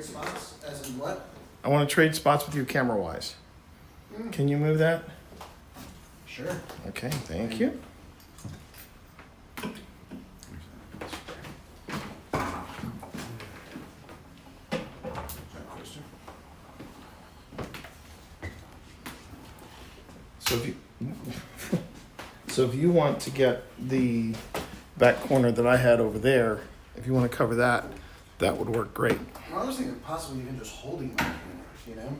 spots, as in what? I want to trade spots with you camera-wise. Can you move that? Sure. Okay, thank you. So if you want to get the back corner that I had over there, if you want to cover that, that would work great. Well, I was thinking possibly even just holding my camera, you know?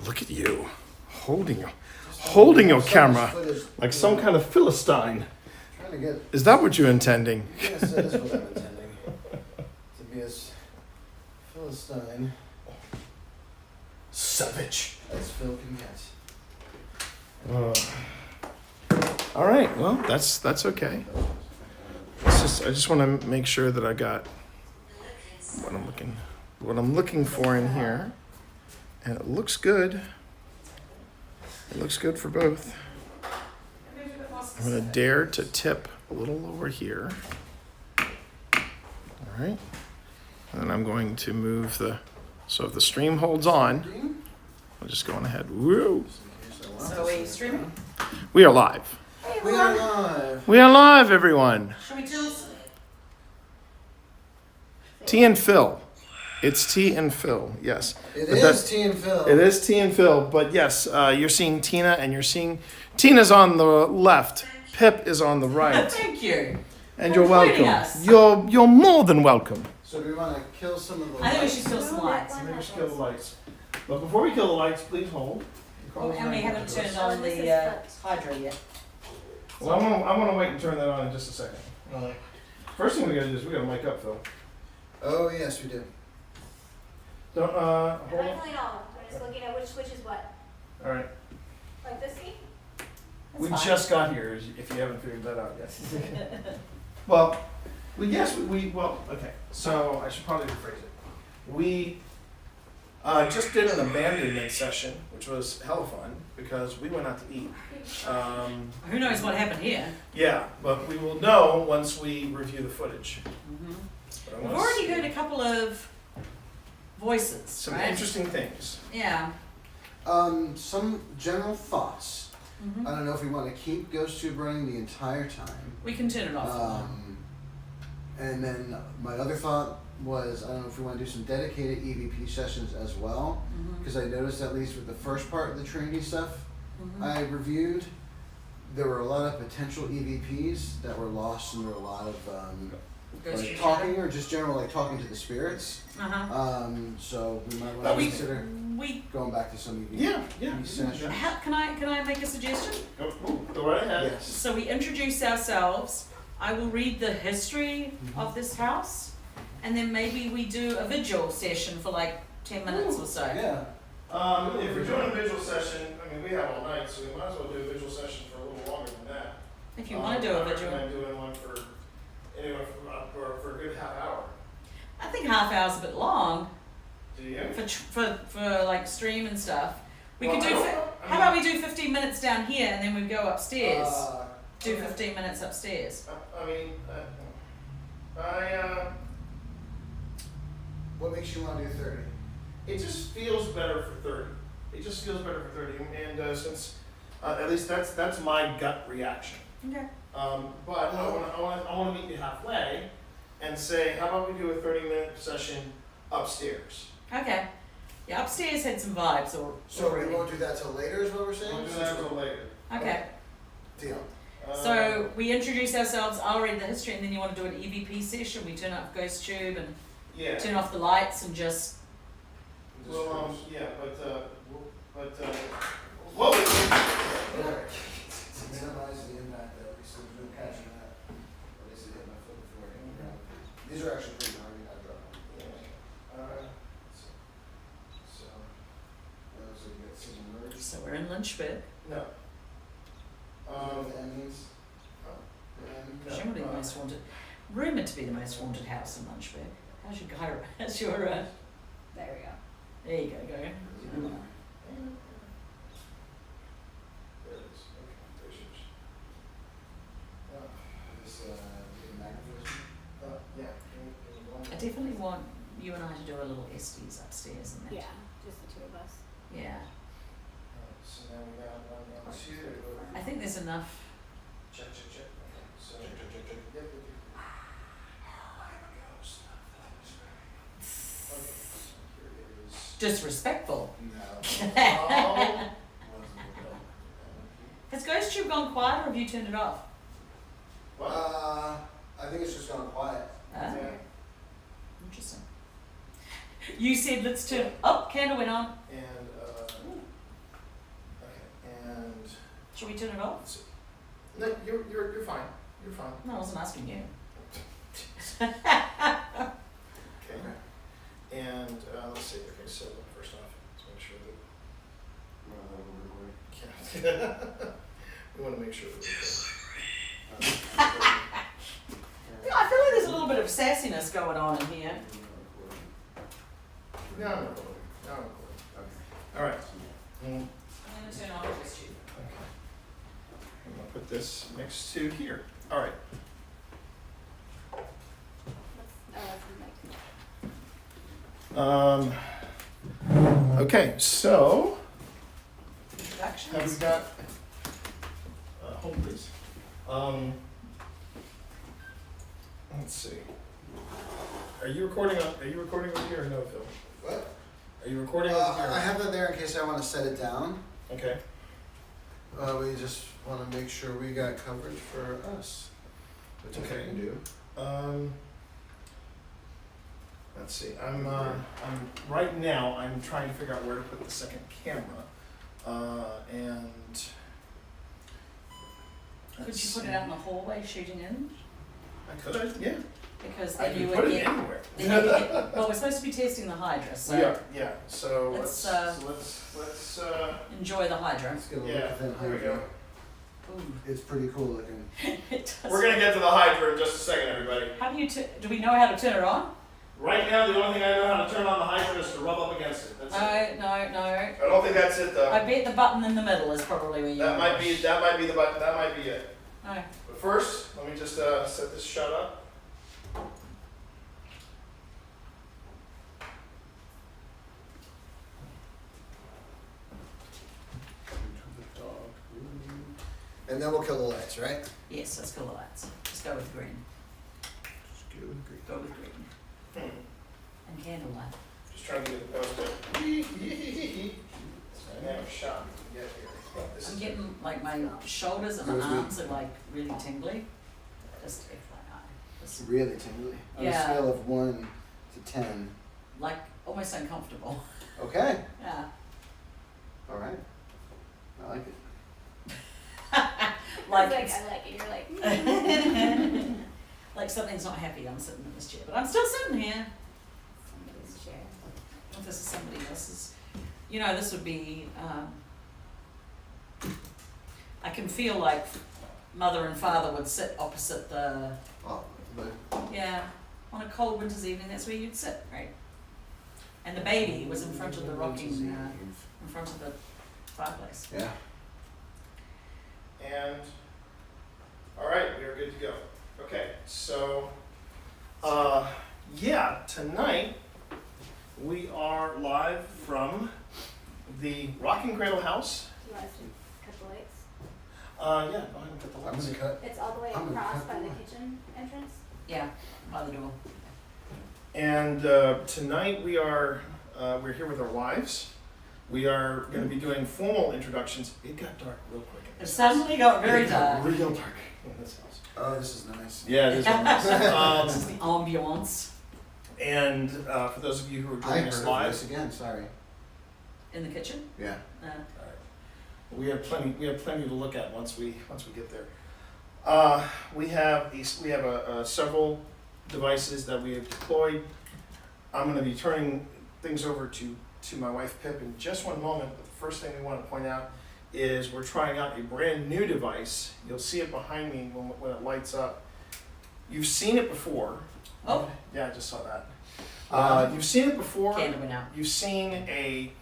Look at you, holding your camera like some kind of Philistine. Trying to get. Is that what you're intending? Yes, that is what I'm intending. To be as Philistine Savage. as Phil can get. All right, well, that's okay. I just want to make sure that I got what I'm looking for in here, and it looks good. It looks good for both. I'm going to dare to tip a little over here. All right, and then I'm going to move so if the stream holds on, I'm just going ahead. Woo! So are you streaming? We are live. We are live. We are live, everyone. Should we do this? T and Phil. It's T and Phil, yes. It But is T and Phil. It is T and Phil, but yes, you're seeing Tina and you're seeing... Tina's on the left. Pip is on the right. Thank you. And For you're joining welcome. us. You're more than welcome. So do we want to kill some of the I think we lights? should kill some lights. Maybe we should kill the lights. But before we kill the lights, please hold. Oh, and we haven't turned on the hydro yet. Well, I want to wait and turn that on in just a second. First thing we got to do is we got to mic up, Phil. Oh, yes, we do. Don't, hold on. Definitely not. I'm just looking at which is what. All right. Like this key? We That's fine. just got here, if you haven't figured that out yet. Well, okay. So I should probably rephrase it. We just did an abandonment session, which was hella fun because we went out to eat. Who knows what happened here? Yeah, but we will know once we review the footage. But I We've wanna already see heard a couple of voices, some right? interesting things. Yeah. Some general thoughts. Mhm. I don't know if we want to keep Ghost Tube running the entire time. We can turn it off. And then my other thought was, I don't know if we want to do some dedicated EVP sessions as well, because I noticed at least with the first part of the Trinity stuff I reviewed, there were a lot of potential EVPs that were lost, and there were a lot of Ghost like Tube talking or just general like talking to the spirits. Uh-huh. So we might want But to we- consider going back to some EVP Yeah. sessions. Can I make a suggestion? Go right ahead. Yes. So we introduce ourselves. I will read the history of this house, and then maybe we do a vigil session for like 10 minutes or so. Yeah. If we're doing a visual session, I mean, we have all night, so we might as well do a visual session for a little longer than that. If you want to do a I vigil. recommend doing one for anywhere for a good half hour. I think half hour's a bit long Do you? for like stream and stuff. We Well, could I do. don't- How about we do 15 minutes down here and then we go upstairs? Do Okay. 15 minutes upstairs. What makes you want to do 30? It just feels better for 30. It just feels better for 30, and since at least that's my gut reaction. Okay. But I want to meet you halfway, and say, how about we do a 30-minute session upstairs? Okay. Yeah, upstairs had some vibes So we already. won't do that till later, is what we're saying? We'll do that a little later. Okay. Deal. So we introduce ourselves. I'll read the history, and then you want to do an EVP session. We turn off Ghost Tube and Yeah. turn off the lights and just. Well, yeah, but what we Okay. Minimize the impact that we still do catching that. At least I hit my foot before I hit the ground. These are actually pretty hard. I dropped them. So, that looks like you got some merge. So we're in Lynchburg. no. The end means? Presumably the most haunted, rumoured to be the most haunted house in Lynchburg. How's your guy? How's your? There we go. There you go. There it is. Okay. There's yours. This, magnification? Yeah. I definitely want you and I to do a little Estes upstairs and that. Yeah, just the two of us. Yeah. So now we got 1 and 2. I think there's enough. Check. Okay. So Yep. Okay. So here is. Disrespectful. No. Has Ghost Tube gone quiet or have you turned it off? What? I think it's just gone quiet. Ah, Yeah. interesting. You said let's turn. Oh, candle went on. And okay. And Should we turn it off? no, you're fine. You're fine. No, I wasn't asking you. Okay. And let's see. Okay, so first off, let's make sure that we want to make sure that Yeah, I feel like there's a little bit of sassiness going on in here. no. All right. I'm going to turn off Ghost Tube. Okay. I'm gonna put this next to here. All right. That's Okay, so Introductions. have we got hold please. Let's see. Are you recording over here or no, Phil? What? Are you recording over here? I have that there in case I want to set it down. Okay. We just want to make sure we got coverage for us, which I Okay. can do. Let's see. I'm right now. I'm trying to figure out where to put the second camera, and Could let's you put it out in the hallway shooting in? I could, yeah. Because I then you could would put it get. anywhere. Then you would get. Well, we're supposed to be testing the Hydra, so Yeah. So Let's, let's enjoy the Hydra. Let's get a look yeah. at that Here we go. Hydra. Ooh, It's pretty cool looking. it does. We're gonna get to the Hydra in just a second, everybody. How do you? Do we know how to turn it on? Right now, the only thing I know how to turn on the Hydra is to rub up against it. That's it. No. I don't think that's it though. I bet the button in the middle is probably where you. That might be the button. That might be it. No. But first, let me just set this shot up. And then we'll kill the lights, right? Yes, let's kill the lights. Just go with green. Just go with green. Go with green. And candlelight. Just trying to get it posted. I have a shot to get here. This I'm is getting like my shoulders and my Excuse me? arms are like really tingly. Just FYI. It's Just, really tingly. On Yeah. a scale of 1 to 10. like almost uncomfortable. Okay. Yeah. All right. I like it. Like I it's, like it. You're like, like something's not happy. I'm sitting in this chair, but I'm still sitting here. somebody's chair. If this is somebody else's, this would be. I can feel like mother and father would sit opposite the. Oh, but Yeah, on a cold winter's evening, that's where you'd sit, right? And the baby was in front of the rocking, in front of the fireplace. Yeah. And all right, we are good to go. Okay, so tonight we are live from the Rocking Cradle House. Do you want us to cut the lights? Yeah, go ahead and put the I'm lights. gonna cut. It's all the way I'm gonna across cut by the the light. kitchen entrance. Yeah, by the door. And tonight we're here with our wives. We are going to be doing formal introductions. It got dark real quick. in It this suddenly got very It got dark. real dark in this house. Oh, this is nice. Yeah, it is. This is nice. the ambiance And for those of you who are I joining heard us of live, this again. Sorry. in the kitchen. Yeah. we have plenty to look at once we get there. We have several devices that we have deployed. I'm going to be turning things over to my wife Pip in just one moment, but the first thing we want to point out is we're trying out a brand new device. You'll see it behind me when it lights up. You've seen it before. Oh, Yeah, I just saw that. Yeah. You've seen it before. candle went out. You've seen a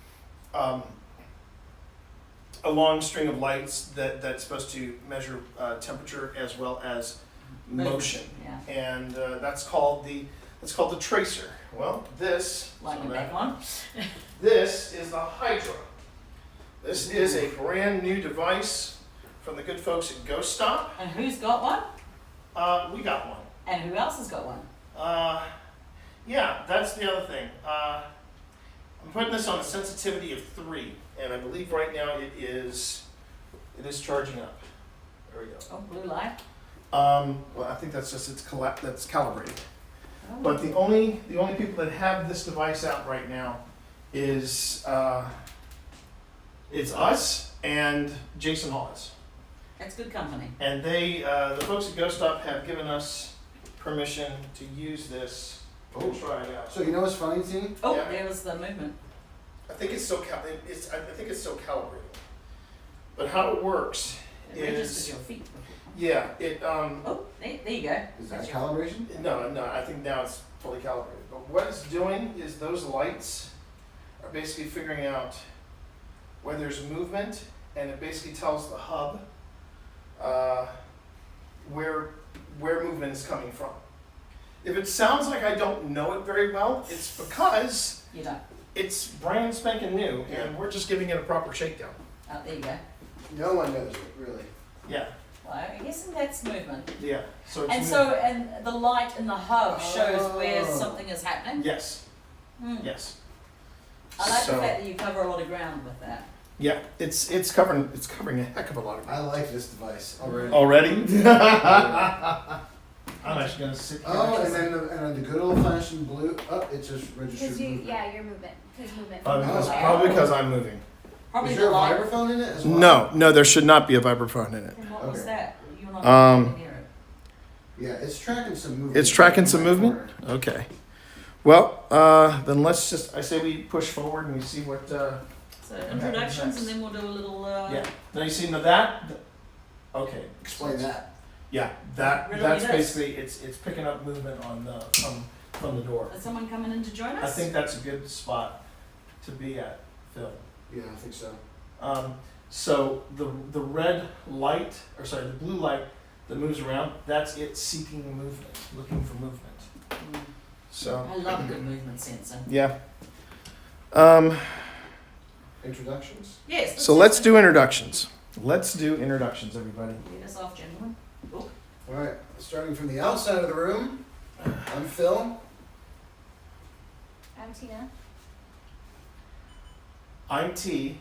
long string of lights that's supposed to measure temperature as well as motion, Yeah. and that's called the tracer. Well, this. Line it back on. This is the Hydra. This is a brand new device from the good folks at Ghost Stop. And who's got one? We got one. And who else has got one? Yeah, that's the other thing. I'm putting this on a sensitivity of 3, and I believe right now it is charging up. There we go. Oh, blue light. Well, I think that's just that's calibrated. Oh. But the only people that have this device out right now is it's us and Jason Hawes. That's good company. And they, the folks at Ghost Stop have given us permission to use this to try it out. So you know what's funny, T? Oh, Yeah. there was the movement. I think it's still I think it's still calibrated. But how it works It registers your feet. yeah, it Oh, there you go. Is that That's your- calibration? no, I think now it's fully calibrated. But what it's doing is those lights are basically figuring out when there's movement, and it basically tells the hub where movement is coming from. If it sounds like I don't know it very well, it's because You don't. it's brand spanking new, and we're just giving it a proper shakedown. Oh, there you go. No one knows it, really. Yeah, Well, I'm guessing that's movement. yeah. So it's And new. so, and the light in the hub shows where Oh. something is happening. Yes, Hmm. yes. I like So- the fact that you cover a lot of ground with that. Yeah, it's covering a heck of a lot of I like this device already. already. I'm actually gonna sit here. Oh, and then the good old fashioned blue. Oh, it just registered. Because you, movement. yeah, your movement. His movement. Probably because I'm moving. Probably Is the there a light. vibraphone in it as well? No, there should not be a vibraphone in it. And what was Okay. that? You're not Um, near it. Yeah, it's tracking some movement. It's tracking some movement? Okay. Well, then I say we push forward and we see what, So introductions, next? and then we'll do a little. yeah. Now you see, now that, okay. Explain that. Yeah, Riddle that's me this. basically, it's picking up movement on the, from the door. Is someone coming in to join us? I think that's a good spot to be at, Phil. Yeah, I think so. So the red light, or sorry, the blue light that moves around, that's it seeking movement, looking for movement. Mm. So, I love a good movement sensor. yeah. Introductions? Yes. So let's do introductions. Let's do introductions, everybody. Lead us off, gentlemen. Oh, All right, starting from the outside of the room, I'm Phil. I'm Tina. I'm T.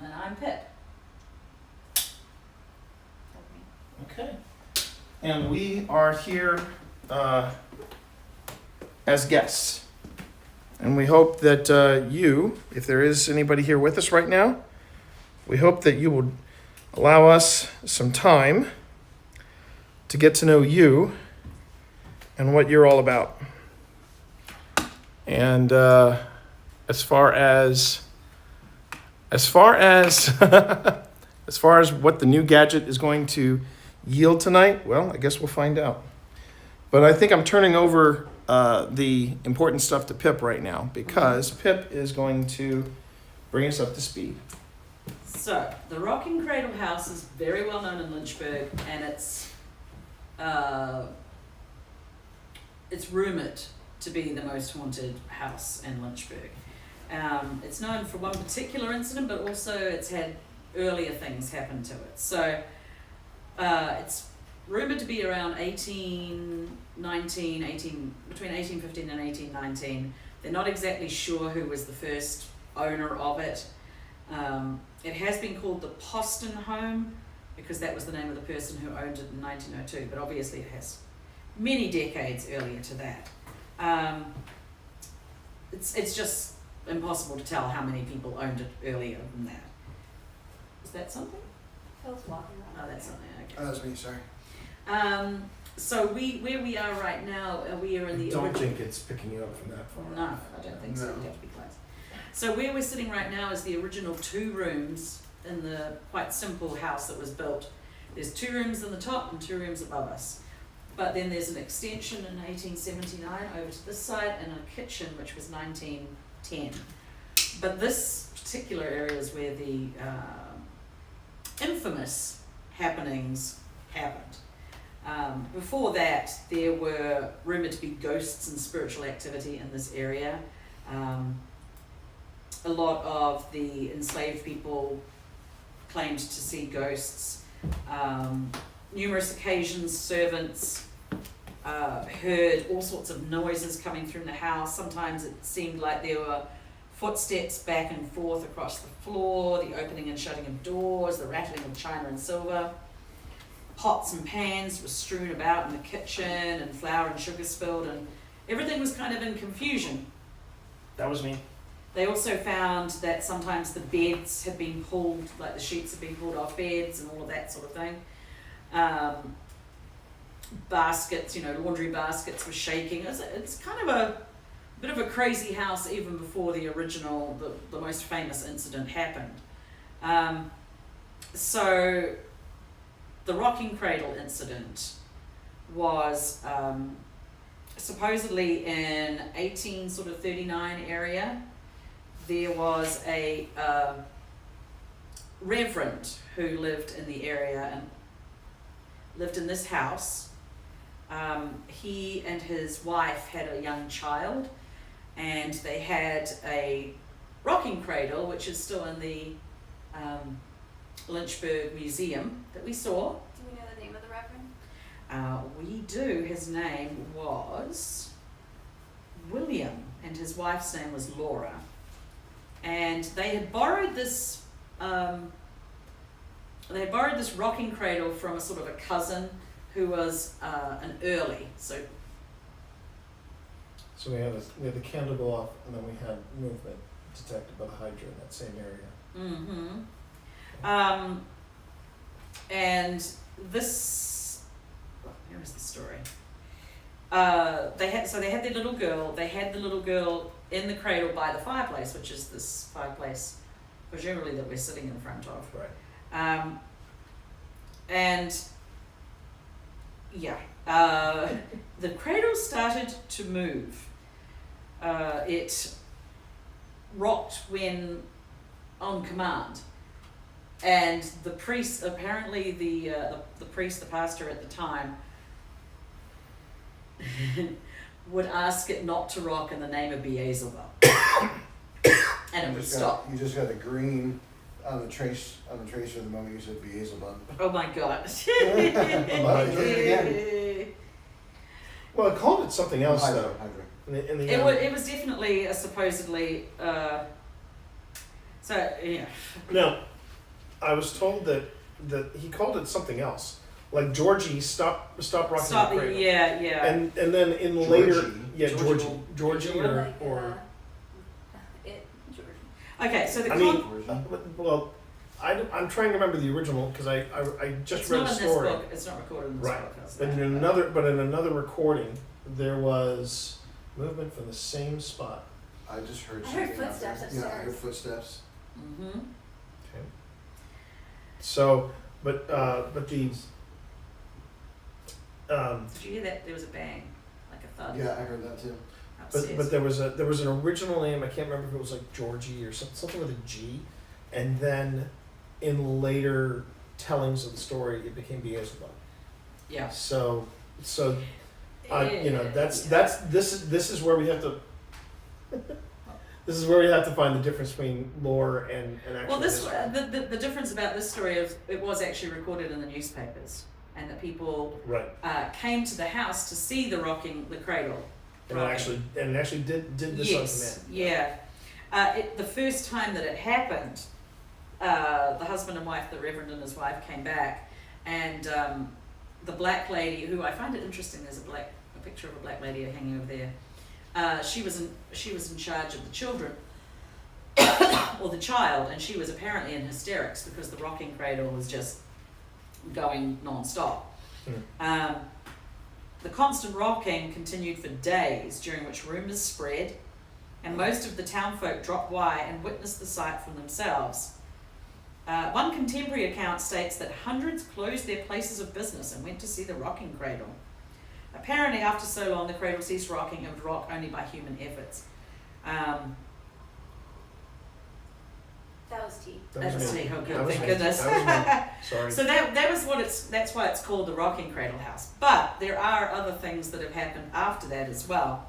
and I'm Pip. Okay. And we are here as guests. And we hope that you, if there is anybody here with us right now, we hope that you will allow us some time to get to know you and what you're all about. And as far as as far as what the new gadget is going to yield tonight, well, I guess we'll find out. But I think I'm turning over the important stuff to Pip right now, because Pip is going to bring us up to speed. So, the Rocking Cradle House is very well known in Lynchburg, and it's rumored to be the most haunted house in Lynchburg. It's known for one particular incident, but also it's had earlier things happen to it. So, it's rumored to be around between 1815 and 1819. They're not exactly sure who was the first owner of it. It has been called the Poston Home because that was the name of the person who owned it in 1902, but obviously it has many decades earlier to that. It's just impossible to tell how many people owned it earlier than that. Is that something? Phil's walking around. Oh, that's something, okay. Oh, that's me, sorry. So where we are right now, we are in the think it's picking you up from that far. No, I don't think so. No. You'd have to be close. So where we're sitting right now is the original 2 rooms in the quite simple house that was built. There's 2 rooms in the top and 2 rooms above us. But then there's an extension in 1879 over to this side and a kitchen which was 1910. But this particular area is where the infamous happenings happened. Before that, there were rumoured to be ghosts and spiritual activity in this area. A lot of the enslaved people claimed to see ghosts. Numerous occasions, servants heard all sorts of noises coming through the house. Sometimes it seemed like there were footsteps back and forth across the floor, the opening and shutting of doors, the rattling of china and silver. Pots and pans were strewn about in the kitchen, and flour and sugar spilled, and everything was kind of in confusion. That was me. They also found that sometimes the beds had been pulled, like the sheets had been pulled off beds and all of that sort of thing. Baskets, laundry baskets were shaking. It's kind of a bit of a crazy house even before the original, the most famous incident happened. So the rocking cradle incident was supposedly in 1839 area. There was a reverend who lived in the area and lived in this house. He and his wife had a young child, and they had a rocking cradle, which is still in the Lynchburg Museum that we saw. Do we know the name of the reverend? We do. His name was William, and his wife's name was Laura. And they had borrowed this. They had borrowed this rocking cradle from a sort of a cousin who was an early. So So we had the candle go off, and then we had movement detected by the hydra in that same area. Mm-hmm. And this. Where is the story? They had their little girl. They had the little girl in the cradle by the fireplace, which is this fireplace, presumably that we're sitting in front of. Right. And yeah, the cradle started to move. It rocked when on command, and the priest, apparently the priest, the pastor at the time, would ask it not to rock in the name of Beelzebub, and it would stop. You just got a green on the tracer the moment you said Beelzebub. Oh my God! But do it again. Well, I called it something else Hydra. though. In the It was definitely a supposedly. So yeah. No, I was told that he called it something else, like Georgie, stop rocking Stop the the cradle. yeah. And then in Georgie. later, yeah, Georgie. Georgie Like, or George. Okay, so the I mean, well, I'm trying to remember the original because I just it's read not a in this story. book. It's not recorded in this Right. book. How's But that? in another recording, there was movement from the same spot. I just heard I heard something out footsteps there. Yeah, I heard upstairs. footsteps. Mm-hmm. Okay. So, but the Did you hear that? There was a bang, like a thud. Yeah, I heard that too. Upstairs. but there was an original name. I can't remember if it was like Georgie or something with a G, and then in later tellings of the story, it became Beelzebub. Yeah. So this is where we have to. This is where we have to find the difference between lore and actual Well, this history. the difference about this story is it was actually recorded in the newspapers, and that people Right. came to the house to see the cradle. And it actually did this Yes, on command. yeah. The first time that it happened, the husband and wife, the Reverend and his wife, came back, and the black lady, who I find it interesting, there's a picture of a black lady hanging over there. She was in charge of the children, or the child, and she was apparently in hysterics because the rocking cradle was just going non-stop. The constant rocking continued for days, during which rumours spread, and most of the townfolk dropped by and witnessed the sight for themselves. One contemporary account states that hundreds closed their places of business and went to see the rocking cradle. Apparently, after so long, the cradle ceased rocking and would rock only by human efforts. That was tea. That was me. Oh, good. That was Thank me. goodness. That was me. Sorry. So that's why it's called the Rocking Cradle House. But there are other things that have happened after that as well.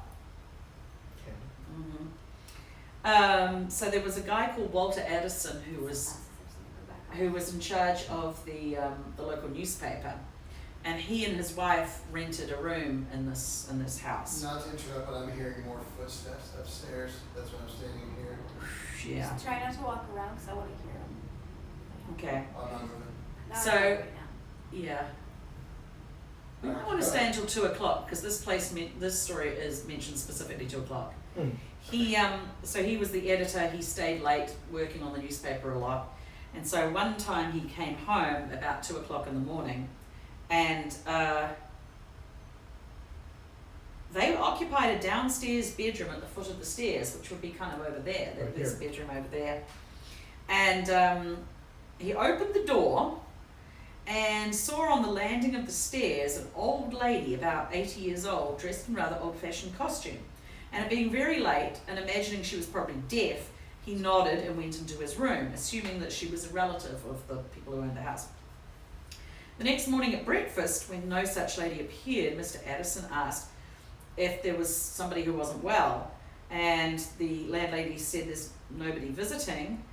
So there was a guy called Walter Addison who was in charge of the local newspaper, and he and his wife rented a room in this house. Not to interrupt, but I'm hearing more footsteps upstairs. That's why I'm standing here. Yeah. Just try not to walk around because I want to hear them. Okay. I'm not moving. Not So- right now. Yeah. We might want to stay until 2:00 because this story is mentioned specifically 2:00. He was the editor. He stayed late working on the newspaper a lot, and so one time he came home about 2:00 in the morning, and they occupied a downstairs bedroom at the foot of the stairs, which would be kind of over there. Right There's a here. bedroom over there, and he opened the door and saw on the landing of the stairs an old lady about 80 years old, dressed in rather old-fashioned costume. And being very late and imagining she was probably deaf, he nodded and went into his room, assuming that she was a relative of the people who owned the house. The next morning at breakfast, when no such lady appeared, Mr. Addison asked if there was somebody who wasn't well, and the landlady said there's nobody visiting,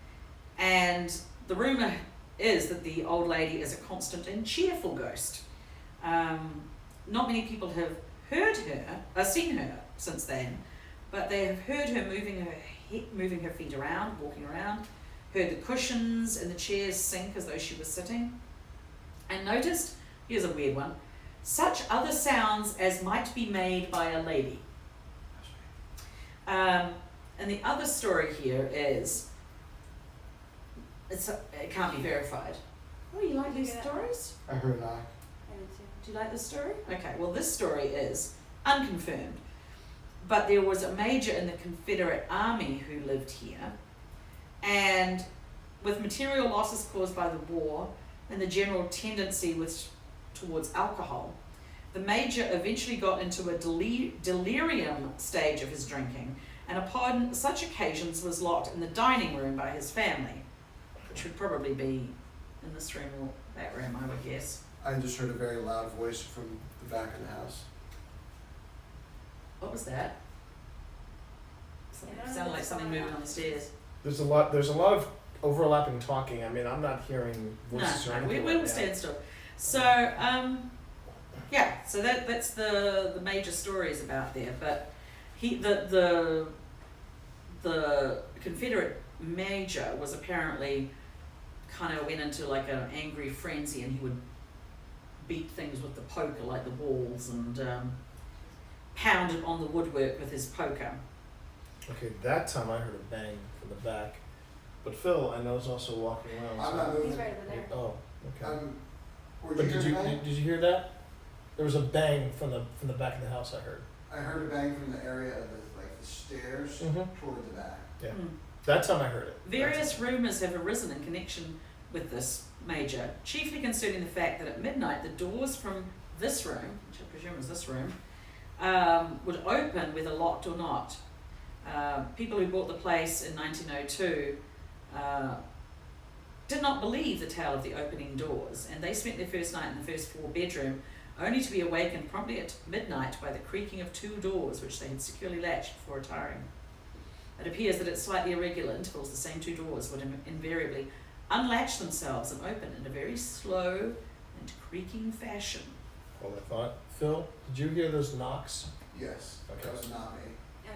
and the rumour is that the old lady is a constant and cheerful ghost. Not many people have seen her since then, but they have heard her moving her feet around, walking around, heard the cushions in the chairs sink as though she was sitting, and noticed, here's a weird one, such other sounds as might be made by a lady. And the other story here is, it can't be verified. Oh, you like these Yeah. stories? I heard a knock. I did too. Do you like this story? Okay, well this story is unconfirmed, but there was a major in the Confederate Army who lived here, and with material losses caused by the war and the general tendency towards alcohol, the major eventually got into a delirium stage of his drinking, and upon such occasions was locked in the dining room by his family, which would probably be in this room or that room, I would guess. I just heard a very loud voice from the back of the house. What was that? Yeah, Sounded like that's something going moving on. on the stairs. There's a lot of overlapping talking. I mean, I'm not hearing No, voices or anything we like will that. stand still. So, yeah, so that's the major stories about there. But the Confederate major was apparently kind of went into like an angry frenzy, and he would beat things with the poker, like the walls, and pound it on the woodwork with his poker. Okay, that time I heard a bang from the back, but Phil, I know, is also walking around. I'm so- not moving. He's right over there. Oh, okay. Were But you did hearing you that? did you hear that? There was a bang from the back of the house. I heard. I heard a bang from the area of the stairs Mhm. toward the back. Yeah. Hmm. That time I heard it. Various rumours have arisen in connection with this major, chiefly concerning the fact that at midnight the doors from this room, which I presume is this room, would open whether locked or not. People who bought the place in 1902 did not believe the tale of the opening doors, and they spent their first night in the first floor bedroom only to be awakened promptly at midnight by the creaking of two doors which they had securely latched before retiring. It appears that at slightly irregular intervals the same two doors would invariably unlatch themselves and open in a very slow and creaking fashion. Hold that thought. Phil, did you hear those knocks? Yes, Okay. that was not me.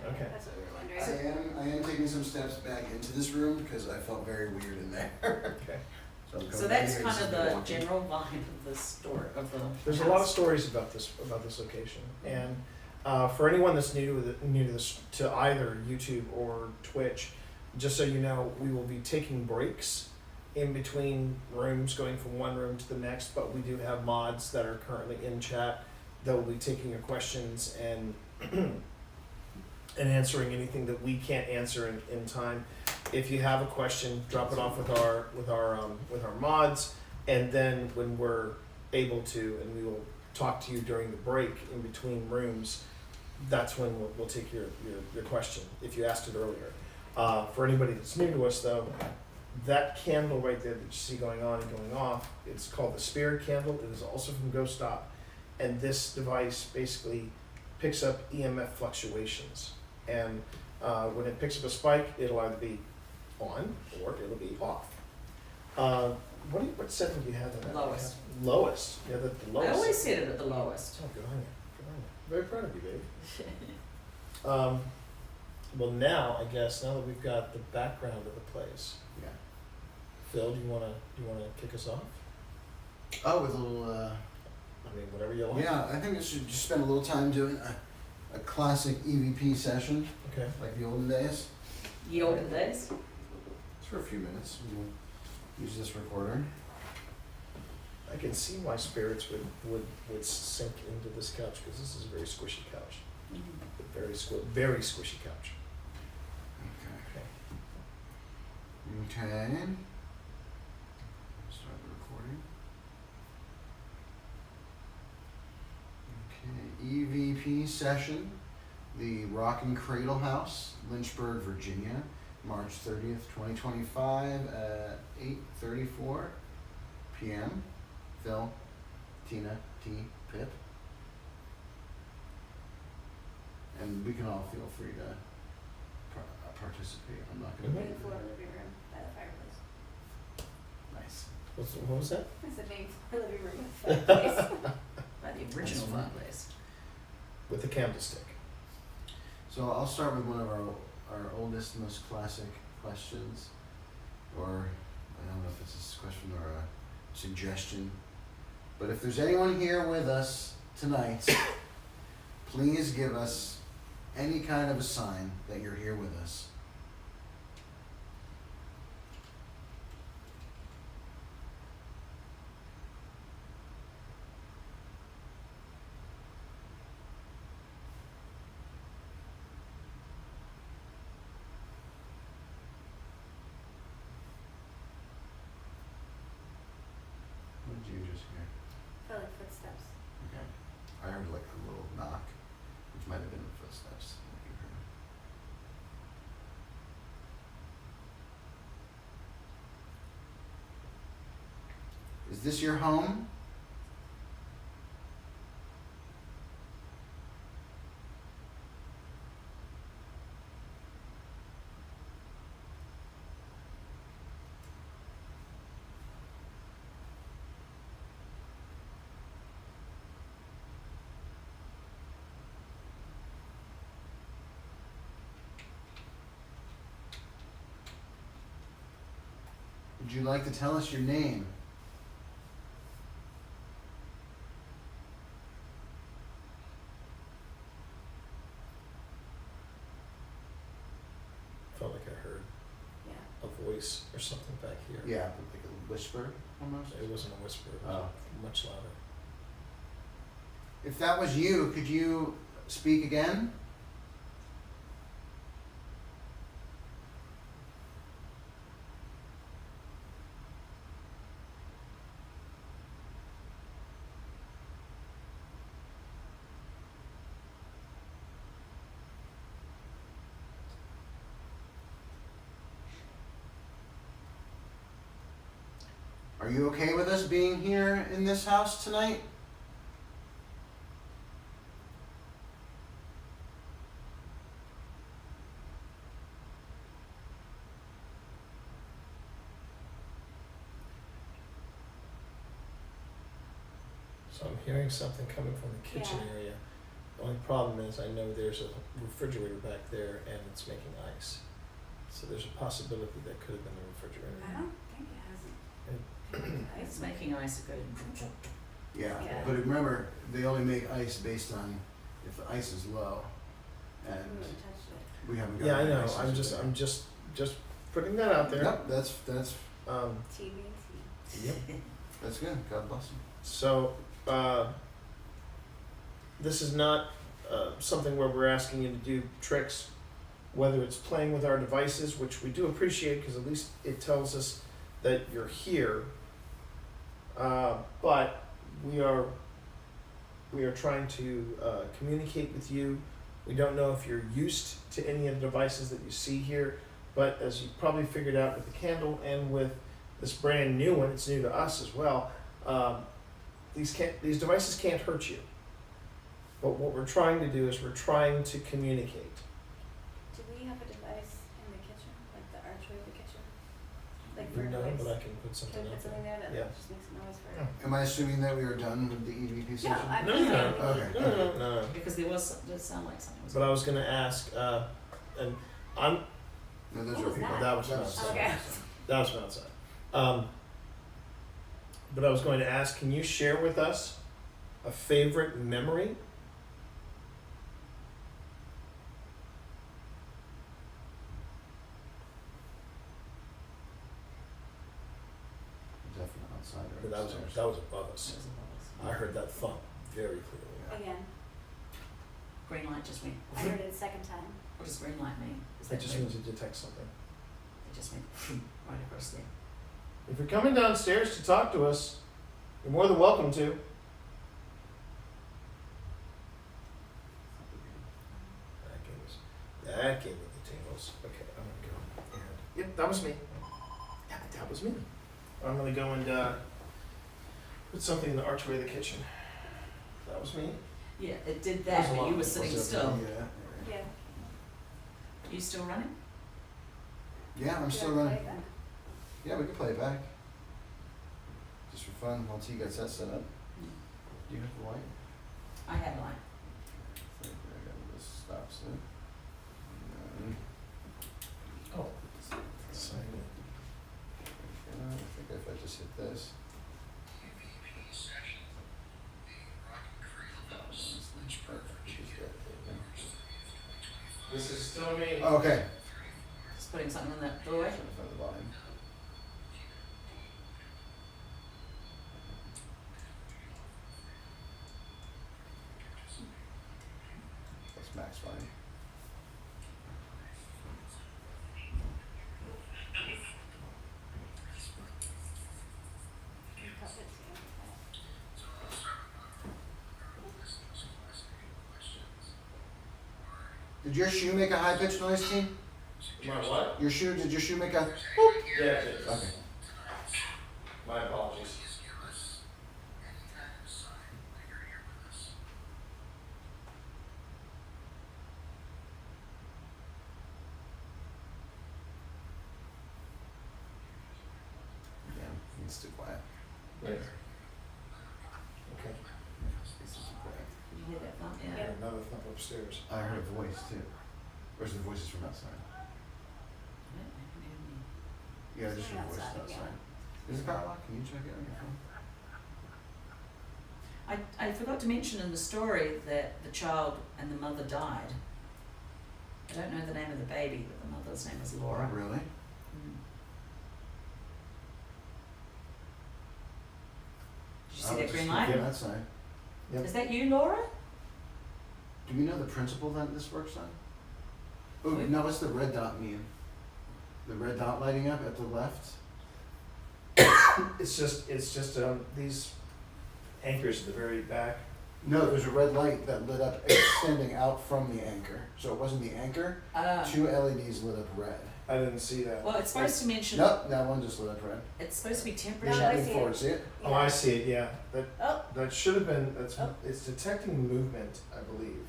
Okay. That's what we were wondering. I am taking some steps back into this room because I felt very weird in there. Okay. So, I'm So coming that's here, kind this of is the walking. general vibe of the story of the There's a house. lot of stories about this location, and for anyone that's new to this, to either YouTube or Twitch, just so you know, we will be taking breaks in between rooms, going from one room to the next. But we do have mods that are currently in chat that will be taking your questions and and answering anything that we can't answer in time. If you have a question, drop it off with our mods, and then when we're able to, and we will talk to you during the break in between rooms, that's when we'll take your question if you asked it earlier. For anybody that's new to us though, that candle right there that you see going on and going off, it's called the spirit candle. It is also from Ghost Stop. And this device basically picks up EMF fluctuations. And when it picks up a spike, it'll either be on or it'll be off. What setting do you have in that? Lowest. Lowest. Yeah, the I lowest. always set it at the lowest. Oh, good on you. Good on you. Very proud of you, babe. Well, now I guess now that we've got the background of the place, Yeah. Phil, do you wanna kick us off? Oh, with a little. I mean, whatever you like. Yeah, I think we should just spend a little time doing a classic EVP session, Okay. like the olden days. Ye olden days. Just for a few minutes. We'll use this recorder. I can see why spirits would sink into this couch because this is a very squishy couch. A very squishy couch. Okay. Okay. Okay. Start the recording. Okay. EVP session. The Rockin' Cradle House, Lynchburg, Virginia, March 30th, 2025 at 8:34 p.m. Phil, Tina, T, Pip. And we can all feel free to participate. I'm not going to Main floor living room by the fireplace. Nice. What was that? I said main floor living room by the fireplace. By the original That's fine. fireplace. With the candlestick. So I'll start with one of our oldest, most classic questions, or I don't know if it's a question or a suggestion, but if there's anyone here with us tonight, please give us any kind of a sign that you're here with us. What did you just hear? Felt like footsteps. Okay. I heard like a little knock, which might have been the footsteps that you heard. Is this your home? Would you like to tell us your name? Felt like I heard Yeah. a voice or something back here. Yeah, like a whisper almost. It wasn't a whisper. It was much louder. If that was you, could you speak again? Are you okay with us being here in this house tonight? So I'm hearing something coming from the kitchen Yeah. area. The only problem is I know there's a refrigerator back there and it's making ice. So there's a possibility that could have been the refrigerator. I don't think it hasn't. It's making ice good. Yeah, Yeah. but remember, they only make ice based on if the ice is low, I and haven't touched it. we haven't got. Yeah, I any know. ice I'm today. just putting that out there. Yep, that's TBT. Yep. that's good. God bless you. So, this is not something where we're asking you to do tricks, whether it's playing with our devices, which we do appreciate because at least it tells us that you're here. But we are trying to communicate with you. We don't know if you're used to any of the devices that you see here. But as you probably figured out with the candle and with this brand new one, it's new to us as well. These devices can't hurt you. But what we're trying to do is we're trying to communicate. Do we have a device in the kitchen, like the archway of the kitchen? Like for No, noise? but I can put something Can we up put something there. there that Yeah. just makes a noise for Yeah. Am I assuming that we are done with the EVP session? No, I'm No, just no, saying. Okay. No. Because did sound like something was. But I was gonna ask, and I'm, No, those What are was people. that? that was from That's- outside. Okay. That was from outside. But I was going to ask, can you share with us a favorite memory? Definitely outside or That was upstairs. that was above us. It was above us. I heard that thump very clearly. Again, Green light just went. I heard it a second time. What does green light mean? Is That just red? means to detect something. It just went right across there. If you're coming downstairs to talk to us, you're more than welcome to. That gave me the tingles. Okay, I'm gonna go. And, yep, that was me. Yeah, that was me. I'm gonna go and put something in the archway of the kitchen. That was me. Yeah, it did There's that, a but lot you were of sitting Was it- still. Yeah. Yeah. You still running? Yeah, I'm Do still you wanna running. play that? Yeah, we can play it back. Just for fun, once he gets that set up. Do you have the light? I had light. I think I got this stops it. And Oh. Sign in. then, I think if I just hit this. Lynchburg, which is that, This is still me. yeah. Okay. Just putting something in that doorway. Trying to find the volume. That's max volume. Can you tell it to you? Did your shoe make a high pitched noise, team? My what? Did your shoe make a? Yeah, it is. Okay. My apologies. Yeah, it's too quiet. Right. Okay. It's too quiet. Did you hear that thump? I Yeah. heard another thump upstairs. I heard a voice too. Or is the voices from outside? Yeah, just From your voice outside, outside. Is the power lock? Can you check it on your phone? I forgot to mention in the story that the child and the mother died. I don't know the name of the baby, but the mother's name was Laura. Oh, really? Mm. Did you I see would that just green keep light? it outside. Yep. Is that you, Laura? Do we know the principle that this works on? Oh, Wait. no, what's the red dot mean? The red dot lighting up at the left? It's just these anchors at the very back. No, there was a red light that lit up extending out from the anchor. So it wasn't the anchor. Two LEDs lit up red. I didn't see that. Well, it's supposed to mention, Nope, that one just lit up red. it's supposed to be No, temperature. I Lean see forward, it. see it? Oh, I see it. Yeah, Oh, that should have been. That's Oh. it's detecting movement, I believe.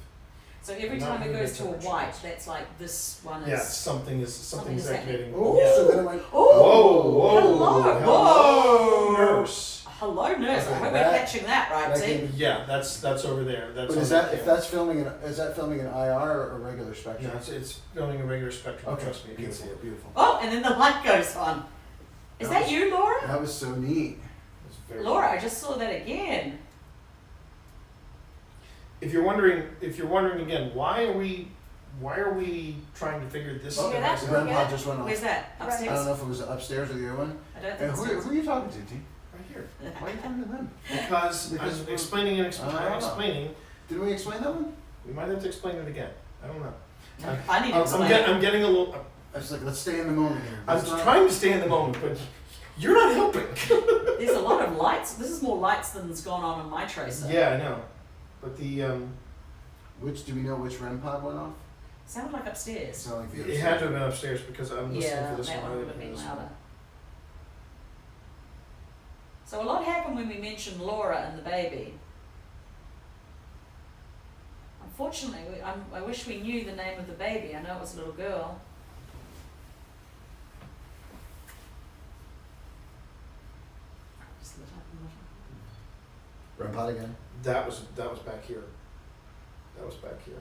So every Not time it moving goes to a temperature. white, that's like this one is. Yeah, something's is happening. activating. Oh, Yeah. so then it went. Oh, Whoa, hello, hello, nurse. Hello, nurse. I Okay, hope we're that- catching that right, that see? can- Yeah, that's over there. That's But on is that if camera. that's filming is that filming an IR or regular spectrum? No, it's filming a regular spectrum. Okay, Trust me, you can see beautiful, it. beautiful. Oh, and then the light goes on. Is That that was- you, Laura? That was so neat. It's very Laura, I just saw that again. If you're wondering again, why are we trying to figure this You hear that? device The out? REM Yeah. pod just went off. Where's that? Right. I Upstairs? don't know if it was upstairs or the other one. I don't And think who are you talking to, T? Right here. Why are you talking to them? Because Because I'm we're- explaining and Ah. explaining. Didn't we explain that one? We might have to explain it again. I don't know. I need to I'm explain. I'm getting a little. I was like, let's stay in the moment here. I'm Let's not- trying to stay in the moment, but you're not helping. There's a lot of lights. This is more lights than's gone on my tracer. Yeah, I know. But the Which do we know which REM pod went off? Sounded like upstairs. It's not like the It had to have been upstairs because I'm listening Yeah, for this that one. one would have been louder. So a lot happened when we mentioned Laura and the baby. Unfortunately, I wish we knew the name of the baby. I know it was a little girl. Just lit up and lit up. Run pot again. That was back here. That was back here.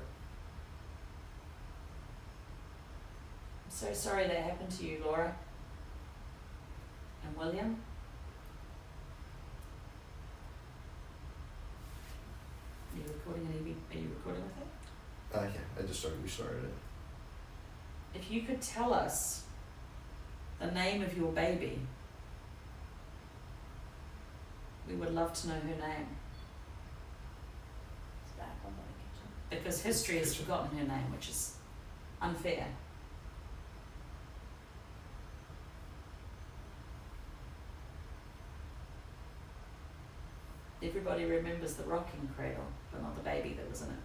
I'm so sorry that happened to you, Laura. And William. Are you recording an EV? Are you recording with it? Yeah, I just restarted it. If you could tell us the name of your baby, we would love to know her name. It's back on the kitchen. Because history has forgotten her name, which is unfair. Everybody remembers the rocking cradle, but not the baby that was in it.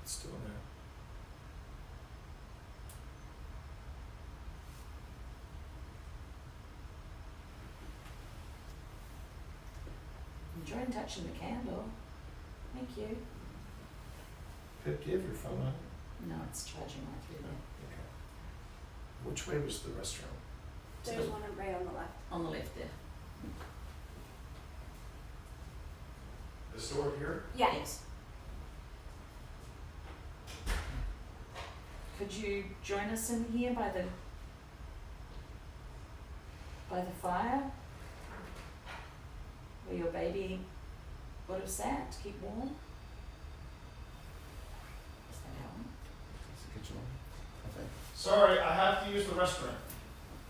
It's still there. Enjoying touching the candle. Thank you. Pip, do you have your phone on? No, it's charging right through there. Okay. Which way was the restroom? There's one right on the left. On the left there. This door here? Yeah. Yes. Could you join us in here by the fire? Where your baby would have sat to keep warm? Is that how? It's the kitchen one, I think. Sorry, I have to use the restroom.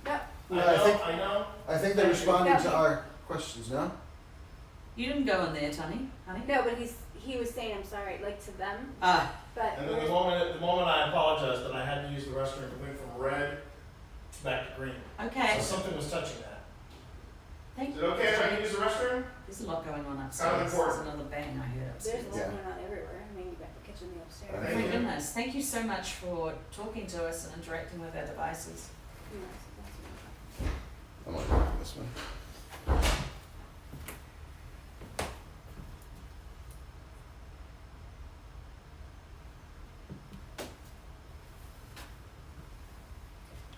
Yep. I know. I think they're responding to our questions, no? You didn't go in there, honey. No, but he was saying I'm sorry, like to them, Ah, but And then the moment I apologized that I had to use the restroom, it went from red back to green. okay. So something was touching that. Thank Is it you. okay if I can use the restroom? There's a lot going on Sound upstairs. There's important. another bang I heard there's upstairs. Yeah. one going on everywhere. I mean, you got the kitchen, the upstairs. Okay. Oh Thank my you. goodness. Thank you so much for talking to us and interacting with our devices. You know, so that's I'm gonna go this one.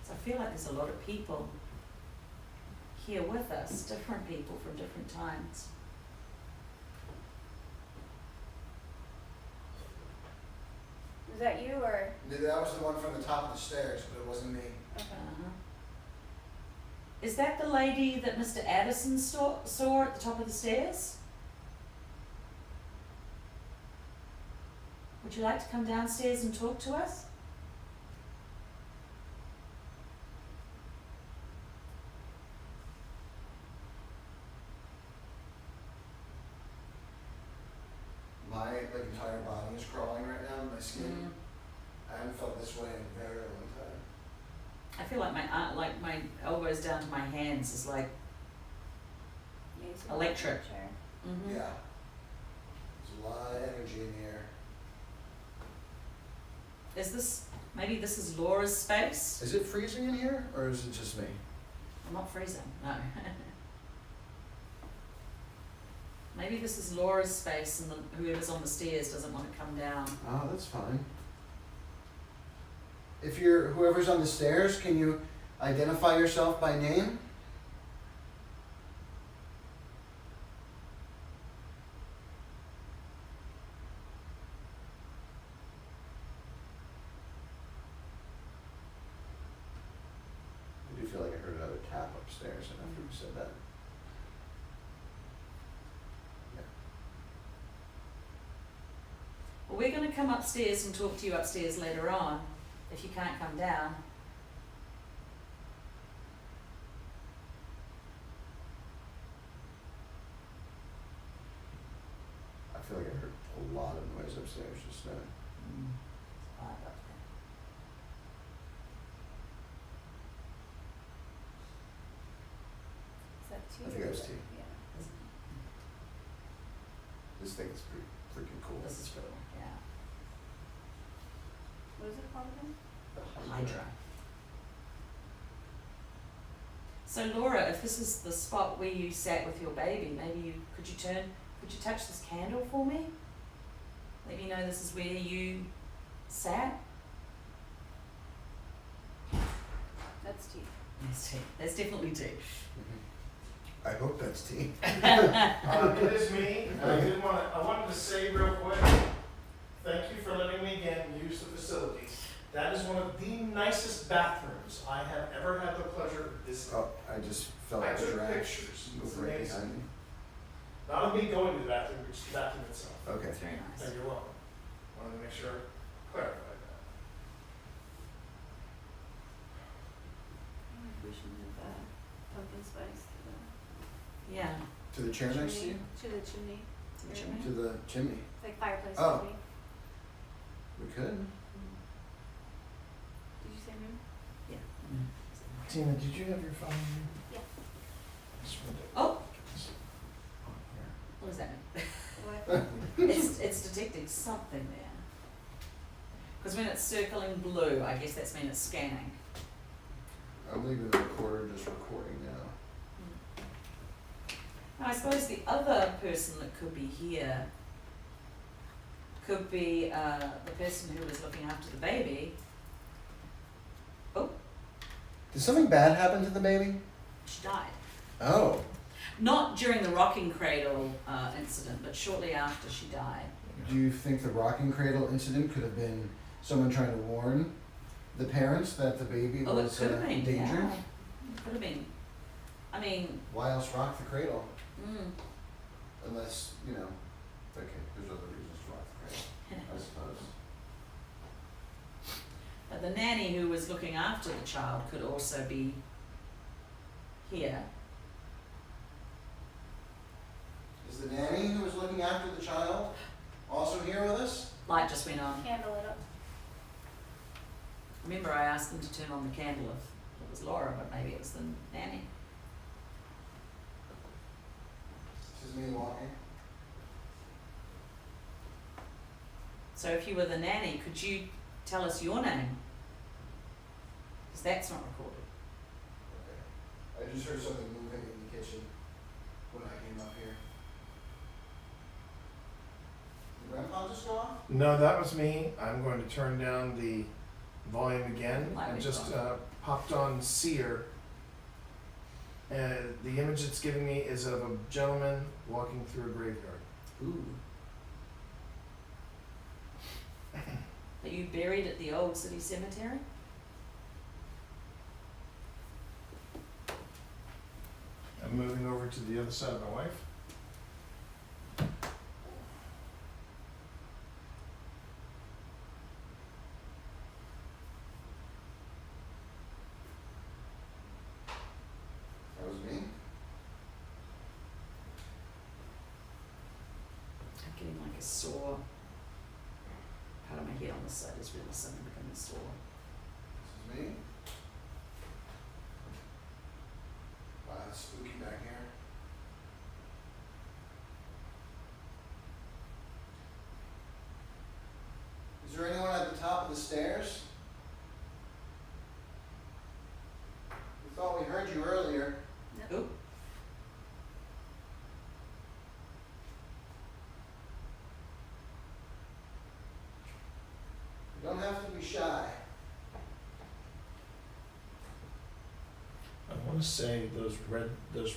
So I feel like there's a lot of people here with us, different people from different times. Was that you or? That was the one from the top of the stairs, but it wasn't me. Okay. Uh-huh. Is that the lady that Mr. Addison saw at the top of the stairs? Would you like to come downstairs and talk to us? My entire body is crawling right now in my skin. Mm. I haven't felt this way in a very long time. I feel like my elbows down to my hands is like, Yeah, he's Electric. Chair. mm-hmm. Yeah. There's a lot of energy in the air. Maybe this is Laura's space? Is it freezing in here, or is it just me? I'm not freezing, no. Maybe this is Laura's space and whoever's on the stairs doesn't want to come down. Oh, that's fine. If you're whoever's on the stairs, can you identify yourself by name? I do feel like I heard another tap upstairs, and after we said that. Well, we're going to come upstairs and talk to you upstairs later on, if you can't come down. I feel like I heard a lot of noise upstairs just now. It's quiet up there. T. I think it was T. Yeah. This thing is pretty freaking cool. This is cool, yeah. What is it called again? Hydra. So Laura, if this is the spot where you sat with your baby, maybe could you touch this candle for me? Let me know this is where you sat. That's T. That's tea. That's definitely tea. I hope that's T. It is me, and I wanted to say real quick, thank you for letting me again use the facility. That is one of the nicest bathrooms I have ever had the pleasure of visiting. Oh, I just felt I like a took drag pictures. It's over right amazing. behind me. Not of me going to the bathroom, but just the bathroom itself. Okay. It's very nice. And you're welcome. Wanted to make sure I clarified that. We should move pumpkin spice Yeah. To the chair next to you? to the chimney. To the chimney. To the chimney. Like fireplace Oh. chimney. We could. Did you say moon? Yeah. Tina, did you have your phone? Yeah. Oh. What does that mean? What? It's detecting something there. Because when it's circling blue, I guess that's mean it's scanning. I'm leaving the recorder just recording now. Now, I suppose the other person that could be here could be the person who was looking after the baby. Oh, Did something bad happen to the baby? she died. Oh. Not during the rocking cradle incident, but shortly after she died. Do you think the rocking cradle incident could have been someone trying to warn the parents that the baby Oh, it was could have in been. danger? Yeah. It could have been. I mean, Why else rock the cradle? mm, Unless, okay, there's other reasons to rock the cradle, I suppose. but the nanny who was looking after the child could also be here. Is the nanny who was looking after the child also here with us? Light just went on. Candle it up. Remember, I asked them to turn on the candle if it was Laura, but maybe it was the nanny. This is me walking. So if you were the nanny, could you tell us your name? Because that's not recorded. Okay. I just heard something moving in the kitchen when I came up here. Did Grandpa just go off? No, that was me. I'm going to turn down the volume again. Light I went just on. popped on Seer. And the image it's giving me is of a gentleman walking through a graveyard. Ooh. Are you buried at the old city cemetery? I'm moving over to the other side of my wife. That was me. I'm getting like a sore. Part of my head on this side is really starting to become sore. This is me. Wow, it's spooky back here. Is there anyone at the top of the stairs? We thought we heard you earlier. Oop. You don't have to be shy. I want to say those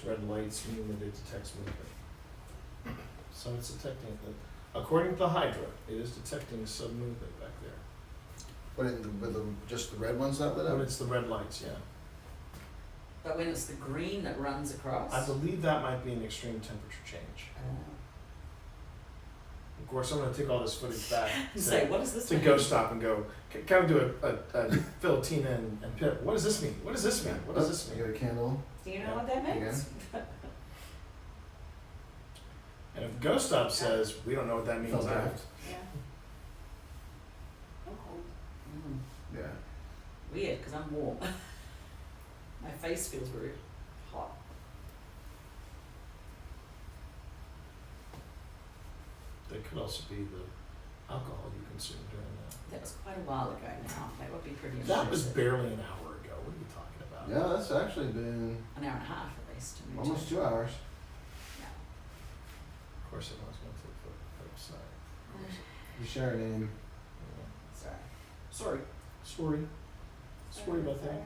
red lights mean that it detects movement. So it's detecting it. According to the Hydra, it is detecting some movement back there. What, just the red ones that lit When up? it's the red lights, yeah. But when it's the green that runs across. I believe that might be an extreme temperature change. Of course, I'm going to take all this footage back Say, to, what does this to mean? Go Stop and go, kind of do a Phil, Tina, and Pip. What does this mean? What does this mean? What does this You mean? got a candle? Do you know what that means? And if Go Stop says, we don't know what that means Felt either. draft. Yeah. I'm cold. Mm. Yeah. Weird, because I'm warm. My face feels very hot. it could also be the alcohol you consumed during that. That was quite a while ago now. That would be pretty That was impressive. barely an hour ago. What are you talking about? Yeah, that's actually been An hour and a half at least. I mean, almost 2 hours. Yeah. Of course, it was going to the website. You share a name. Sorry. Sorry. Sorry about that.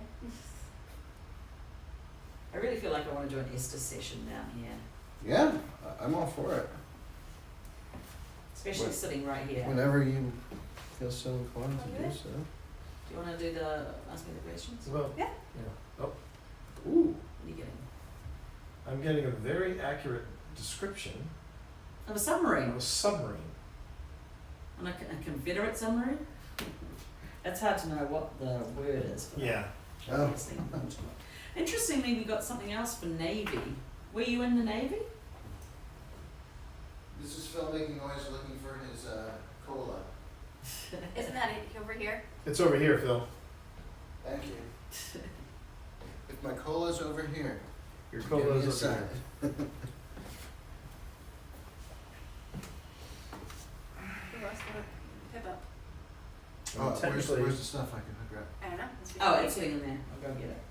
I really feel like I want to do an Esther session down here, Yeah, I'm all for it. especially What- sitting right here. Whenever you feel so inclined to do so. Do you want to do the ask me the questions? Well, Yeah. Oh, Ooh. What are you getting? I'm getting a very accurate description Of a of submarine. a submarine. And a Confederate submarine? That's hard to know what the word is for that. Yeah. Oh. Obviously. Interestingly, we got something else for Navy. Were you in the Navy? This is Phil making noise looking for his cola. Isn't that it over here? It's over here, Phil. Thank you. If my cola's over here, Your give me cola a is over sec. here. Who else would Pip up? Oh, where's Technically, the stuff I can hook up? I don't know. Oh, it's sitting in there. I'll go get it.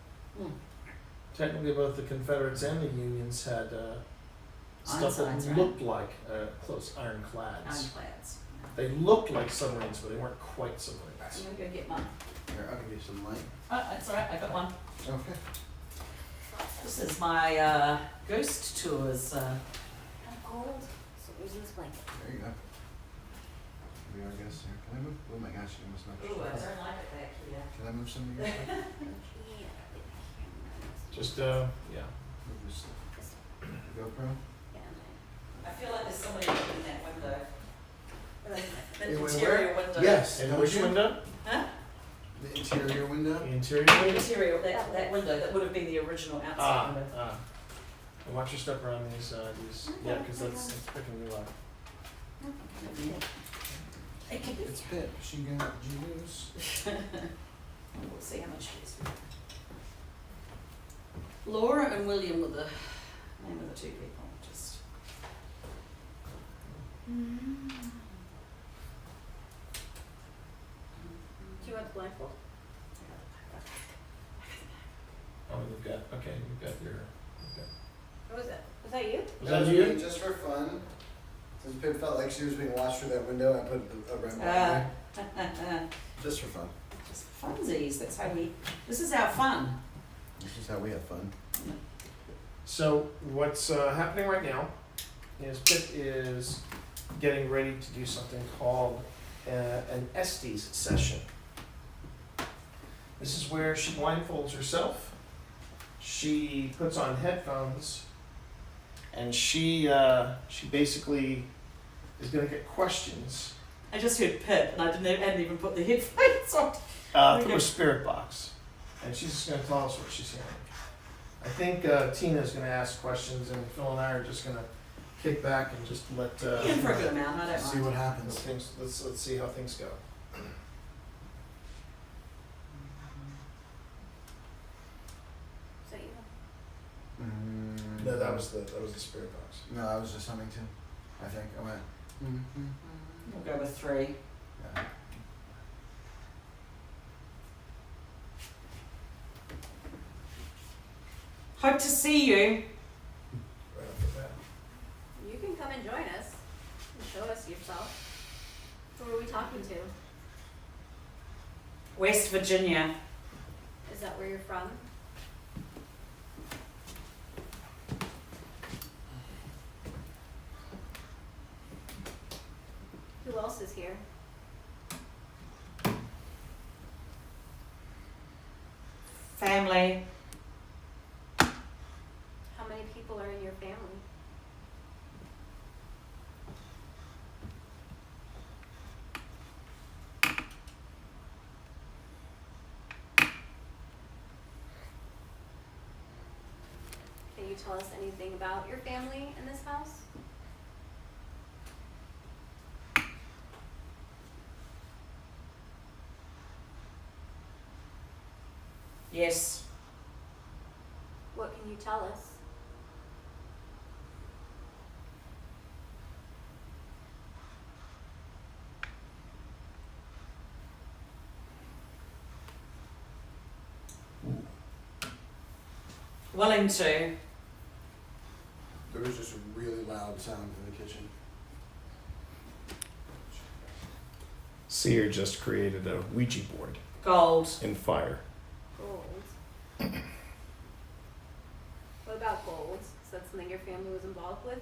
technically, both the Confederates and the Unions had stuff Ironsides, that right? looked like close ironclads. Ironclads. They looked like submarines, but they weren't quite I'm submarines. gonna go get mine. Here, I'll give you some light. Oh, that's alright, I got one. Okay. This is my ghost tours. I'm cold, so using this blanket. There you go. We are guests here. Can I move? Oh my gosh, you almost knocked Ooh, I yourself. don't like it back here. Can I move some of your stuff? Just, yeah. Move this stuff. The GoPro? I feel like there's somebody looking in that window. The You went interior window. Yes. And don't which you? window? Huh? The interior window? The interior The window? interior, that window, that would have been the original outside window. And watch your step around these, yeah, because that's picking you up. It could be. It's Pip. She got juice. We'll see how much it is. Laura and William were the name of the two people, just. Do you want the blindfold? Oh, you've got, okay, you've got your, okay. What was it? Was that you? Was that me, you? just for fun. Since Pip felt like she was being watched through that window, I put a rim on Ah. there. Just for fun. Just funsies, that's how this is our fun. This is how we have fun. So what's happening right now is Pip is getting ready to do something called an Estes session. This is where she blindfolds herself. She puts on headphones, and she basically is going to get questions I just heard Pip and I hadn't even put the headphones on. through a spirit box, and she's just going to tell us what she's hearing. I think Tina's going to ask questions, and Phil and I are just going to kick back and just let In for a good amount, I don't See mind. what happens. let's see how things go. Was that you? No, that was the spirit box. No, I was just humming too. I think I went. We'll go with 3. Yeah. Hope to see you. Right off the bat. You can come and join us and show us yourself. Who are we talking to? West Virginia. Is that where you're from? Who else is here? Family. How many people are in your family? Can you tell us anything about your family in this house? Yes. What can you tell us? Willing to. There was just a really loud sound in the kitchen. Seer just created a Ouija board Gold. in fire. Gold. What about gold? Is that something your family was involved with?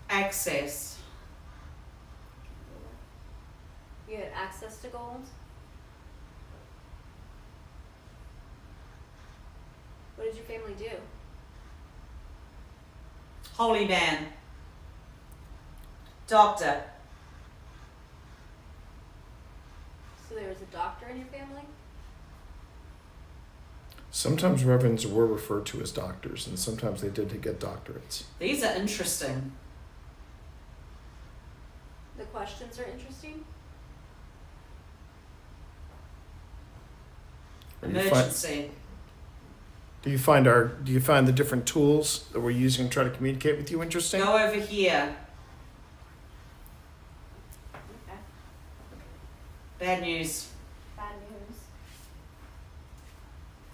Access. You had access to gold? What did your family do? Holy man. Doctor. So there was a doctor in your family? Sometimes reverends were referred to as doctors, and sometimes they did get doctorates. These are interesting. The questions are interesting. Do you find- Emergency. Do you find the different tools that we're using to try to communicate with you interesting? Go over here. Okay. Bad news. Bad news.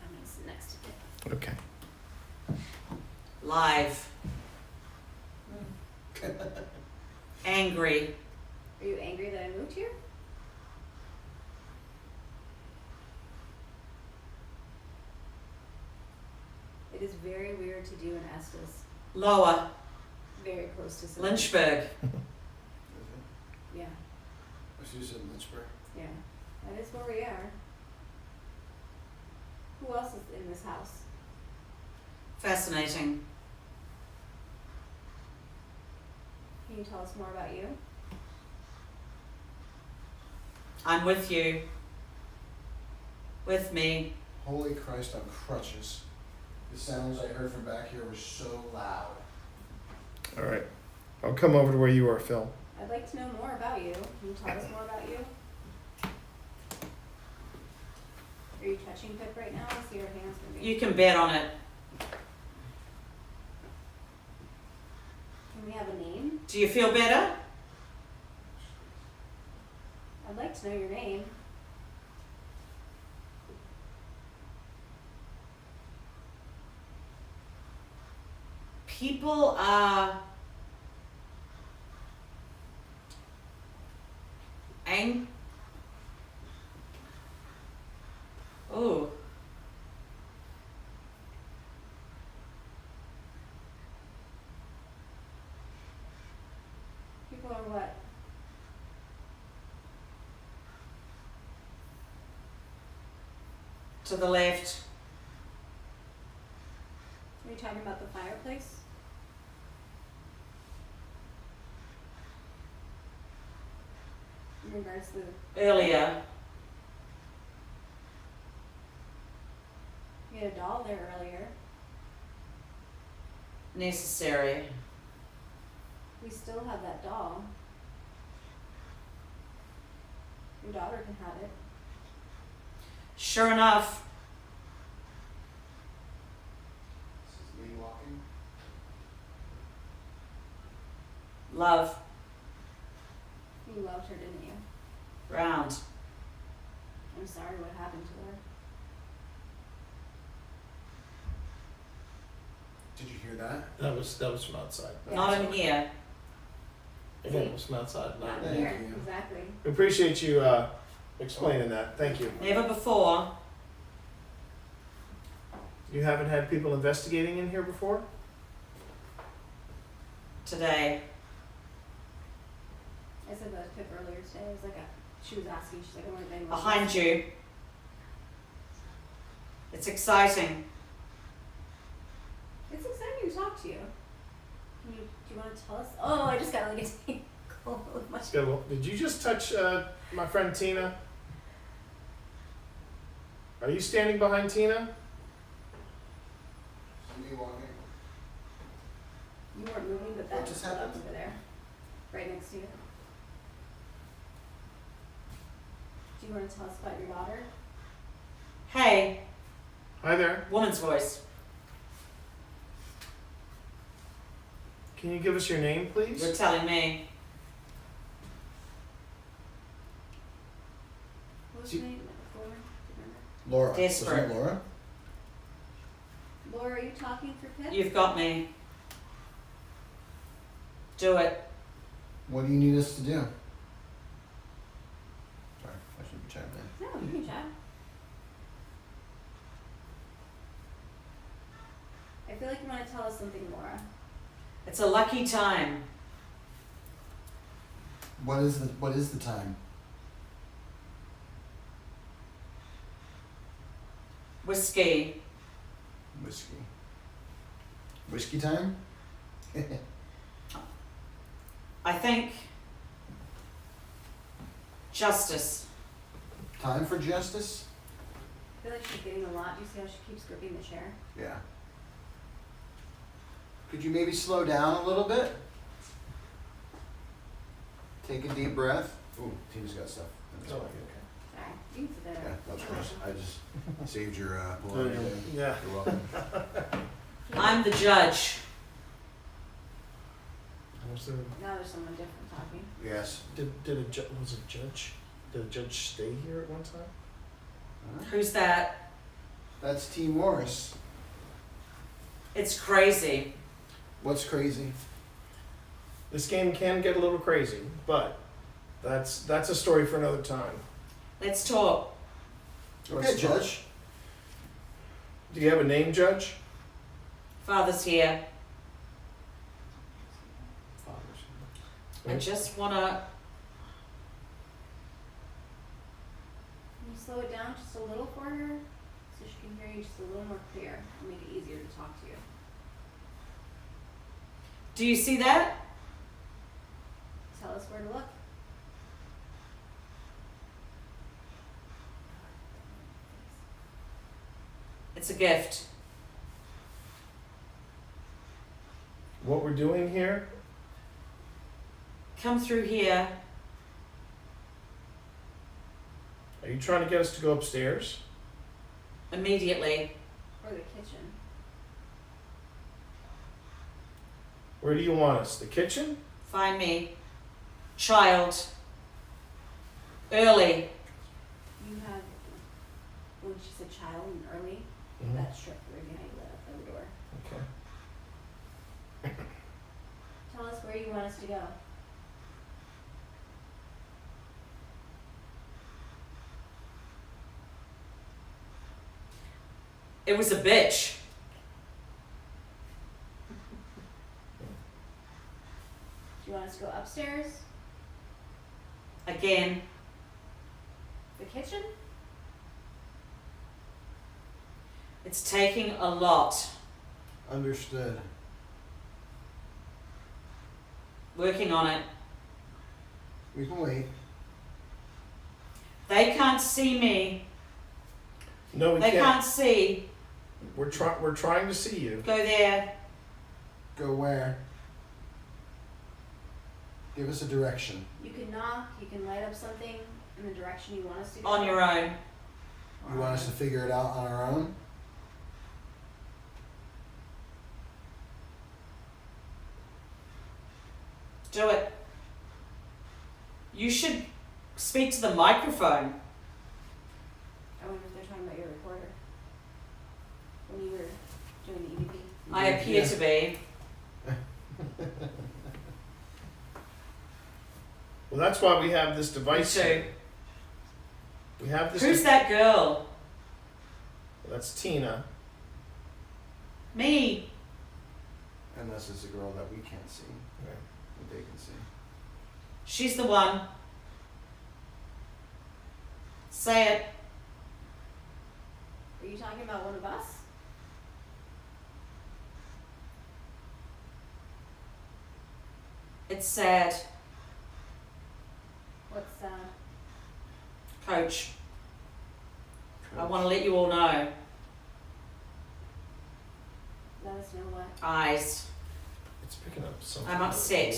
I'm gonna sit next to it. Okay. Live. Angry. Are you angry that I moved here? It is very weird to do in Estes. Lower. Very close to St. Lynchburg. Is it? Yeah, I see you said Lynchburg. yeah. That is where we are. Who else is in this house? Fascinating. Can you tell us more about you? I'm with you. With me. Holy Christ on crutches. The sounds I heard from back here were so loud. All right. I'll come over to where you are, Phil. I'd like to know more about you. Can you tell us more about you? Are you touching Pip right now? I see your hands moving. You can bet on it. Can we have a name? Do you feel better? I'd like to know your name. People are Oh. People are what? To the left. Are you talking about the fireplace? In regards to Earlier. you had a doll there earlier. Necessary. We still have that doll. Your daughter can have it. Sure enough. This is me walking. Love. You loved her, didn't you? Round. I'm sorry what happened to her. Did you hear that? That was from outside. Yeah. Not in here. Again, it was from outside. Not Thank here, you. exactly. We appreciate you explaining that. Thank you. Never before. You haven't had people investigating in here before? Today. I said that to Pip earlier today. I was like, she was asking, she's like, I wonder if anyone. Behind you. It's exciting. It's exciting to talk to you. Do you want to tell us? Oh, I just got like a tickle with my. Did you just touch my friend Tina? Are you standing behind Tina? This is me walking. You weren't moving, but that What just happened? over there, right next to you. Do you want to tell us about your daughter? Hey. Hi there. Woman's voice. Can you give us your name, please? You're telling me. What was See- your name before? Do you remember? Laura. Desperate. Was it Laura? Laura, are you talking for Pip? You've got me. Do it. What do you need us to do? Sorry, I should be chiming in. No, you can chat. I feel like you want to tell us something, Laura. It's a lucky time. What is the time? Whiskey. Whiskey. Whiskey time? I think justice. Time for justice? I feel like she's getting a lot. Do you see how she keeps gripping the chair? Yeah. Could you maybe slow down a little bit? Take a deep breath. Ooh, Tina's got stuff. That's Oh, fine. Sorry. You can sit there. Yeah, that was gross. I just saved your blood. Yeah. You're welcome. I'm the judge. Now there's someone different talking. Yes. Did was a judge? Did a judge stay here at one time? Who's that? That's T. Morris. It's crazy. What's crazy? This game can get a little crazy, but that's a story for another time. Let's talk. Okay, Let's talk. Judge. Do you have a name, Judge? Father's here. Fathers. I just wanna. Can you slow it down just a little for her so she can hear you just a little more clear and make it easier to talk to you? Do you see that? Tell us where to look. It's a gift. What we're doing here? Come through here. Are you trying to get us to go upstairs? Immediately. Or the kitchen. Where do you want us? The kitchen? Find me. Child. Early. You have, when she said child and early, Mhm. that strip right behind the door. Okay. Tell us where you want us to go. It was a bitch. Do you want us to go upstairs? Again. The kitchen? It's taking a lot. Understood. Working on it. We can wait. They can't see me. No, we They can't. can't see. We're trying to see you. Go there. Go where? Give us a direction. You can knock, you can light up something in the direction you want us to go. On your own. You want us to figure it out on our own? Do it. You should speak to the microphone. I wonder if they're talking about your recorder. When you were doing the EVP. I appear to be. Well, that's why we have this Me device. too. here. We have this. Who's that girl? That's Tina. Me. Unless it's a girl that we can't see, Right. that they can see. She's the one. Say it. Are you talking about one of us? It's sad. What's Coach. I want to let you all know. let us know what? Eyes. It's picking up something. I'm upset.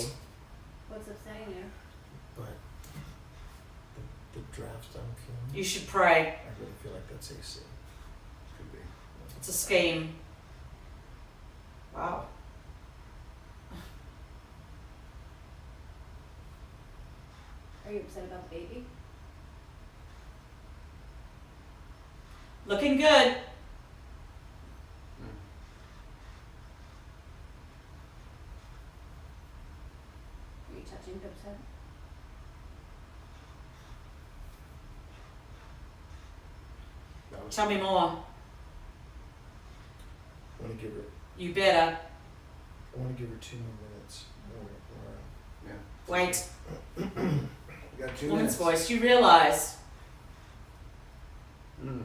What's upsetting you? But the draft I'm feeling. You should pray. I really feel like that's AC. Could be. It's a scheme. Wow. Are you upset about the baby? Looking good. Are you touching Pip's head? Tell me more. I want to give her. You better. I want to give her 2 more minutes. Wait. You got 2 Woman's minutes. voice. You realize. Mm.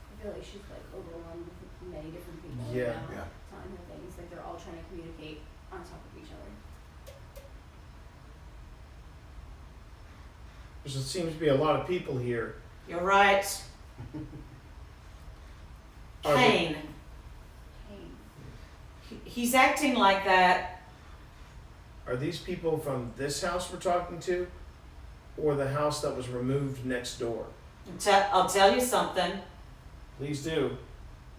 I feel like she's like overwhelmed with many different people Yeah. now Yeah. telling her things, like they're all trying to communicate on top of each other. There seems to be a lot of people here. You're right. Are they- Kane. Pain. He's acting like that. Are these people from this house we're talking to, or the house that was removed next door? I'll tell you something. Please do.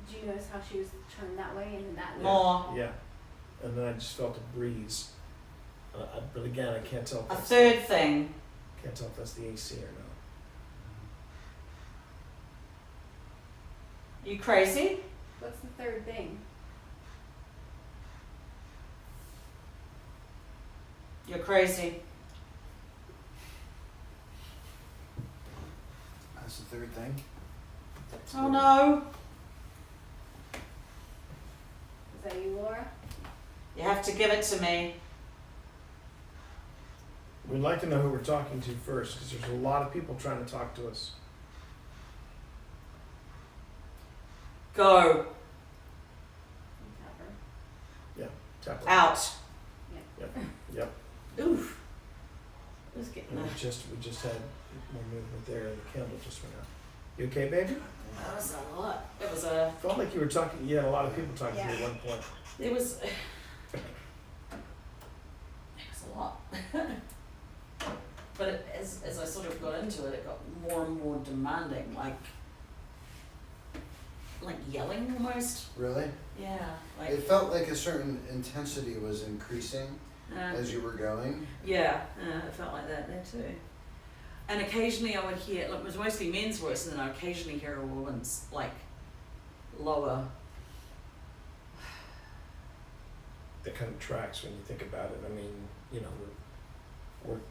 Did you notice how she was turned that way and then that way? More. Yeah. And then I just felt a breeze. But again, I can't tell. If A that's third thing. Can't tell if that's the AC or not. You crazy? What's the third thing? You're crazy. That's the third thing. Oh no. Is that you, Laura? You have to give it to me. We'd like to know who we're talking to first, because there's a lot of people trying to talk to us. Go. Tap her. Tap her. Out. Yep. Oof. Who's getting And that? we just had more movement there. The candle just went out. You okay, baby? That was a lot. It was a. Felt like you were talking. You had a lot of people talking to you Yeah. at one point. It was. It was a lot. But as I sort of got into it, it got more and more demanding, like yelling almost. Really? Yeah, like. It felt like a certain intensity was increasing Uh, as you were going. yeah, it felt like that there too. And occasionally I would hear, like, it was mostly men's voice, and then I occasionally hear a woman's, like, lower. That kind of tracks when you think about it. I mean, you know,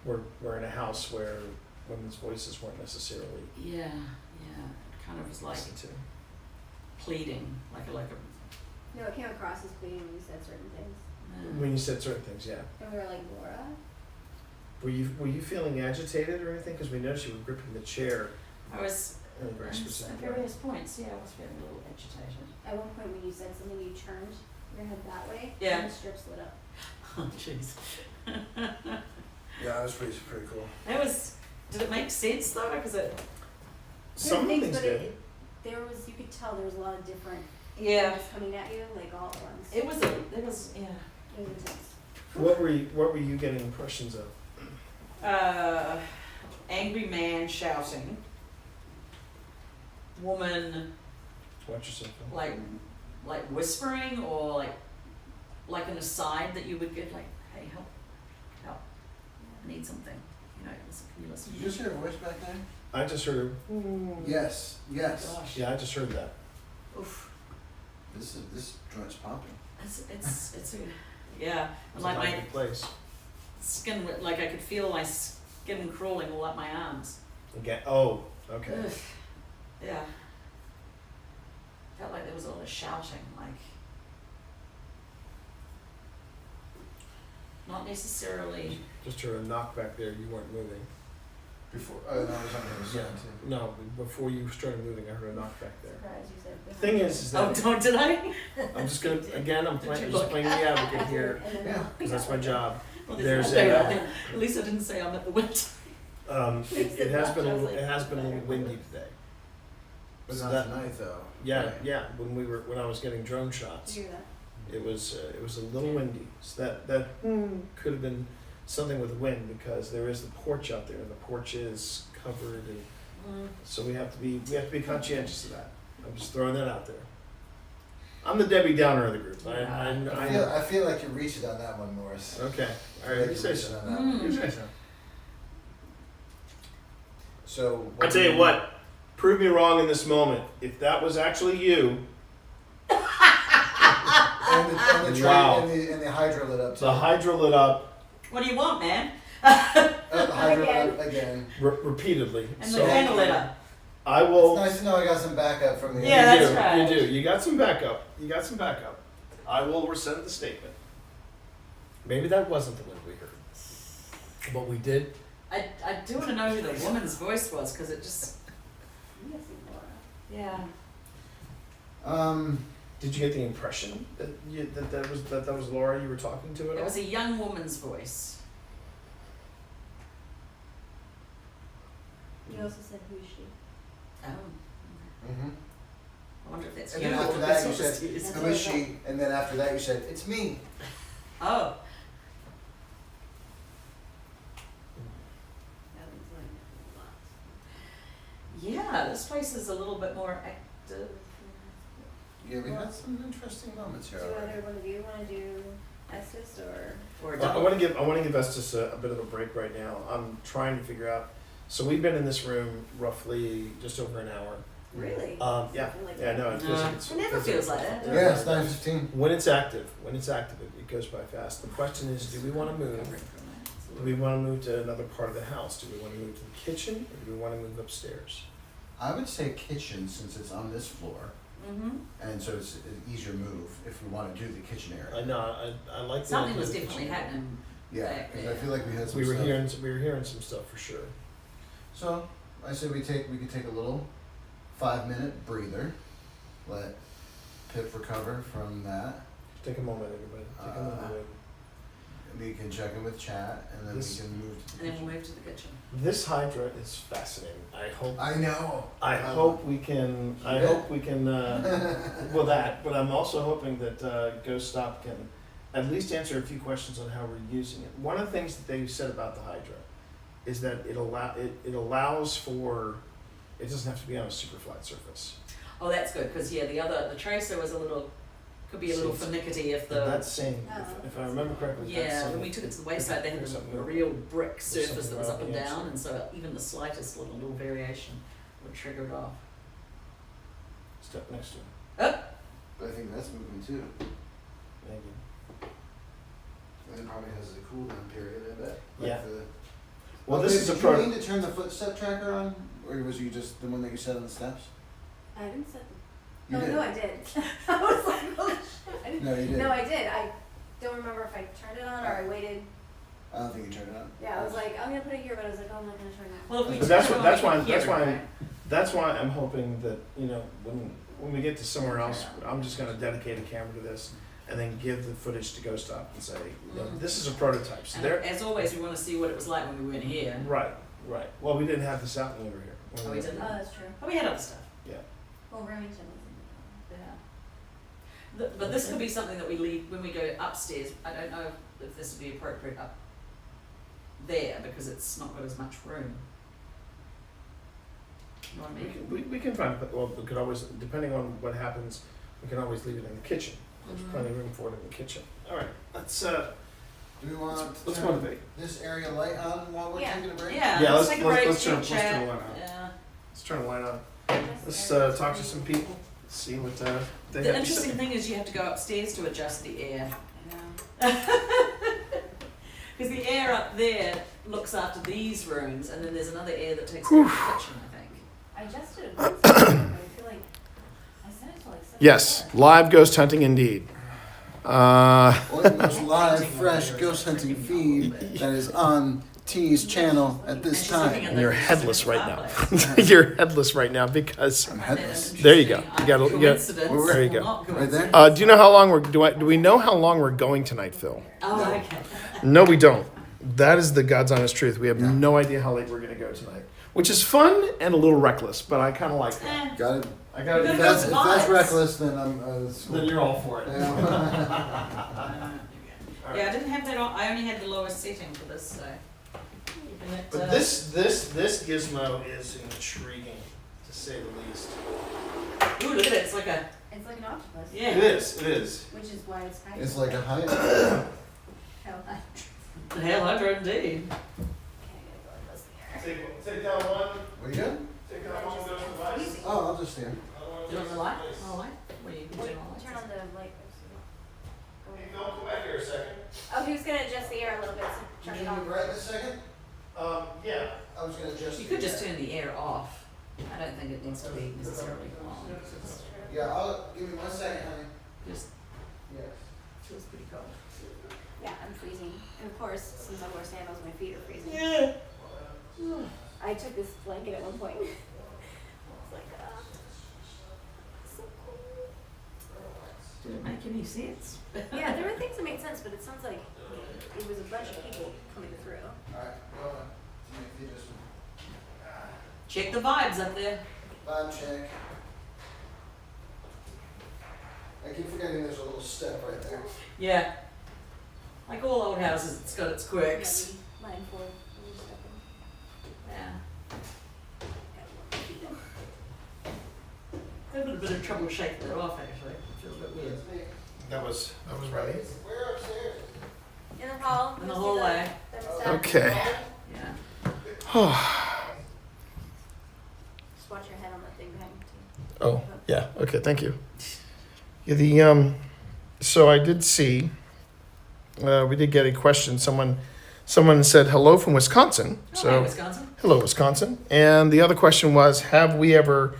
we're in a house where women's voices weren't necessarily Yeah, it kind of was like listened to. pleading, like a. No, it came across as pleading when you said certain things. When you said certain things, yeah. And we were like, Laura? Were you feeling agitated or anything? Because we noticed you were gripping the chair I was in a very at specific way. various points, yeah, I was feeling a little agitated. At one point when you said something, you turned your head that way. Yeah. And the strips lit up. Oh, jeez. Yeah, that was pretty cool. It was. Did it make sense though? Because it. Some Certain things but did. there was, you could tell there was a lot of different Yeah. things coming at you, like all at once. It was. It was. Yeah. It was intense. What were you getting impressions of? Angry man shouting. Woman Watch yourself. like whispering, or like an aside that you would give, like, hey, help, I need something. You know, listen, can you listen? Did you just hear a voice back there? I just heard her. Yes, yes. Gosh. Yeah, I just heard that. Oof. This joint's pumping. It's a, yeah. And It's like a my happy place. skin, like I could feel my skin crawling all up my arms. Again. Oh, okay. Ugh. Yeah. Felt like there was a lot of shouting, like not necessarily. Just heard a knock back there. You weren't moving. Before, no, I was on the other side too. No, before you started moving, I heard a knock back there. Surprised you said The thing is Oh, that did I? I'm just gonna again. I'm Did you just look? playing the advocate here And then Yeah. because that's my job. Well, There's nothing a- out there. At least I didn't say I'm at the window. It has been a little windy today. But So not that- tonight though. Yeah, Right. yeah. When I was getting drone shots, Did you hear that? it was a little windy. So that could have been something with the wind, because there is the porch out there, and the porch is covered, and so we have to be conscientious of that. I'm just throwing that out there. I'm the Debbie Downer of the group. I feel like you're reaching on that one, Morris. Okay. I All feel right. like You you're say reaching so. on that one. You say so. So I tell you what. Prove me wrong in this moment. If that was actually you, and the train Wow. and the hydro lit up too. the hydro lit up What do you want, man? The hydro lit up again. repeatedly. And So the candle lit up. I It's will. nice to know I got some backup from the. Yeah, you that's do. right. You do. You got some backup. You got some backup. I will rescind the statement. Maybe that wasn't the wind we heard, but we did. I do want to know who the woman's voice was because it just, yeah. Did you get the impression that was Laura you were talking to at It all? was a young woman's voice. You also said who is she? Oh. Mm-hmm. I wonder if that's And you then or after if that you it's said, just you. "Who is she?" And then after that you said, "It's me." Oh. Yeah, this place is a little bit more active. Yeah, we had some interesting moments here. Do already. either one of you want to do Estes or? Or a Well, I double. want to give Estes a bit of a break right now. I'm trying to figure out. So we've been in this room roughly just over an hour. Really? Yeah, Something like yeah, that. no, it feels like it's. It never feels like that. Yeah, it's 9:15. When it's active, it goes by fast. The question is, do we want to move? Do we want to move to another part of the house? Do we want to move to the kitchen, or do we want to move upstairs? I would say kitchen since it's on this floor, Mm-hmm. and so it's an easier move if we want to do the kitchen area. I know. I like the Something idea was of the definitely kitchen. happening. Yeah, because I feel like we had some We were stuff. hearing some stuff for sure. So I say we could take a little 5-minute breather, let Pip recover from that. Take a moment, everybody. Take a moment. We can check in with chat, and then This- we can move to the And then kitchen. we'll move to the kitchen. This Hydra is fascinating. I hope. I know. I hope we can. I Yeah. hope we can. Well, that. But I'm also hoping that Ghost Stop can at least answer a few questions on how we're using it. One of the things that they said about the Hydra is that it allows for. It doesn't have to be on a super flat surface. Oh, that's good because yeah, the tracer was could be a little See, finicky if And the that's saying, if I remember correctly, that's yeah saying when we took it to the wayside they had something a real brick something surface that was up and wrong, yeah, down so- and so even the slightest little variation would trigger it off. step next to it. But I think that's moving too. Maybe. And it probably has a cool down period, I bet. Yeah. The, Well, oh, this babe, is a did you pro. mean to turn the footstep tracker on, or was you just the one that you set on the steps? I didn't set them. You Oh, did. no, I did. I was like, oh shit. I didn't. No, you did. No, I did. I don't remember if I turned it on or I waited. I don't think you turned it on. Yeah, I was like, I'm gonna put it here, but I was like, oh, I'm not gonna turn it on. Well, if we But that's turn what- it on, that's we why- can hear that's it, why- right? That's why I'm hoping that when we get to somewhere else, I'm just going to dedicate a camera to this, and then give the footage to Ghost Stop and say, this is a prototype. So And there. as always, we want to see what it was like when we weren't here. Right. Well, we didn't have this out when we were here. When Oh, we didn't? Oh, that's true. But we had other stuff. Well, Remington was in Yeah. But this could be something that we leave when we go upstairs. I don't know if this would be appropriate up there because it's not got as much room. You know what I mean? We can find. Well, we could always, depending on what happens, we can always leave it in the kitchen. There's plenty of room for it in the kitchen. All right. Let's Do we want let's to motivate. this area light on while we're Yeah. taking a break? Yeah, Yeah, let's let's- take a break, let's turn- chit let's turn chat. the light on. Yeah. Let's turn the light on. there. Let's talk to some people. See what they have The to interesting say. thing is you have to go upstairs to adjust the air. I know. Because the air up there looks after these rooms, and then there's another air that takes care of the kitchen, I think. I adjusted it once, but I feel like I set it to like 7. Yes, live ghost hunting indeed. Or the most live, fresh ghost hunting feed that is on T's channel at And this she's looking time. at You're the headless right now. fireplace. You're headless right now because. I'm headless. There you go. You got- you got- Coincidence There you or go. not Right there? coincidence. Do you know how long we're do we know how long we're going tonight, Phil? Oh, No. okay. No, we don't. That is the God's honest truth. We have Yeah. no idea how late we're going to go tonight, which is fun and a little reckless, but I kind of like that. Eh, Got it. I got We're If gonna that's, go if that's live. reckless, then I'm. It's cool. Then you're all for it. Yeah. Yeah, I didn't have that on. I only had the lowest setting for this, so. keeping it, But this gizmo is intriguing, to say the least. Ooh, look at it. It's like a It's like an octopus. Yeah. It is. Which is why it's high. It's like a high. Hell, I The hell hydra indeed. can't get going this here. Take down one. What are you doing? Take down one. Go to the device. Oh, I'll just stand. Do you want the light? Oh, light? What do you turn on Turn on the light. Don't come back here a second. Oh, he was gonna adjust the air a little bit, so turn Can it you on. right this second? Yeah. I was gonna adjust. You could just turn the air off. I don't think it needs to be necessarily on. Yeah, I'll give me 1 second, honey. Just Yes. feels pretty cold. Yeah, I'm freezing. And of course, since I wear sandals, my feet are freezing. Yeah. I took this blanket at one point. It's like, so cool. Did it make any sense? Yeah, there were things that made sense, but it sounds like it was a bunch of people coming through. Alright, go on. You just Check the vibes up there. vibe check. I keep forgetting there's a little step right there. Yeah. Like all old houses, it's got its quirks. Yeah, line 4. when you step in. Yeah. Gotta work my feet in. Having a bit of trouble shaking it off actually. It feels a bit weird. It's me. That was right. We're upstairs. In the hall. In the just do hallway. thermostat. Okay. Yeah. Just watch your head on that thing behind you. Oh, yeah. Okay, thank you. Yeah, the so I did see we did get a question. Someone said hello from Wisconsin. Oh, So hey, Wisconsin. hello, Wisconsin. And the other question was, have we ever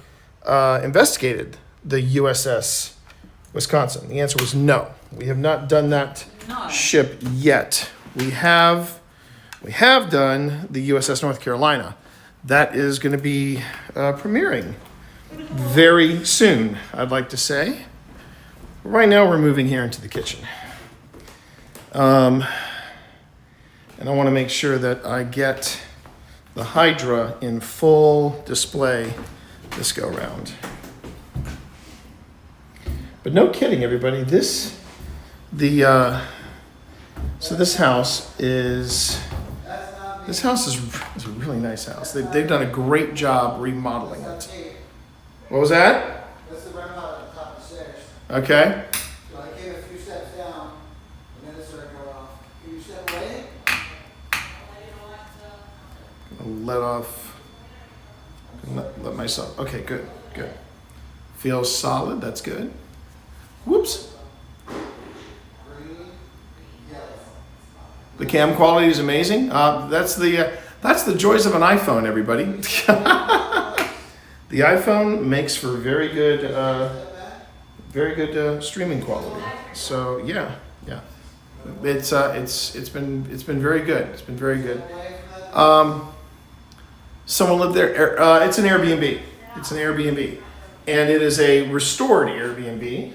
investigated the USS Wisconsin? The answer was no. We have not done that No. ship yet. We have done the USS North Carolina. That is going to be premiering very soon, I'd like to say. Right now, we're moving here into the kitchen. And I want to make sure that I get the Hydra in full display this go round. But no kidding, everybody. This house is a really nice house. They've done a great job remodeling it. What was that? That's the REM pod at the top of the stairs. Okay. So I came a few steps down, and then it started going off. Can you step away? I'll let off. Let myself. Okay, good. Feels solid. That's good. Whoops. Green, yellow. The cam quality is amazing. That's the joys of an iPhone, everybody. The iPhone makes for very good streaming quality. So yeah. It's been very good. It's been very good. Someone lived there. It's an Airbnb. And it is a restored Airbnb.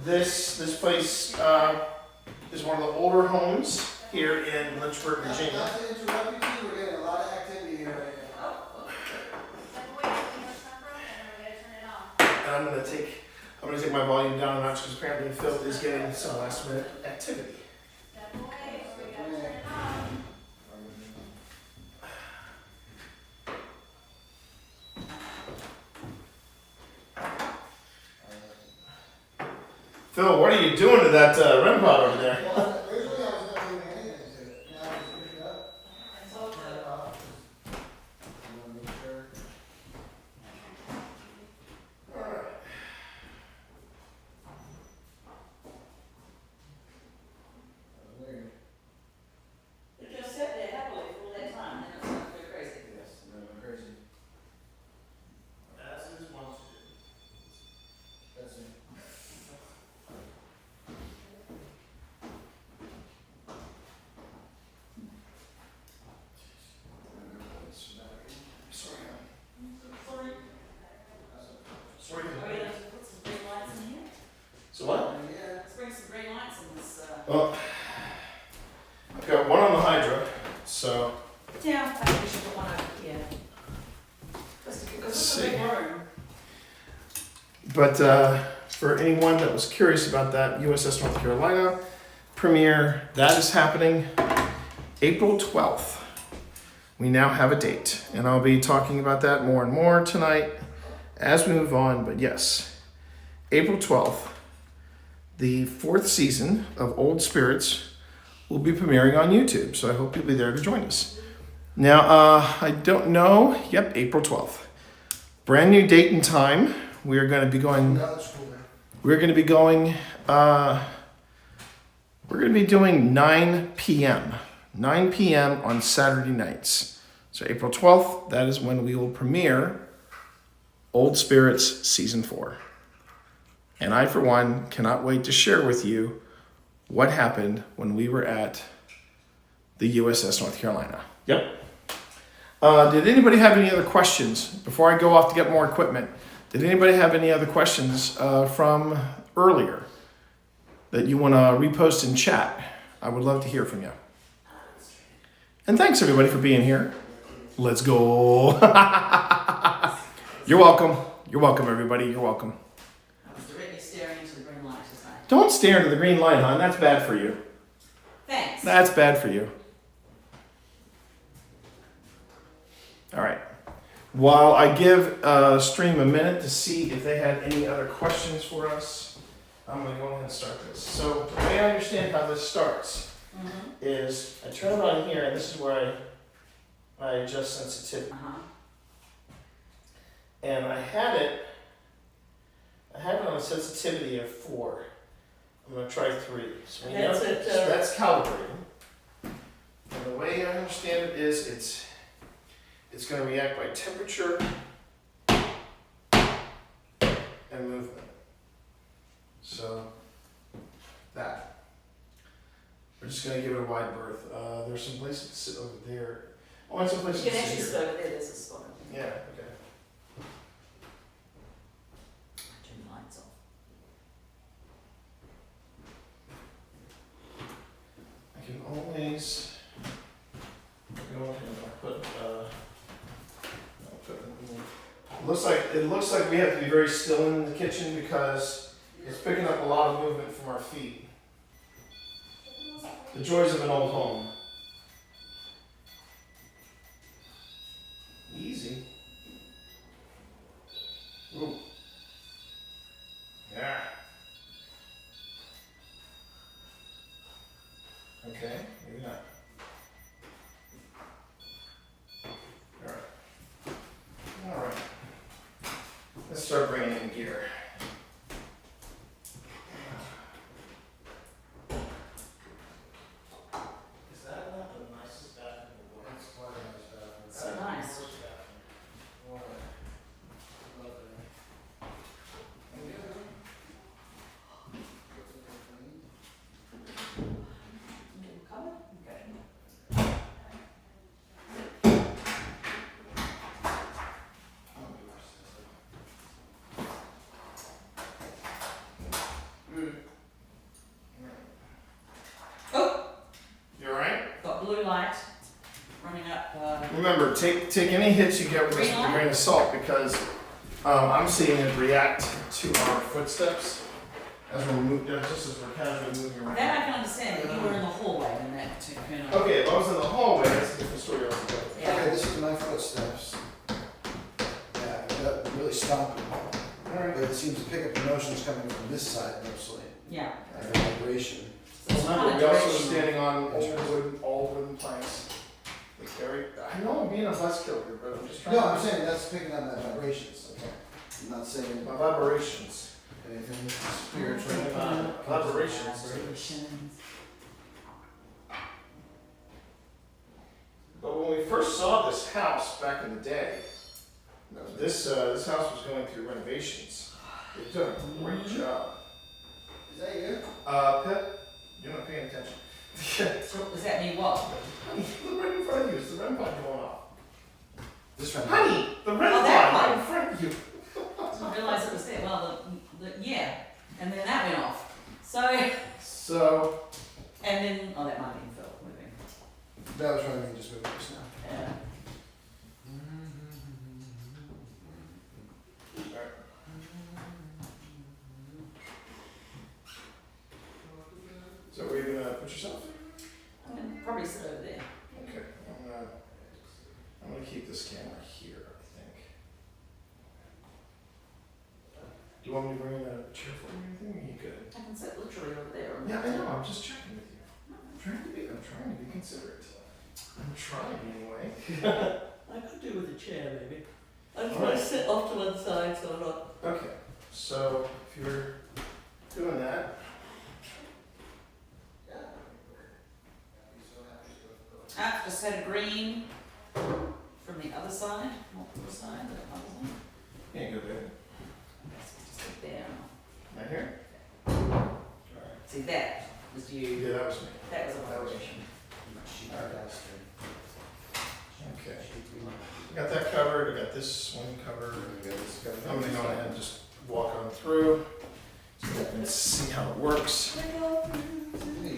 This place is one of the older homes here in Lynchburg, Virginia. Not to interrupt you, T, we're getting a lot of activity here right now. Step away from your stuff, and we're gonna turn it off. And I'm gonna take my volume down a notch because apparently Phil is getting some last minute activity. Step away, or we gotta turn it off. Phil, what are you doing to that REM pod over there? Well, originally I was not doing anything to it. Now I just pick it up. Turn it off. I wanna make sure. Weird. It just sat there happily for all that time, then it started to go crazy. Yes, no, I'm crazy. As is one to That's it. Sorry. Oh, yeah, let's put some green lights in here. So what? Yeah. Let's bring some green lights in this. Well, I've got one on the Hydra, so Yeah, I think we should put one over here. Just because it's a big room. But for anyone that was curious about that USS North Carolina premiere, that is happening April 12th. We now have a date, and I'll be talking about that more and more tonight as we move on, but yes, April 12th, the 4th season of Old Spirits will be premiering on YouTube. So I hope you'll be there to join us. Now, I don't know. Yep, April 12th. Brand new date and time. We are going to be going. We're going to be going. We're going to be doing 9 p.m. 9 p.m. on Saturday nights. So April 12th, that is when we will premiere Old Spirits Season 4. And I, for one, cannot wait to share with you what happened when we were at the USS North Carolina. Yep. Did anybody have any other questions before I go off to get more equipment? Did anybody have any other questions from earlier that you want to repost in chat? I would love to hear from you. And thanks everybody for being here. Let's go. You're welcome. You're welcome, everybody. You're welcome. I was directly staring into the green light, as I. Don't stare into the green light, hon. That's bad for you. Thanks. That's bad for you. All right. While I give stream a minute to see if they had any other questions for us, I'm going to go ahead and start this. So the way I understand how this starts is I turn it on here, and this is where I adjust sensitivity. And I had it on a sensitivity of 4. I'm going to try 3. So we know that's calibrating. And the way I understand it is it's going to react by temperature and movement. So that. We're just going to give it a wide berth. There's some places to sit over there. Oh, and some places You to can sit actually here. sit over there, there's a spot. Yeah, okay. Turn the lights off. I can always go ahead and put it looks like we have to be very still in the kitchen because it's picking up a lot of movement from our feet. The joys of an old home. Easy. Ooh. Yeah. Okay, maybe not. All right. Let's start bringing in gear. Is that not the nicest bathroom in the world? It's quite a nice bathroom. So nice. Cover? Okay. You alright? Got blue light running up. Remember, take any hits you get with this with a grain of salt because I'm seeing it react to our footsteps as we're moving, just as we're casually moving around. That I can understand, but you were in the hallway when that took her. Okay, if I was in the hallway, that's a different story altogether. Yeah. Okay, this is my footsteps. Yeah, that really stopped it. Alright. But it seems to pick up emotions coming from this side mostly. Yeah. And the vibration. So it's Remember, kind we of also are directional. standing on old wooden planks. Like very, I know I'm being a buzzkill here, but I'm just trying No, to. I'm saying that's picking up my vibrations. Okay. I'm not saying My vibrations. anything spiritual. Vibrations. Vibrations. But when we first saw this house back in the day, this house was going through renovations. They did a great job. Is that you? Pet, you're not paying attention. So does that mean what? Honey, look right in front of you. It's the REM pod going off. This one. Honey, the REM Oh, pod that right one. in front of you. I didn't realise it was there. Well, yeah. And then that went off. So, So, and then, oh, that might have been Phil moving. That was probably me just moving this now. Yeah. so were you gonna put yourself? I'm going to probably sit over there. Okay, I'm gonna keep this camera here, I think. Do you want me to bring in a chair for you or anything? Are you good? I can sit literally over there. Yeah, I know. I'm just checking with you. I'm trying to be considerate. I'm trying anyway. I could do with a chair, maybe. I'm All trying right. to sit off to one side so I'm not. Okay. So if you're doing that. Ah, just had a green from the other side, not the side, but the other side. Yeah, go there. Just sit there. Right here. See, that was you. Yeah, that was me. That was a That was vibration. Okay. We got that covered. We got this one covered. I'm gonna go ahead and just walk on through so you can see how it works.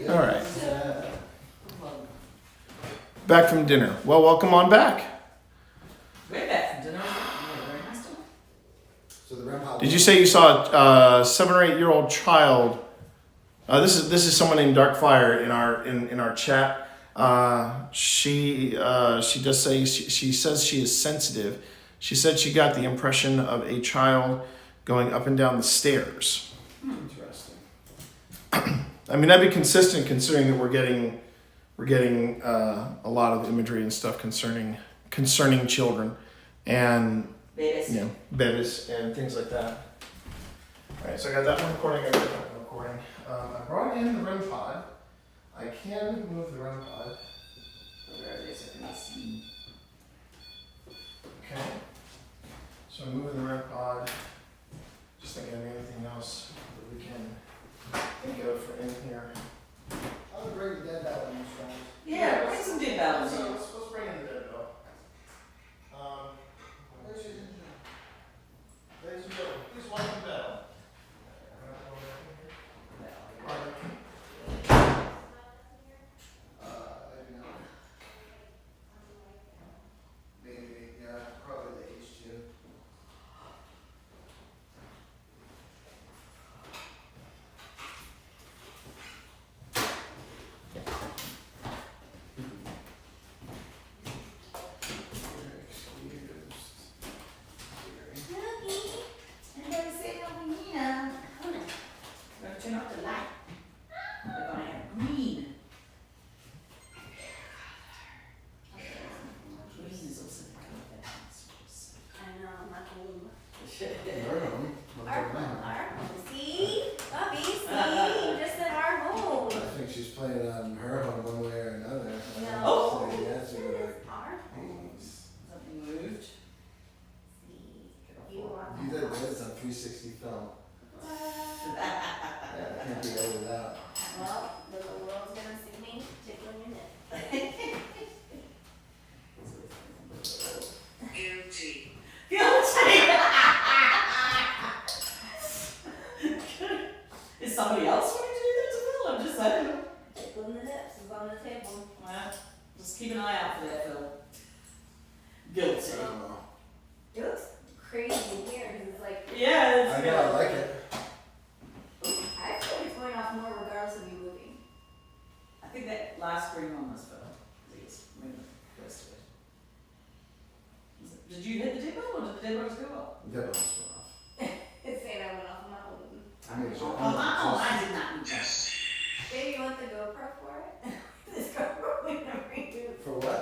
All right. Back from dinner. Well, welcome on back. We're back from dinner. Very nice dinner. So the REM pod. Did you say you saw a 7 or 8 year old child? This is someone named Darkfire in our chat. She does say she says she is sensitive. She said she got the impression of a child going up and down the stairs. Interesting. I mean, that'd be consistent considering that we're getting a lot of imagery and stuff concerning children and Babies. babies and things like that. All right, so I got that one recording. I got that one recording. I brought in the REM pod. I can move the REM pod. There it is. I can see. Okay. So I'm moving the REM pod. Just thinking of anything else that we can think of for in here. I'll bring the dead out on this one. Yeah, bring some dead battles in. Let's bring in the dead bell. Ladies and gentlemen, please welcome the bell. I do not. Maybe, yeah, probably the H2. We're gonna turn off the light. We're gonna have green. Green is also the color that matches. I know, I'm not home. Our home. Our home. See? Bobby, see? You just said our home. I think she's playing on her home one way or another. No. Oh. So, yeah, so like, Our home. Something moved. See? You want you did this on 360 film. Yeah, can't be over that. Well, then the world's gonna see me tickling your neck. Guilty. Is somebody else going to do that to Phil? I'm just saying. Tickling the nips is on the table. Well, just keep an eye out for that, Phil. Guilty. So, It looks crazy in here because it's like, Yeah, I it's know, I like it. I feel like it's going off more regardless of you moving. I think that last green one was Phil. Please, move the rest of it. Did you hit the table or did the table just go up? That was off. It's saying I went off my own. I mean, Oh, I did not move. Baby, you want the GoPro for it? This GoPro we never use. For what?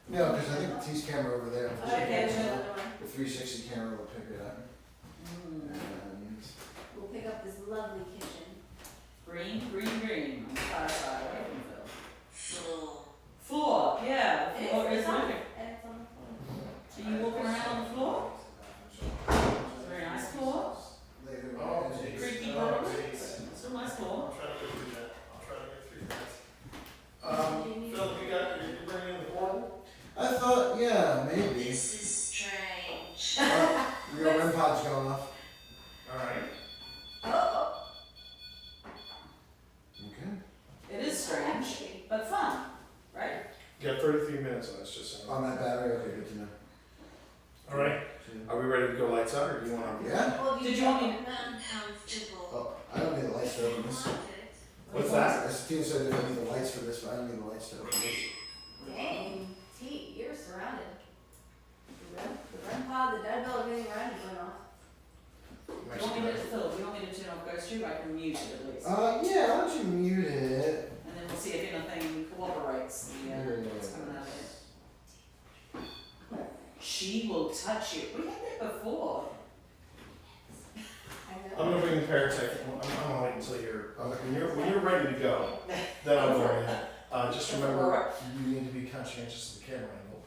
No, because I think the T's camera over there. Okay, there's another one. The 360 camera will pick it up. Mm. And We'll pick up this lovely kitchen. Green, green, green. On the far side, away from Phil. Floor, yeah, the floor is on, moving. and it's on the floor. Are you walking around on the floor? Very nice floor. later. Oh, on, geez. Creaky Oh, road. geez. Still nice floor. I'll try to get through that. Phil, you bringing in the portal? I thought, yeah, maybe. This is strange. Your REM pod's going off. All right. Oh, Okay. It is strange, but fun, right? You got 33 minutes on this, just so. On that battery, okay, good to know. All right. Are we ready to go lights out, or do you want to? Yeah? well, Did you want me to- Uncomfortable. Oh, I don't need the lights to open this. What's that? Steve said I don't need the lights for this, but I don't need the lights to open this. dang. T, you're surrounded. The REM pod, the dead bell, everything around you going off. You want me to goes to? I can mute it at least. Yeah, why don't you mute it? And then we'll see if anything cooperates. There it What's is. coming out of it. She will touch you. We had that before. I I'm know. gonna bring the paratech. I'm gonna wait until when you're ready to go, then I'll go in. Just remember, you need to be conscientious of the camera angle.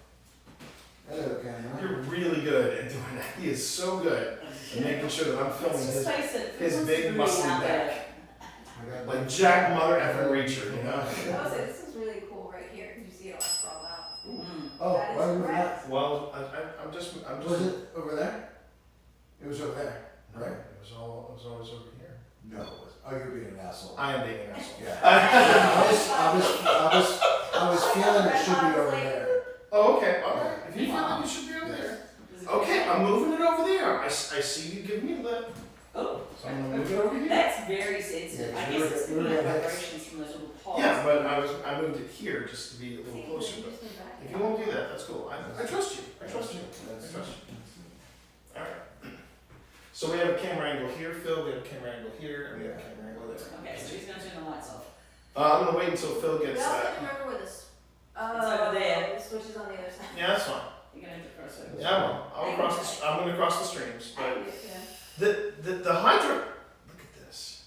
Hello, camera. You're really good at doing that. He is so good at making sure that I'm filming Let's just his, face it, his who's big really muscly out there? back. I got Like Jack Mother effing Reacher, you know? I will say, this is really cool right here, because you see it all sprawled out. Mm. Oh, That is why was correct. that? Well, I'm just. Was it over there? It was over there, No, right? it was always over here. No, it was. Oh, you're being an asshole. I am being an asshole. Yeah. I was feeling it should be over there. Oh, okay, alright. If you feel like it should be over there. Okay, I'm moving it over there. I see you giving me a lip. Oh, So I'm gonna move it over here. that's very sensitive. Yeah, I you guess were- it's you picking were up gonna- vibrations from those little paws. Yeah, but I moved it here just to be a little closer, but if you won't do that, that's cool. I trust you. I trust you. I trust you. Alright. So we have a camera angle here, Phil, we have a camera angle here, and we have a camera angle there. Okay, so he's gonna turn the lights off. I'm gonna wait until Phil We gets also have that. to remember where this, over there. the switch is on the other side. Yeah, that's fine. You're gonna have to cross over. Yeah, I'm gonna cross the streams, I but can do it, yeah. the hydra, look at this.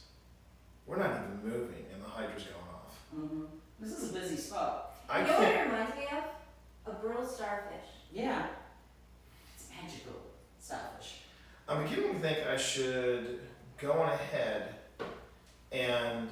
We're not even moving and the hydra's going off. Mm-hmm. This is a busy spot. I You know what can't, it reminds me of? A brittle starfish. Yeah. It's magical. Starfish. I'm beginning to think I should go on ahead and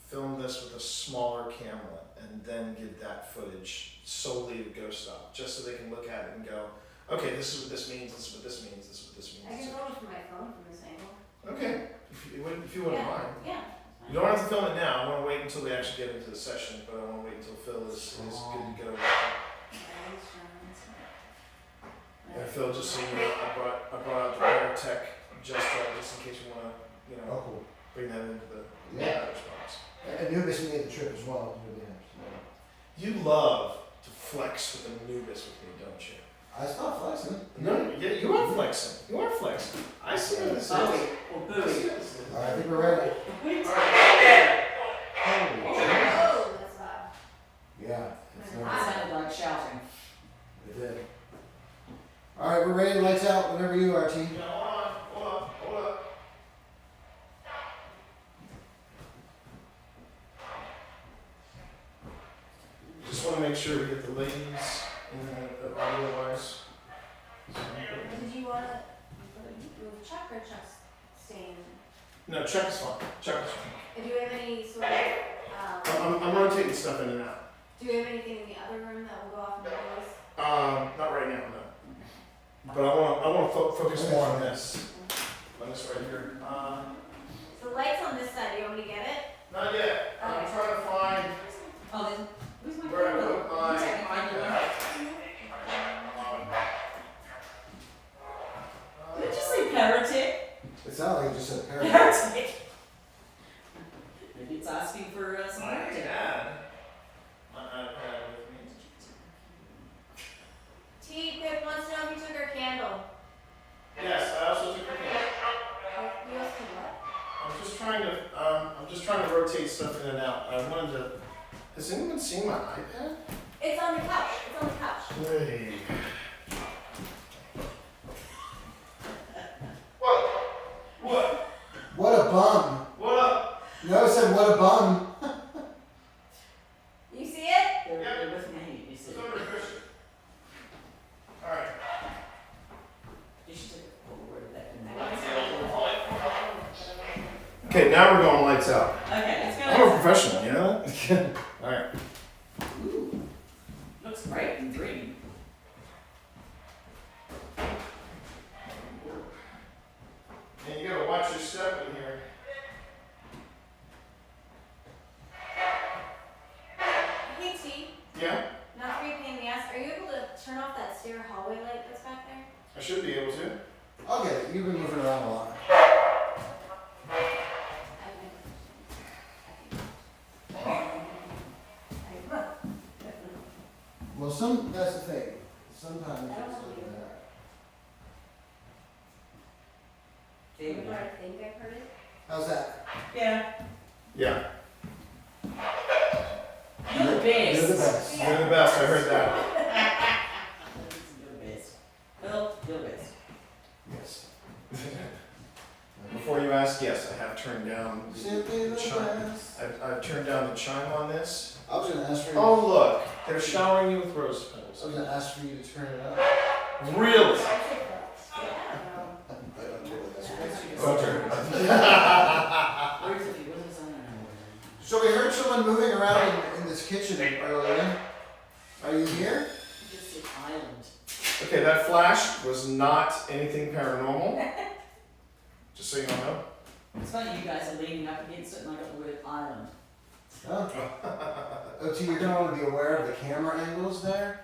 film this with a smaller camera and then give that footage solely to Ghost Stop, just so they can look at it and go, okay, this is what this means, this is what this means, this is what this I means. can film it from my phone from this angle. Okay, if you wouldn't Yeah. mind. Yeah. You don't have to film it now. I want to wait until we actually get into the session, but I want to wait until Phil is good to go. Yeah, Phil, just so you know, I brought out the Paratech just in case you want to, Oh, cool. bring that into the Yeah. response. And Anubis made the trip as well. You love to flex with Anubis with me, don't you? I stopped flexing. No, yeah, you are flexing. You are flexing. I see what this is. Bowie or I see buoy. what this is. Alright, I think we're ready. Holy shit. Oh, that's loud. Yeah. It's It not- sounded like shouting. It did. Alright, we're ready. Lights out whenever you are, team. Yeah, hold on. Just want to make sure we get the ladies in the audio wise. Did you wanna move Chuck or Chuck's staying? No, Chuck is fine. Chuck is fine. Do you have any sort of, I'm rotating stuff in and out. do you have anything in the other room that will go off in the voice? Not right now, no. But I want to focus more on this. On this right here. The light's on this side, do you want me to get it? Not yet. I'm trying to find Oh, then, where's my where I camera? put my. You take mine away. Did you say Paratech? It sounded like you just said parrot. Paratech. Maybe it's asking for some My Paratech. dad. My iPad with me. T, Pip wants to know if you took her candle. Yes, I also took a candle. You also took what? I'm just trying to rotate stuff in and out. I wanted to. Has anyone seen my iPad? It's on the couch, it's on the couch. Hey. What? What a bum. What up? No, I said what a bum. You see it? They're with me, you see. It's over, Christian. All right. You should take a forward of that. Okay, now we're going lights out. Okay, let's go. I'm a professional, you know that? All right. Ooh, looks great and green. And you gotta watch your step in here. Hey T, Yeah, not to be a pain in the ass, are you able to turn off that stair hallway light that's back there? I should be able to. I'll get it. You've been moving around a lot. Well, that's the thing. Sometimes it's like that. There we Do go. I think I've heard it? How's that? Yeah. Yeah. You're the best. You're the best. You're the best. I heard that. You're the best. Phil, you're the best. Yes. Before you ask, yes, I have turned down Simply the the chime. best. I've turned down the chime on this. I was gonna ask for you. Oh look, they're showering you with rose I petals. was gonna ask for you to turn it up. Really? I don't do it this way. Oh, turn it up. Where's it? What is on? So we heard someone moving around in this kitchen earlier. Are you here? You just said island. Okay, that flash was not anything paranormal. Just so you all know. It's funny you guys are leaning up against it and I got the word island. Oh. OT, you're gonna want to be aware of the camera angles there.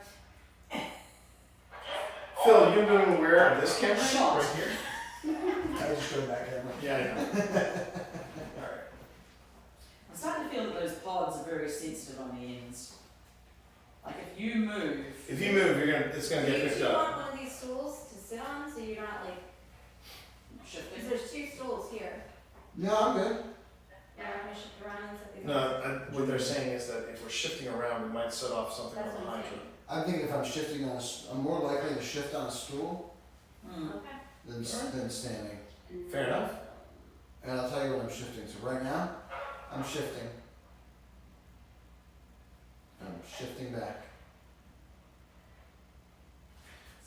Phil, you're being aware of this camera Shot. right here? I just showed that camera. Yeah, I know. Alright. I'm starting to feel that those pods are very sensitive on the ends. Like if you move. If you move, it's gonna get picked Do you up. want one of these stools to sit on so you're not like, Shifting. because there's two stools here. No, I'm good. You're not gonna shift around and set these No, on? what they're saying is that if we're shifting around, we might set off something That's on the what I'm hydrant. saying. I think if I'm shifting on I'm more likely to shift on a stool Hmm. Okay. than standing. Fair enough. And I'll tell you when I'm shifting. So right now, I'm shifting. I'm shifting back.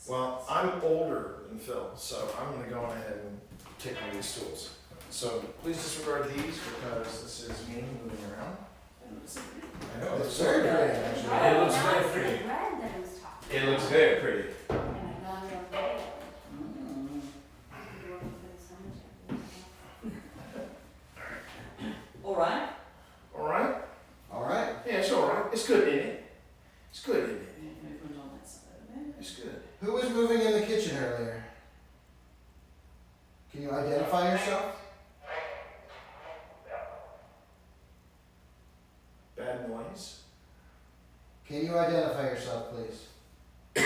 Well, I'm older than Phil, so I'm gonna go on ahead and take one of these stools. So please disregard these because this is me moving around. I know, It's very pretty, actually. It looks now very it's pretty. the red that I was talking It looks very pretty. about. And I got it on video. Mm. You want to put it somewhere? Alright. Alright? Alright. Yeah, it's alright. It's good, isn't it? It's good, isn't it? Movement on that side of there. It's good. Who was moving in the kitchen earlier? Can you identify yourself? Bad noise. Can you identify yourself, please? So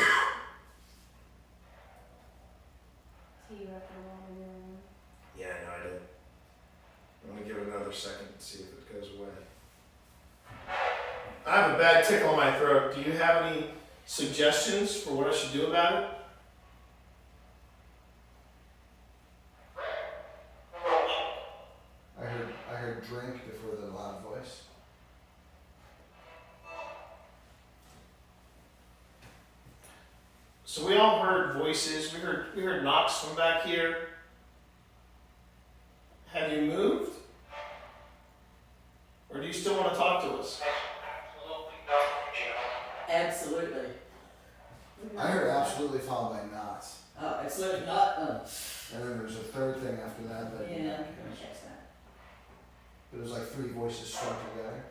you have to roll in your own. Yeah, I know I did. I'm gonna give it another second and see if it goes away. I have a bad tickle in my throat. Do you have any suggestions for what I should do about it? I heard drink before the loud voice. So we all heard voices. We heard knocks from back here. Have you moved? Or do you still want to talk to us? Absolutely. I heard absolutely followed by knots. Oh, absolutely not. And then there's a third thing after that, but Yeah, I'm gonna check that. it was like three voices strung together.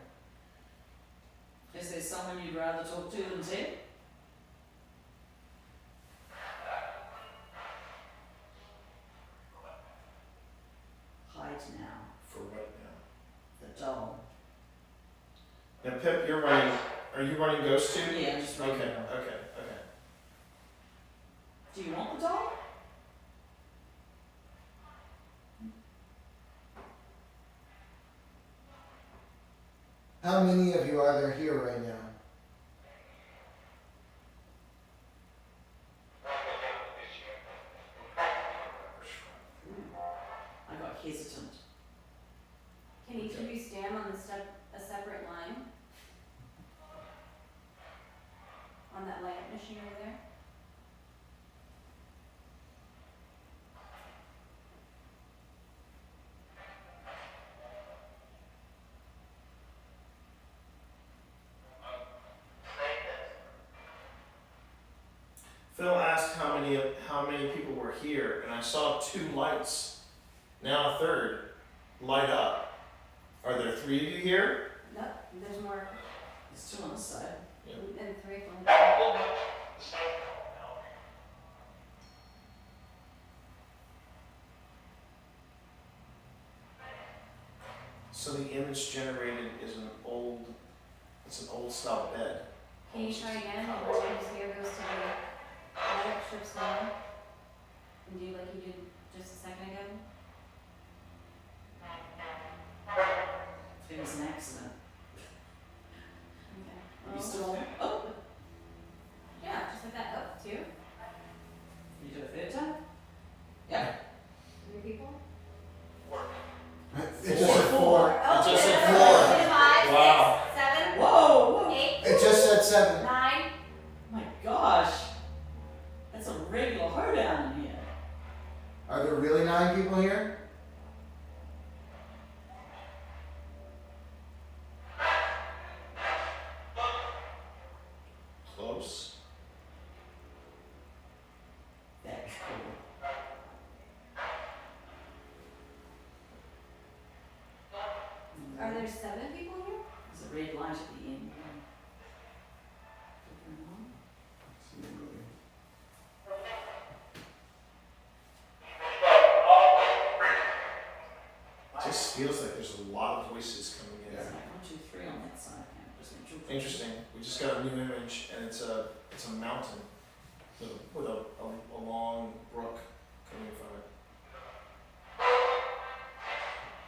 Is there someone you'd rather talk to than Ted? Hide now. For right now. The doll. Now, Pip, you're running. Are you running Ghost too? Yeah, I'm just Okay, reading. okay. Do you want the doll? How many of you are there here right now? I got hesitant. Can each of you stand on a separate line? On that light up machine over there? Phil asked how many people were here, and I saw 2 lights. Now a third light up. Are there 3 of you here? No, there's more There's 2 on this side. than 3 of them. So the image generated is an old style bed. Can you try again? And let's just here goes to the light up strips down. And do like you did just a second ago. there's an accident. Okay. Are you still there? Oh, Yeah, just like that. Oh, 2. you do a third time? Yep. 3 people. It just said 4. Oh, It just said yeah, 4. 5, Wow. 6, 7, Whoa, whoa. 8, It just said 7. 9. My gosh. That's a regular hoedown in here. Are there really 9 people here? Close. That's cool. Are there 7 people here? There's a red light at the end. It just feels like there's a lot of voices coming in. It's like 1, 2, 3 on that side. Yeah, just make sure. Interesting. We just got a new image, and it's a mountain with a long brook coming from it.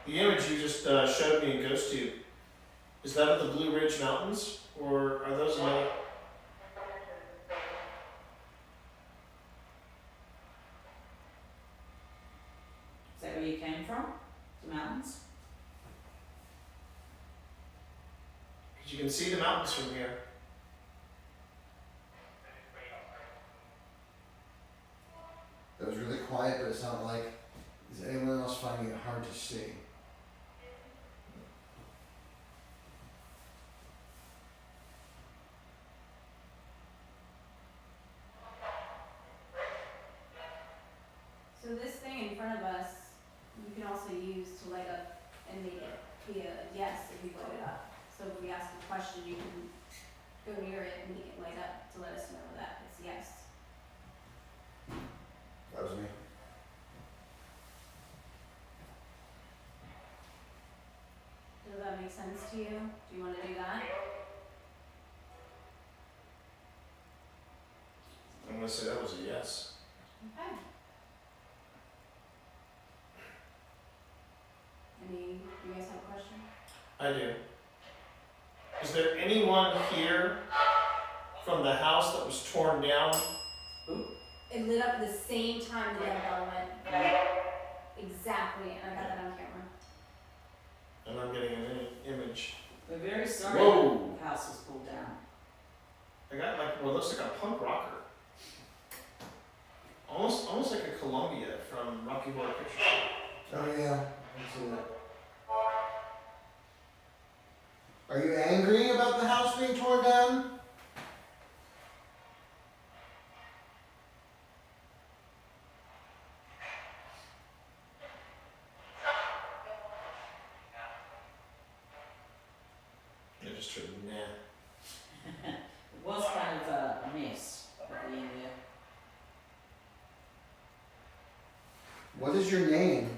The image you just showed me in GhostTube, is that of the Blue Ridge Mountains, or are those another? Is that where you came from? The mountains? Because you can see the mountains from here. That was really quiet, but it's not like, is anyone else finding it hard to see? So this thing in front of us, you can also use to light up and make it be a yes if you light it up. So if we ask a question, you can go near it and make it light up to let us know that it's yes. That was me. Does that make sense to you? Do you want to do that? I'm going to say that was a yes. Okay. You guys have a question? I do. Is there anyone here from the house that was torn down? It lit up at the same time the other bell went. Exactly, and I got that on camera. And I'm getting an image. We're very sorry Whoa. the house was pulled down. I got like what looks like a punk rocker. Almost like a Columbia from Rocky Horror Picture Show. Oh yeah, I see that. Are you angry about the house being torn down? I just heard nah. It was kind of a mess at the end there. What is your name?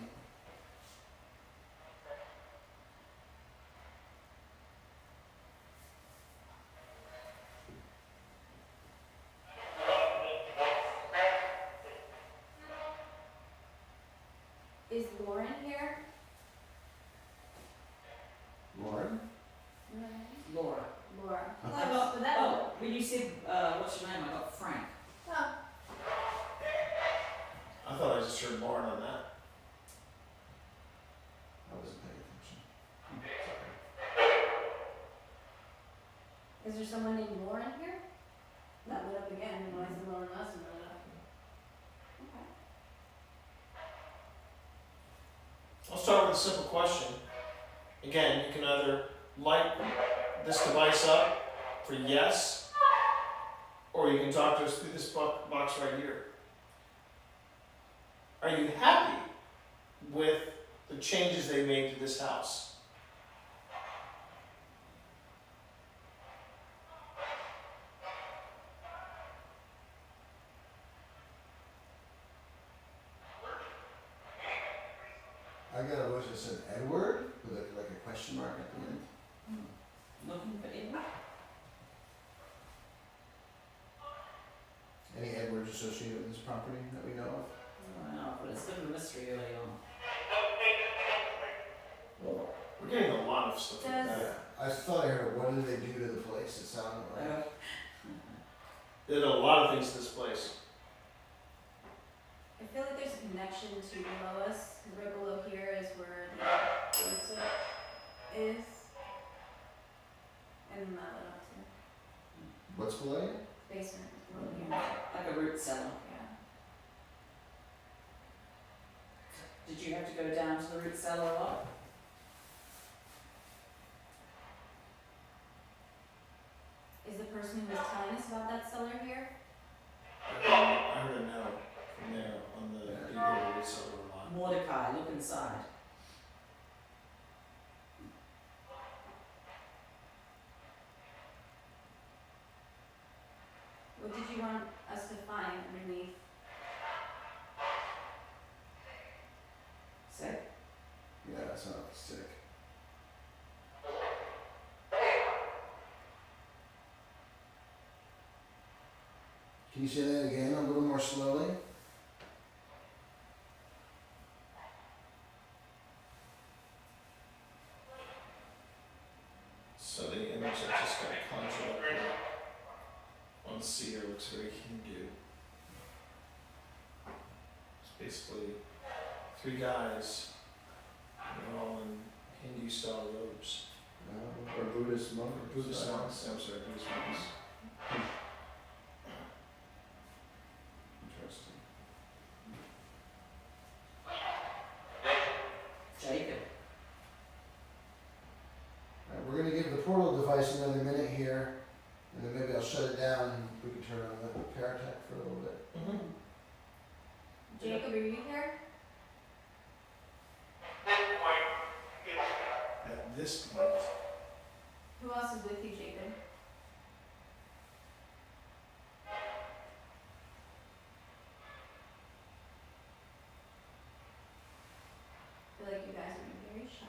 Is Lauren here? Lauren? Laura. Laura. I got, when you said, what's your name, I got Frank. Oh, I thought I just heard Lauren on that. I wasn't paying attention. is there someone named Lauren here? That lit up again, and when I said Lauren last time, it lit up. Okay. I'll start with a simple question. Again, you can either light this device up for yes, or you can talk to us through this box right here. Are you happy with the changes they made to this house? I got a voice that said Edward with like a question mark at the end. Looking for Edward? Any Edwards associated with this property that we know of? I don't know, but it's been a mystery early on. We're getting a lot of stuff like Does- that. I thought I heard, what did they do to the place? It sounded like. They did a lot of things to this place. I feel like there's a connection to below us, because right below here is where the basement is. And then that led up to What's below you? basement is below here. Like a root cellar. Yeah. Did you have to go down to the root cellar a lot? Is the person who was telling us about that cellar here? I heard a no from there on the Google Root Cellar lot. Mordecai, look inside. What did you want us to find underneath? Sick. Yeah, that sounds sick. Can you say that again a little more slowly? So the image I just got conjured up here on Seer looks very Hindu. It's basically three guys, they're all in Hindu style robes. Or Buddhist monk? Or Buddhist monks, I'm sorry, Buddhist monks. Interesting. Jacob. Alright, we're gonna give the portal device another minute here, and then maybe I'll shut it down and we can turn on the paratech for a little bit. Mm-hmm. Jacob, are you here? At this point, Who else is with you, Jacob? I feel like you guys are being very shy.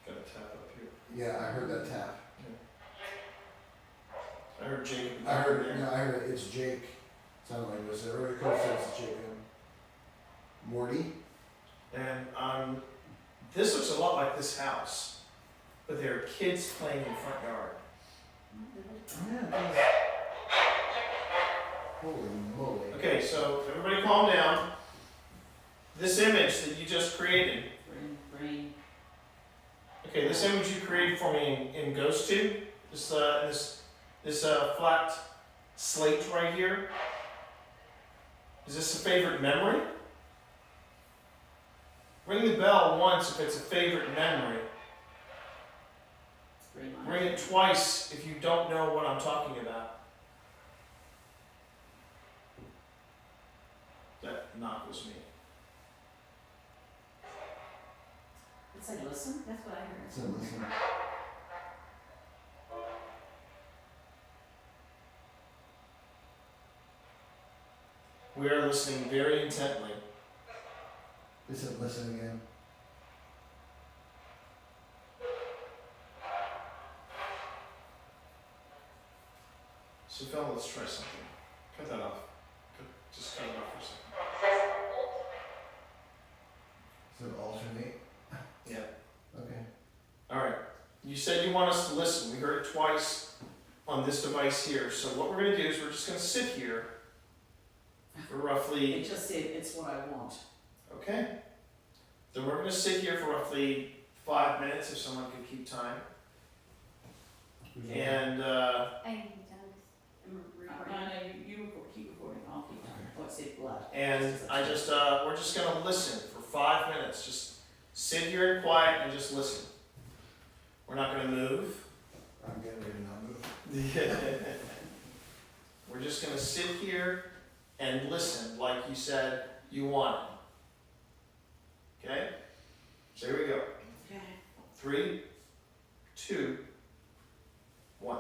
got a tap up here. Yeah, I heard that tap. I heard Jacob. I heard it. It's Jake. Sounded like it was early code says it's Jacob. Morty. And this looks a lot like this house, but there are kids playing in the front yard. Yeah, it does. Holy moly. Okay, so everybody calm down. This image that you just created, Green. okay, this image you created for me in GhostTube, this flat slate right here, is this a favorite memory? Ring the bell once if it's a favorite memory. Green light. Ring it twice if you don't know what I'm talking about. That knock was me. It said listen. That's what I heard. So listen. We are listening very intently. They said listen again. So, fella, let's try something. Cut that off. Just cut it off for a second. So alternate. Yeah. Okay. All right. You said you want us to listen. We heard it twice on this device here. So what we're going to do is we're just going to sit here for roughly. It just said it's what I want. Okay. Then we're going to sit here for roughly 5 minutes if someone could keep time. And I think he's done this. I'm recording. No, you keep recording. I'll keep going. Oh, it said blood. we're just going to listen for 5 minutes. Just sit here in quiet and just listen. We're not going to move. I'm getting ready to not move. We're just going to sit here and listen like you said you wanted. Okay? So here we go. Okay. 3, 2, 1.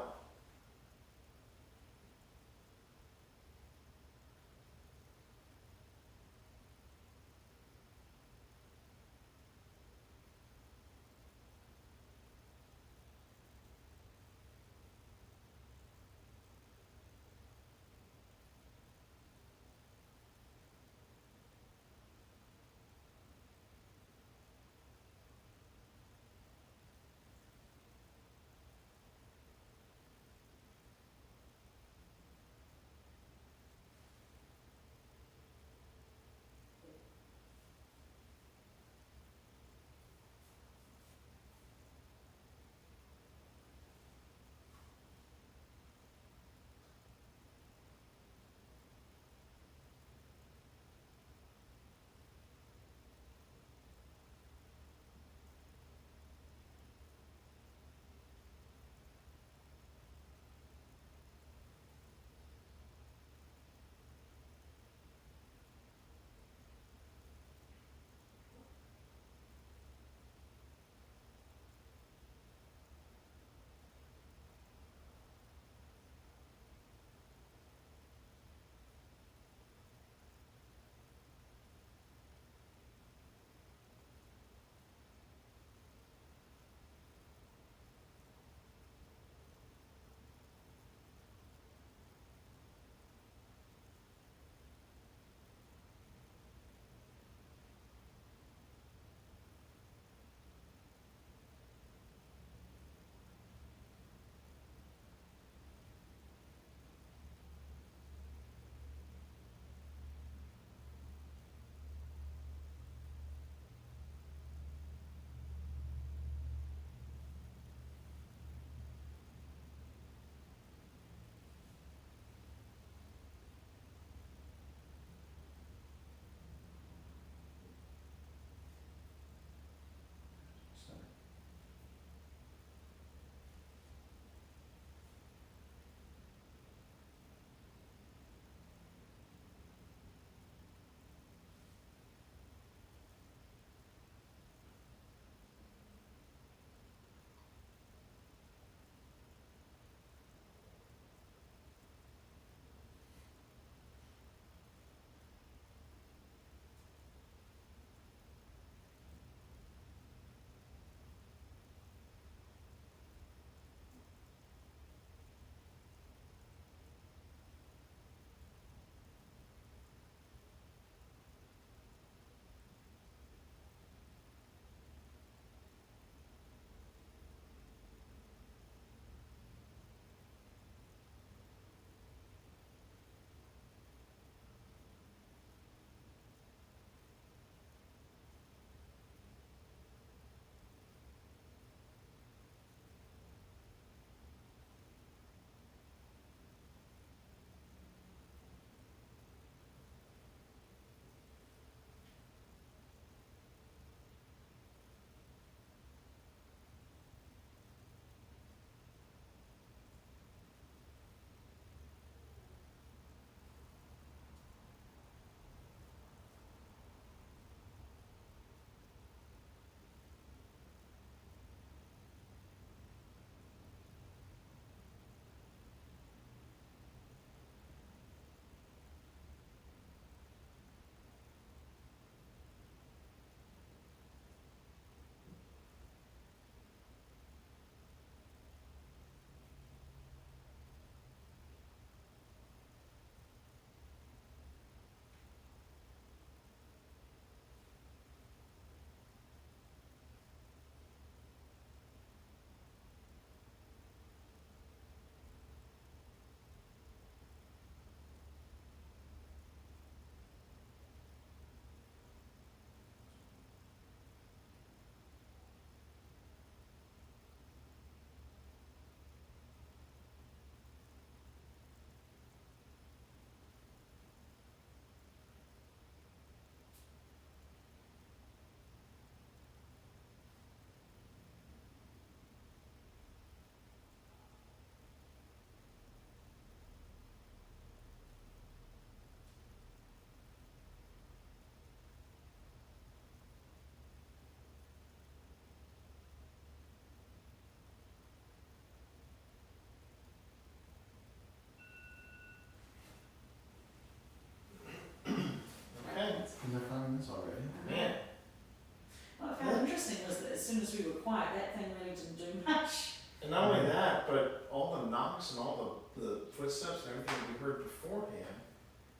quiet, that thing really didn't do much. And not only that, but all the knocks and all the footsteps and everything we heard beforehand,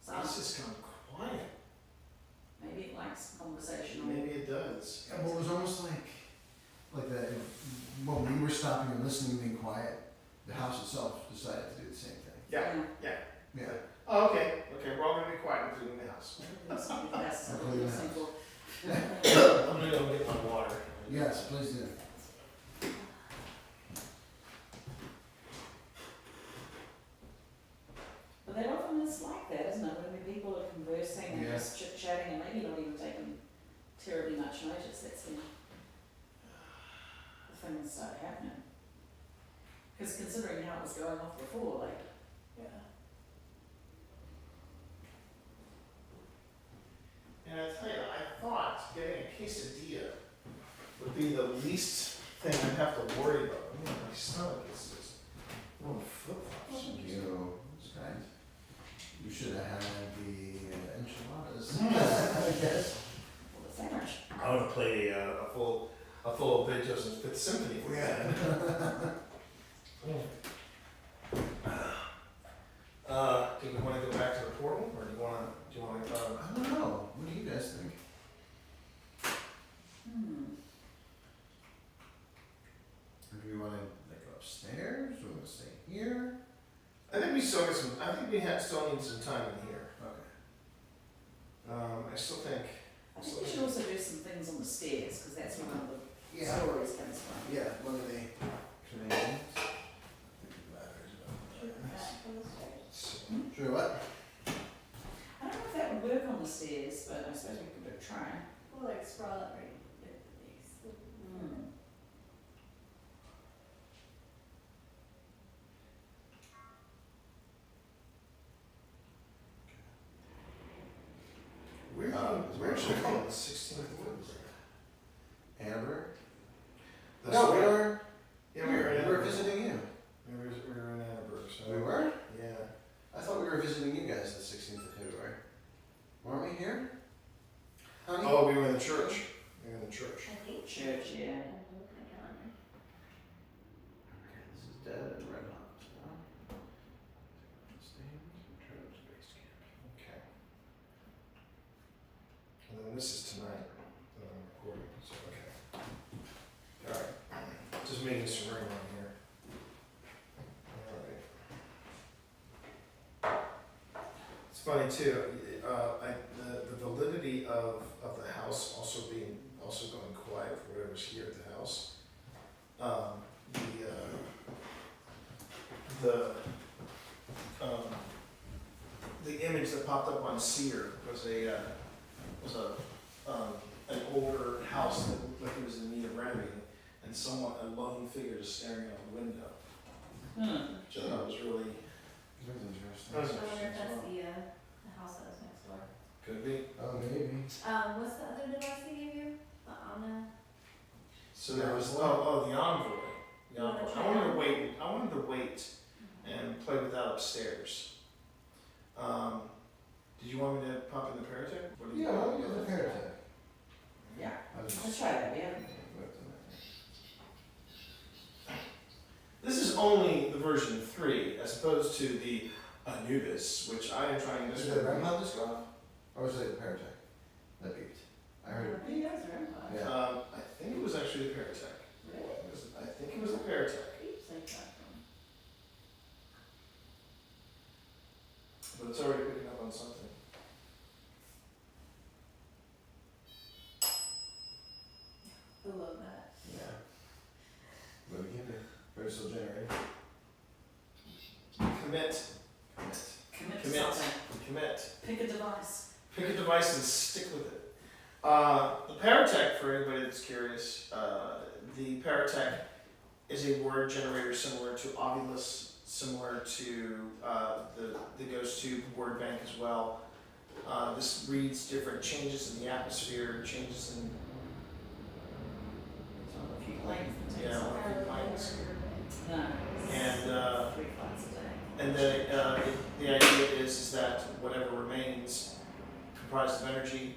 So it's just gone quiet. maybe it likes conversation. Maybe it does. Yeah, well, it was almost like that, when we were stopping and listening and being quiet, the house itself decided to do the same thing. Yeah. Yeah. Oh, okay. Okay, we're all gonna be quiet, including the house. That's Including the house. simple. I'm gonna go get my water. Yes, please do. But that often is like that, isn't it? When people are conversing and Yeah. just chit-chatting and maybe not even taking terribly much notice, that's when the things start happening. Because considering how it was going off before, like, yeah. And I tell you, I thought getting a quesadilla would be the least thing I'd have to worry about. I mean, my stomach is just little flip-flops. Thank you. That's kind. You should have had the enchiladas. I guess. Well, the sandwich. I would have played a full Beethoven's Fifth Symphony for that. Do we want to go back to the portal, or do you want to? I don't know. What do you guys think? Do we want to go upstairs? Or want to stay here? I think we still get some. I think we still need some time in here. Okay. I still think. I think we should also do some things on the stairs, because that's where one of the Yeah. stories comes from. Yeah. One of the Canadians. Sure. What? I don't know if that would work on the stairs, but I suppose we could give it a try. We'll like sprawl up right at the base. Mm. Where should I call it? The 16th of February. Amber? That's No, we right. were. Yeah, we were in We were Annenberg. visiting you. We were in Annenberg. So. We were? Yeah. I thought we were visiting you guys the 16th of February. Weren't we here? Honey? Oh, we were in the church. We were in the church. I think. Church, yeah. I'm looking at calendar. Okay, this is dead and red hot. Okay. And then this is tonight that I'm recording. So okay. All right. Just making some room on here. All right. It's funny too. The validity of the house also going quiet for whatever's here at the house. The image that popped up on Sear was an older house that looked like it was in need of renovating, and a lone figure just staring out the window. Which I thought was really. That's interesting. That was I wonder if interesting as that's well. the house that was next door. Could be. Oh, maybe. What's the other device they gave you? The Anna? So there was the envoy. The You wanna envoy. try I wanted to wait and play with that upstairs. Did you want me to pop in the Paratech? What do you Yeah, why don't we get the Paratech? Yeah. I was Let's try that, yeah. This is only the version 3, as opposed to the Anubis, which I am trying Is to. it the grandma just go off? Or was it the Paratech? That beeped. I heard it. Yeah, that's very much. Yeah. I think it was actually the Paratech. Really? I think it was the Paratech. But it's already picking up on something. I love that. Yeah. What we can do. We're still generating. Commit. Commit to Commit. something. Commit. Pick a device. Pick a device and stick with it. The Paratech, for anybody that's curious, the Paratech is a word generator similar to Ovilus, similar to the goes to word bank as well. This reads different changes in the atmosphere, changes in It's on a few planes. yeah, on a few planes. No. And 3 flights a day. and then the idea is that whatever remains comprised of energy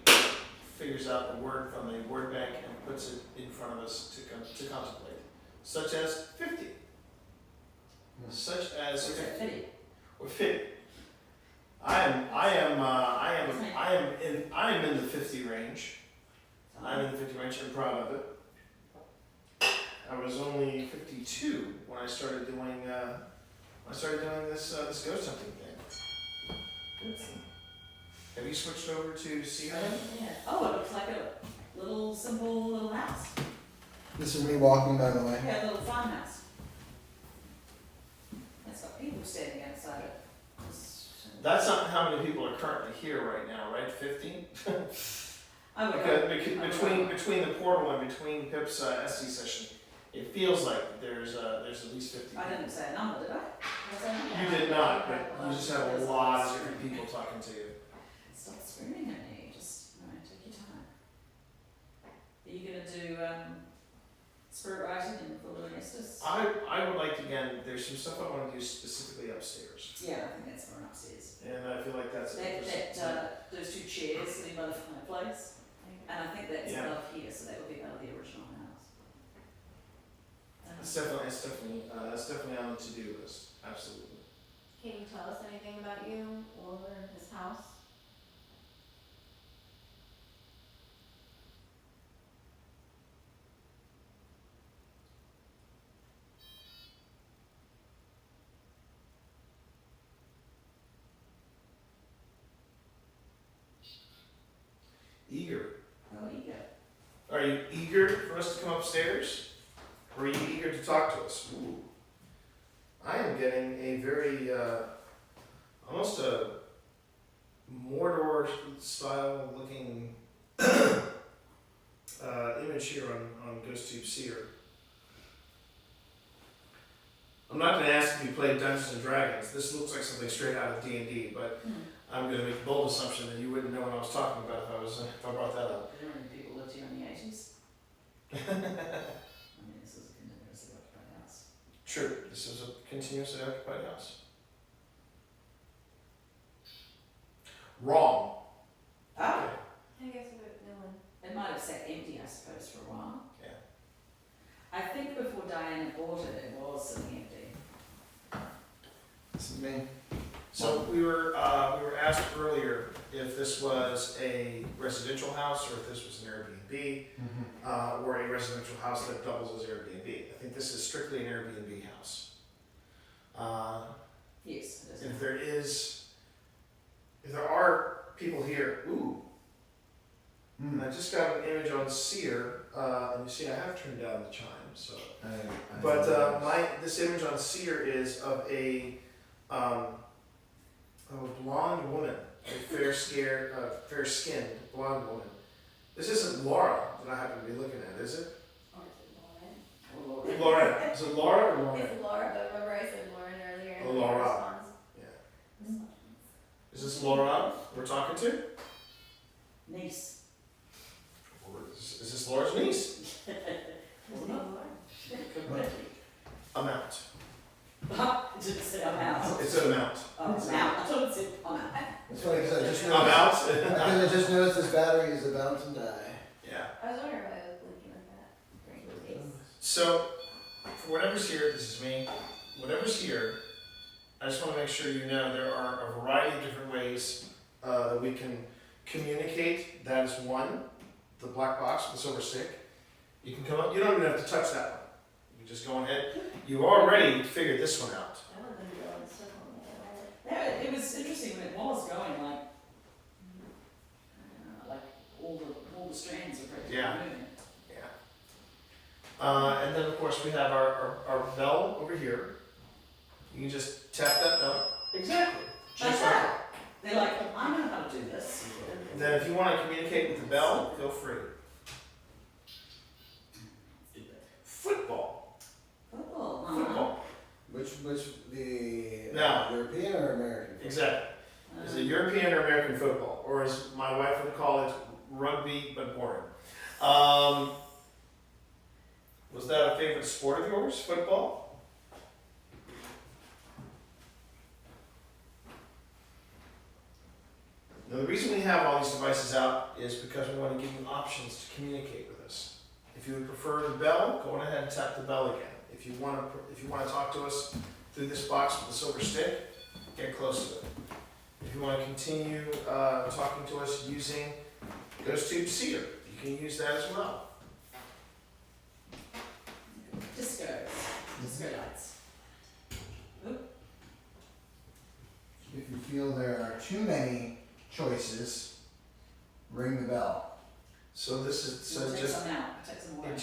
figures out a word from a word bank and puts it in front of us to contemplate, such as 50, such as What's that, 50? or 50. I am in the 50 range. I'm in the 50 range. I'm proud of it. I was only 52 when I started doing this ghost hunting thing. Have you switched over to Seer? Yeah. Oh, it looks like a little simple little house. This is me walking, by the way. Yeah, a little farmhouse. It's got people standing outside it. That's not how many people are currently here right now, right? 50? I would Between the portal and between Pip's SC session, it feels like there's at least 50 I people. didn't say a number, did I? Was I a number? You did not, but you just have a lot of different people talking to you. Stop screaming at me, just, no, take your time. Are you gonna do, spirit writing and full of Estes? I would like to, again, there's some stuff I want to do specifically upstairs. Yeah, I think that's for upstairs. And I feel like that's Those two chairs sitting by the fireplace, and I think that's Yeah. above here, so that would be above the original house. It's definitely on the to-do list, absolutely. Can you tell us anything about you or this house? Eager. Oh, you go. Are you eager for us to come upstairs? Or are you eager to talk to us? Ooh. I am getting a very, almost a Mordor style looking image here on GhostTube Seer. I'm not going to ask if you played Dungeons and Dragons. This looks like something straight out of D&D, but I'm going to make a bold assumption that you wouldn't know what I was talking about if I brought that up. There were any people lived here in the 80s. I mean, this is a continuously occupied house. True, this is a continuously occupied house. Wrong. Oh, I guess no one. it might have sat empty, I suppose, for a while. Yeah. I think before Diana bought it, it was sitting empty. This is me. So we were asked earlier if this was a residential house or if this was an Airbnb, or a residential house that doubles as Airbnb. I think this is strictly an Airbnb house. Yes, it is. If there are people here, and I just got an image on Seer, and you see I have turned down the chime, so. This image on Seer is of a blonde woman, a fair-skinned blonde woman. This isn't Laura that I happen to be looking at, is it? Or is it Lauren? Oh, Laura. Is it Laura or Lauren? It's Laura, but remember I said Lauren earlier. Oh, Laura. Response. Yeah. Is this Laura we're talking to? Niece. Or is this Laura's niece? Wasn't it? Could be. Amount. It didn't say I'm out. It's an amount. Oh, it's out. I thought it said I'm out. It's funny because I just I'm noticed. out. I just noticed this battery is about to die. Yeah. I was wondering why I was blinking like that during the days. So, for whatever's here, this is me. Whatever's here, I just want to make sure you know there are a variety of different ways that we can communicate. That is one. The black box with the silver stick. You can come up. You don't even have to touch that one. You just go ahead. You already figured this one out. I would have been going in a circle in the other. Yeah, it was interesting when it was going like all the strands are pretty Yeah. moving. Yeah. And then of course we have our bell over here. You can just tap that bell. Exactly. Like Just like that. They're like, I know how to do this. And then if you want to communicate with the bell, feel free. Football. Football. Football. Which the Now. European or American? Exactly. Is it European or American football? Or as my wife would call it, rugby but boring. Was that a favorite sport of yours, football? Now the reason we we have all these devices out is because we want to give you options to communicate with us. If you would prefer the bell, go on ahead and tap the bell again. If you want to talk to us through this box with the silver stick, get close to it. If you want to continue talking to us using ghost tube seer, you can use that as well. Disco lights. If you feel there are too many choices, ring the bell. So this is so Take just some out, take some away. it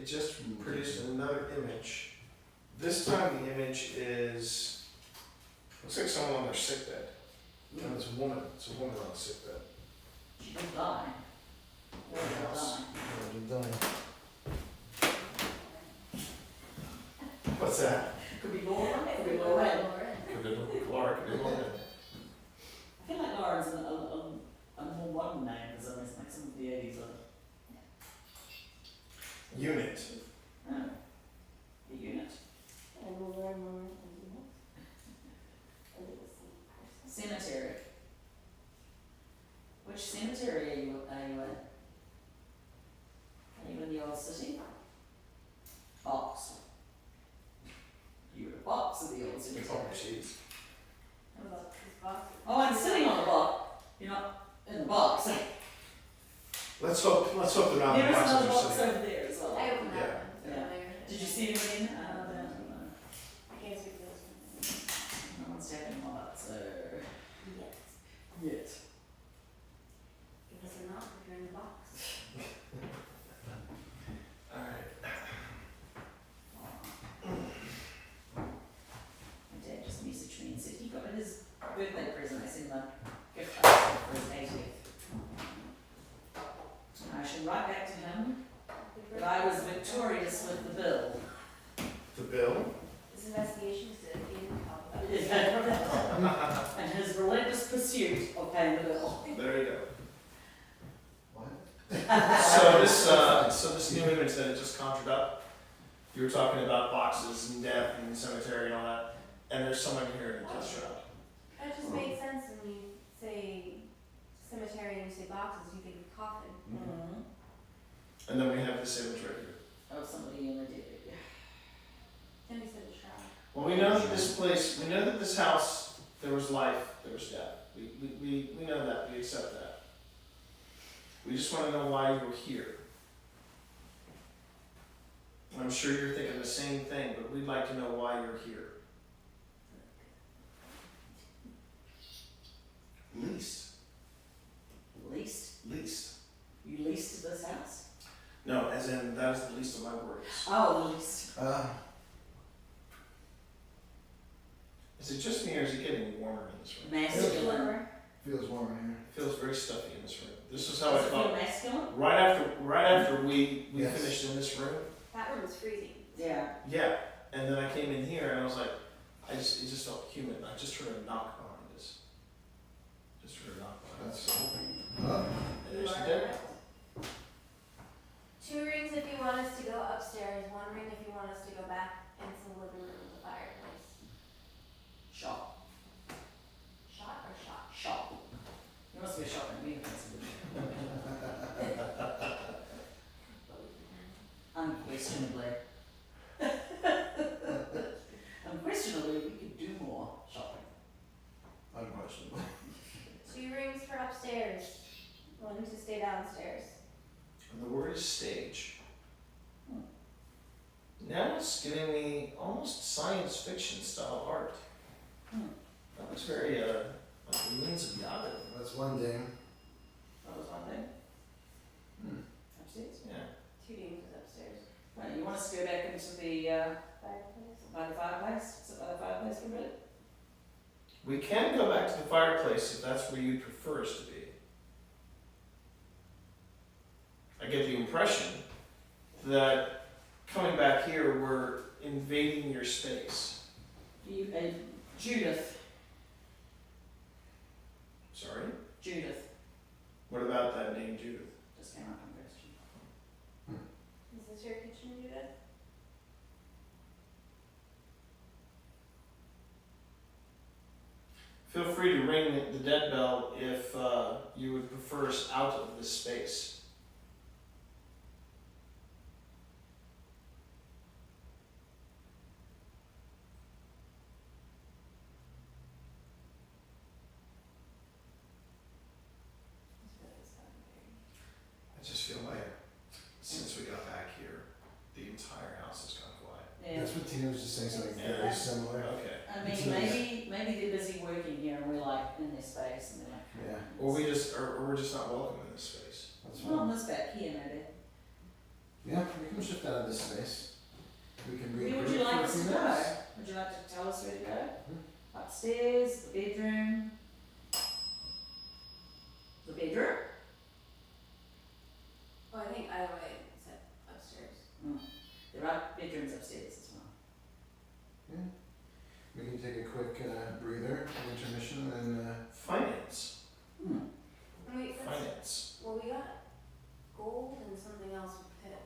just produced another image. This time the image is looks like someone on their sick bed. No, it's a woman. It's a woman on a sick bed. She did die. Or they'll die. What's that? Could be Laura, could be Lauren. Could be Laura, could be Lauren. I feel like Lauren's a more modern name because it's like some of the 80s Unit. Oh, the unit. Cemetery. Which cemetery are you at? Are you in the old city? Box. You were a box of the old cemetery. Jeez. Oh, I'm sitting on the box. You're not in the box. Let's hope they're not There the is boxes another are box sitting. over there as well. I opened Yeah. that one. Yeah. Did you see it again? I can't speak to this No one's tapping on that, so. one. Yes. Yet. Give us a knock if you're in the box. Alright. My dad just messaged me and said he got his birthday present. I sent him a gift card for his 80th. And I should write back to him that I was victorious with the bill. The bill? This investigation is to be in the And his relentless pursuit of paying the bill. There you go. What? So this new image that it just conjured up, you were talking about boxes and death and cemetery and all that, and there's someone here in a death trap. That just makes sense when you say cemetery and you say boxes, you think of coffin. Mm-hmm. And then we have this image right here. Of somebody in the dead. Then we said a shroud. Well, we know that this place, we know that this house, there was life, there was death. We know that, we accept that. We just want to know why you're here. And I'm sure you're thinking the same thing, but we'd like to know why you're here. Least. Leased? You leased this house? No, as in, that is the least of my worries. Oh, leased. Is it just me or is it getting warmer in this room? Masculine. Feels warm in here. It feels very stuffy in this room. This is how I Does it feel felt. masculine? Right after we Yes. finished in this room. That one was freezing. Yeah. Yeah. And then I came in here and I was like, it just felt humid. I just heard a knock behind us. Just heard a knock behind us. And there's the dead. 2 rings if you want us to go upstairs, 1 ring if you want us to go back into the living room with the fireplace. Shop. Shot or shot? Shop. There must be a shop in me. Unquestionably. Unquestionably, we could do more shopping. Unquestionably. 2 rings for upstairs, 1 to stay downstairs. And the word is stage. Hmm. Now it's giving me almost science fiction style art. Hmm. That looks very, like the ruins of Yavin. That's one thing. That was one thing. Hmm. Upstairs. Yeah. 2 rings is upstairs. Right, you want us to go back into the, Fireplace. by the fireplace? Sit by the fireplace for a bit? We can go back to the fireplace if that's where you'd prefer us to be. I get the impression that coming back here, we're invading your space. You, Judith. Sorry? Judith. What about that name, Judith? Just came up in question. Is this your kitchen, Judith? feel free to ring the dead bell if you would prefer us out of this space. I just feel like since we got back here, the entire house has gone quiet. Yeah. That's what Tina was just saying, something very similar. Okay. I mean, maybe they're busy working here and we're like in their space and they're like. Yeah, Or we're just not welcome in this space. that's Well, on fine. this back here, maybe. Yeah, we can shift out of this space. We can Where would regroup you like for a us to few go? minutes. Would you like to tell us where to go? Upstairs, the bedroom? The bedroom? Well, I think either way, except upstairs. There are bedrooms upstairs as well. Yeah. We can take a quick breather, intermission, and Finance. Wait, Finance. well, we got gold and something else with Pip,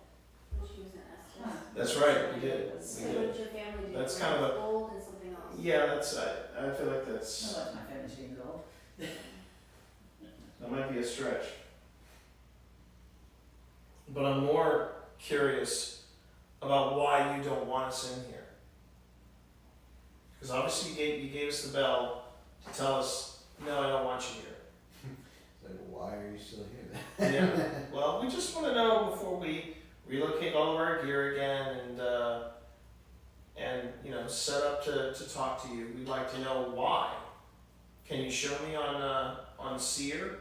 when she was in Estes. Huh. That's right, we did. So We what did. did your family do? That's for kind of a- gold and something else. Yeah, that's, I feel like that's, I like my family being gold. that might be a stretch. But I'm more curious about why you don't want us in here. Because obviously you gave us the bell to tell us, no, I don't want you here. it's like, why are you still here? Yeah. Well, we just want to know before we relocate all of our gear again and you know, set up to talk to you. We'd like to know why. Can you show me on Sear,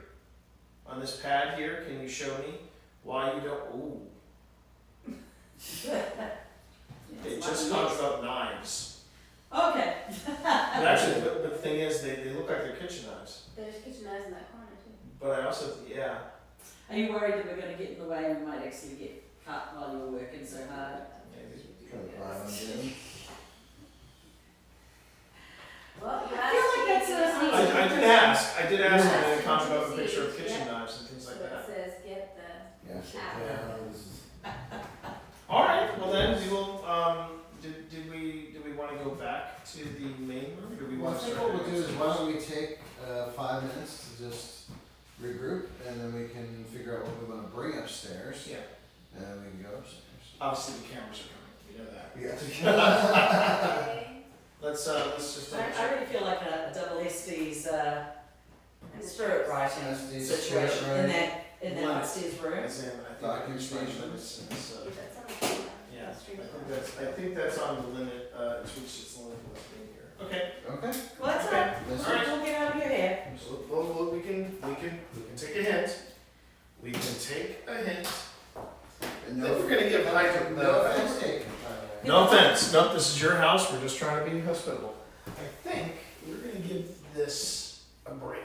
on this pad here? Can you show me why you don't? Ooh, it just talks about knives. Okay. But actually, but the thing is, they look like they're kitchen knives. There's kitchen knives in that corner too. But I also, yeah. Are you worried that we're going to get in the way and we might actually get cut while you're working so hard? Kind of violent, yeah. Well, you I asked. feel like that's I did ask, and Yeah. then it comes up a Yeah. picture of kitchen knives and things like So it that. says, get the, Yeah, Yeah. this is- All right, well then we will. Did we want to go back to the main room, or do we Well, I want to think start? what we'll do is why don't we take 5 minutes to just regroup, and then we can figure out what we want to bring upstairs, Yeah, and then we can go upstairs. obviously the cameras are coming. We know that. Yes. okay. Let's just double I check. really feel like a double Estes spirit writing Estes situation spirit in writing. that One. upstairs room. As in, I think Documentation. it's, That's on the yeah, I think that's on the limit. It's reached its limit of what's being here. Okay. Okay. Well, that's Okay. all right. That's All right. Don't get out of your hair. Well, we can take a hint. We can take a hint. And If we're gonna give height of the- no offense taken, by the way. No offense. Nope, this is your house. We're just trying to be hospitable. I think we're gonna give this a break.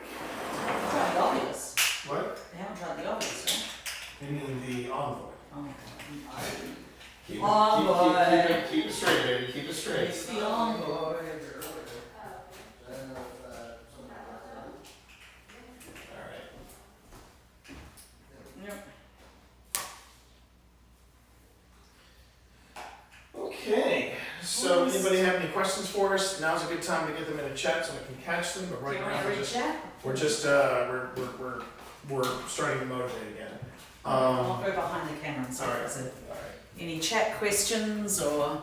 Try the obvious. What? They haven't tried the obvious, I mean the envoy. right? Keep Envoy. keep it straight, baby. Keep it It's straight. the envoy. Uh, All right. Yep. Okay. So, anybody have any questions for us? Now's a good time to get them in a chat so we can catch them. But Do right you now, want to read chat? we're starting to motivate again. I'll go behind the camera and see if Alright. there's All right. any chat questions or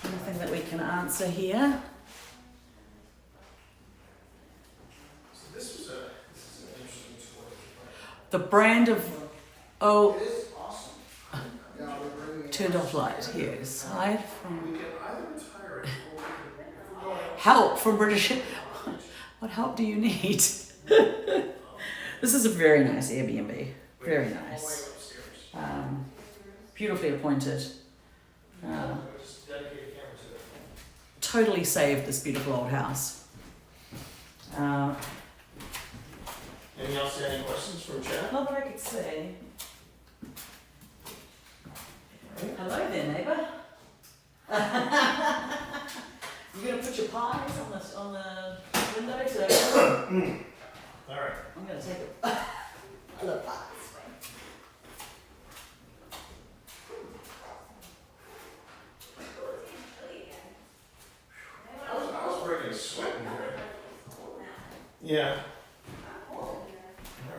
anything that we can answer here. So this is an interesting tour. The brand of It is awesome. Yeah, we're bringing it- turned off light here. Aside from We can either retire it or we can help from British. What help do you need? This is a very nice Airbnb. Very nice. Beautifully appointed. Just dedicate a camera to it. Totally saved this beautiful old house. Anything else? Any questions from chat? Not that I could see. Hello there, neighbour. You gonna put your pies on the window today? All right. I'm gonna take it. I love pies. I was breaking a sweat in here. Yeah. All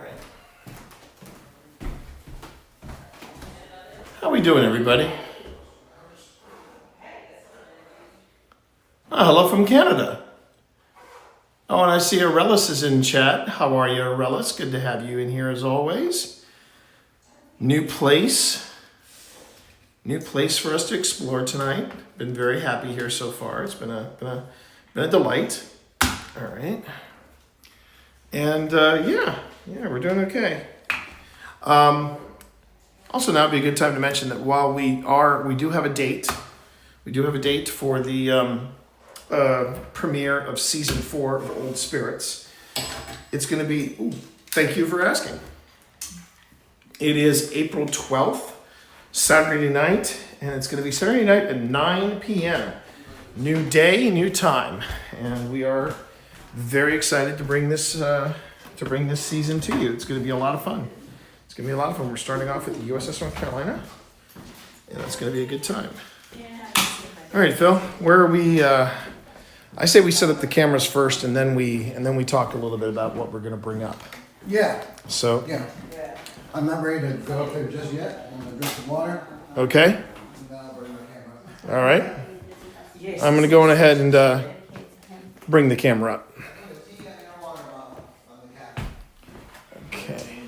right. How we doing, everybody? Oh, hello from Canada. Oh, and I see Aurelius is in chat. How are you, Aurelius? Good to have you in here as always. New place for us to explore tonight. Been very happy here so far. It's been a delight. All right. And yeah, we're doing okay. Also, now would be a good time to mention that while we do have a date. We do have a date for the premiere of season 4 of Old Spirits. It's going to be. Ooh, thank you for asking. It is April 12th, Saturday night, and it's going to be Saturday night at 9 p.m. New day, new time, and we are very excited to bring this season to you. It's going to be a lot of fun. We're starting off with the USS North Carolina, and it's going to be a good time. All right, Phil, where are we? I say we set up the cameras first, and then we talk a little bit about what we're going to bring up. Yeah. So. Yeah. I'm not ready to go up there just yet. I'm gonna drink some water. Okay. And then I'll bring my camera. All right. Yes. I'm going to go on ahead and bring the camera up. Okay.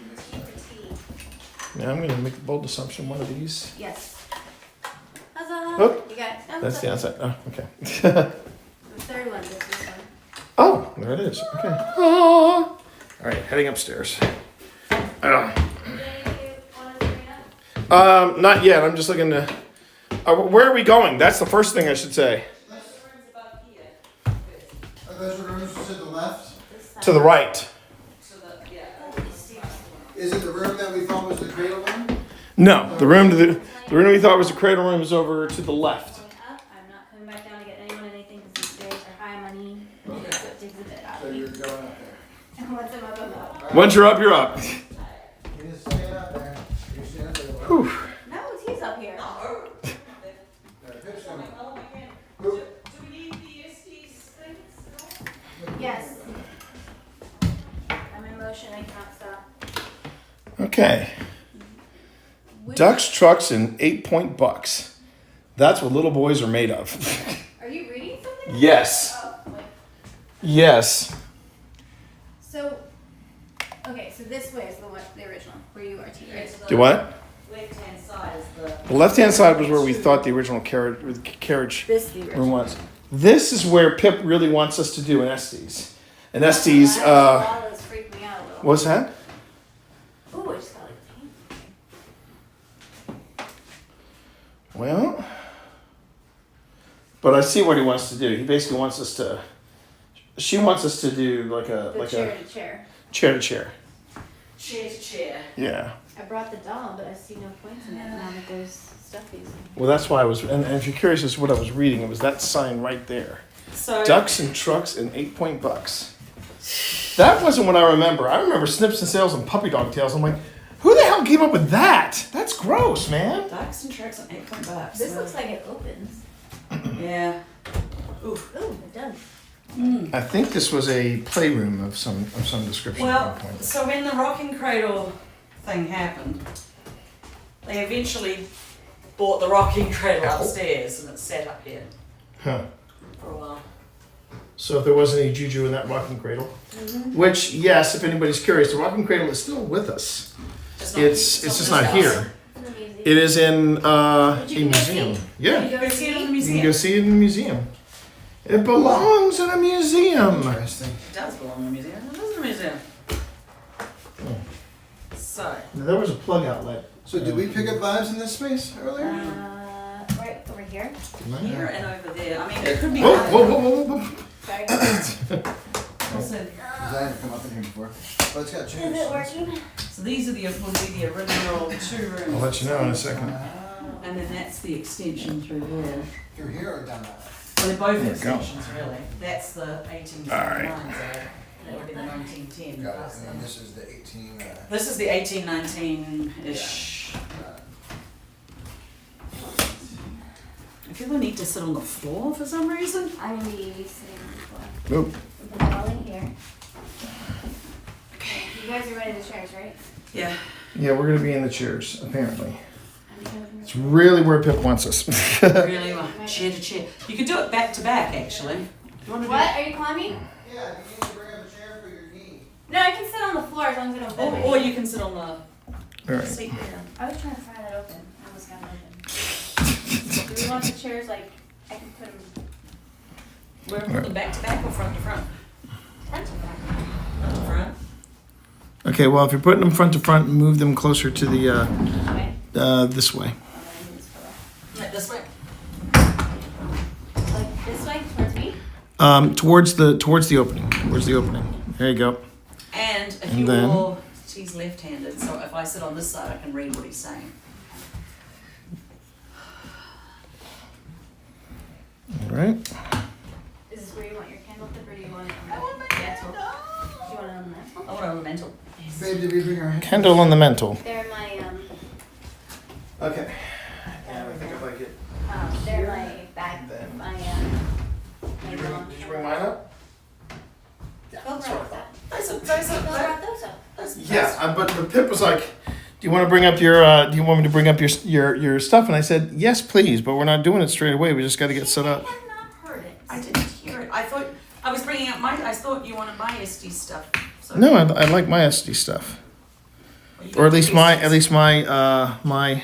Now I'm going to make a bold assumption. One of these. Yes. Huzzah! Oh, You got it. that's the outside. Oh, okay. The third one is this one. Oh, there it is. Okay. Ah. All right, heading upstairs. Not yet. I'm just looking to. Where are we going? That's the first thing I should say. Are those rooms to the left? To the right. Is it the room that we thought was the cradle room? No, the room we thought was the cradle room is over to the left. Going up. I'm not coming back down to get anyone anything because these stairs are high on my knee. Okay. So it digs a bit out So of me. you're going up there. And once I'm up, I'm up. Once you're up, you're up. You just stand up there. You stand up there. Whew. No, he's up here. Do we need the Estes things? Yes. I'm in motion. I can't stop. Okay. Ducks, trucks, and 8-point bucks. That's what little boys are made of. Are you reading something? Yes. Oh, wait. Yes. So, okay, so this way is the original, where you are, T, right? Do what? Left-hand side is the. The left-hand side was where we thought the original carriage This is the room original. was. This is where Pip really wants us to do an Estes. An Estes, Those freak me out a little. what's that? Ooh, I just got like paint. Well, but I see what he wants to do. He basically wants us to. She wants us to do like The a chair to chair. chair to chair. Chair to chair. Yeah. I brought the doll, but I see no points in it now that there's stuffies. Well, that's why I was. And if you're curious as to what I was reading, it was that sign right there. So. Ducks and trucks and 8-point bucks. That wasn't what I remember. I remember Snips and Sails and Puppy Dog Tails. I'm like, who the hell came up with that? That's gross, man. Ducks and trucks and 8-point bucks. This looks like it opens. Yeah. Oof. Ooh, it does. I think this was a playroom of some description at Well, one point. so when the rocking cradle thing happened, they eventually bought the rocking cradle upstairs and it's sat up here Huh. for a while. So if there wasn't any juju in that rocking cradle, which yes, if anybody's curious, the rocking cradle is still with us. It's just not here. It's amazing. It is in a Did you go museum. see? Yeah, You go see it in the you can museum. go see it in the museum. It belongs in a museum. Interesting. It does belong in a museum. It is in a museum. So, Now, there was a plug outlet. So did we pick up vibes in this space earlier? Right over here. here and over there. I mean, it could be. Whoa, whoa, whoa, whoa, whoa. Sorry. Also, Because I haven't come up in here before. But it's got Is changed. it working? so these are the original 2 rooms. I'll let you know in a second. And then that's the extension through there. Through here or down that way? Well, they're both There we go. extensions, really. That's the 1879, so that would be the 1910. Got plus it. And the- then this is the 18. This is the 1819-ish. I feel the need to sit on the floor for some reason. I'm gonna be sitting on the floor. Nope. Put the doll in here. You guys are ready the chairs, right? Yeah. Yeah, we're gonna be in the chairs, apparently. I'm gonna- It's really where Pip wants us. Really well. Chair to chair. You could do it back to back, actually. You want to What? Are you climbing? Yeah, you need to bring up a chair for your knee. No, I can sit on the floor as long as I don't bend my Or knee. you can sit on the All right. seat there. I was trying to pry that open. I almost got it open. Do we want the chairs like, I can put them We're put them back to back or front to front? front to back? Front to front. Okay, well, if you're putting them front to front, move them closer to the Okay. this way. Like this way. Like this way towards me? Towards the opening. Towards the opening. There you go. And if And then- you're, he's left-handed, so if I sit on this side, I can read what he's saying. All right. Is this where you want your candle tip or do you want it on the mantle? Do you want it on the mantle? I want it on the mantle. Babe, did we bring our Candle on the mantle. They're my, Okay. Yeah, I think I like it. they're my bag, Then- my, Did you bring mine up? Yeah, Go that's grab what I that. Those Go are, grab those up. those, Yeah, but Pip was like, "Do you want to bring up your? Do you want me to bring up your stuff?" And I said, "Yes, please." But we're not doing it straight away. We just got to get set up. I have not heard it. I didn't hear it. I thought, I was bringing up I thought you wanted my SD stuff. So No, I like my SD stuff, Well, you or at got least three my sets. my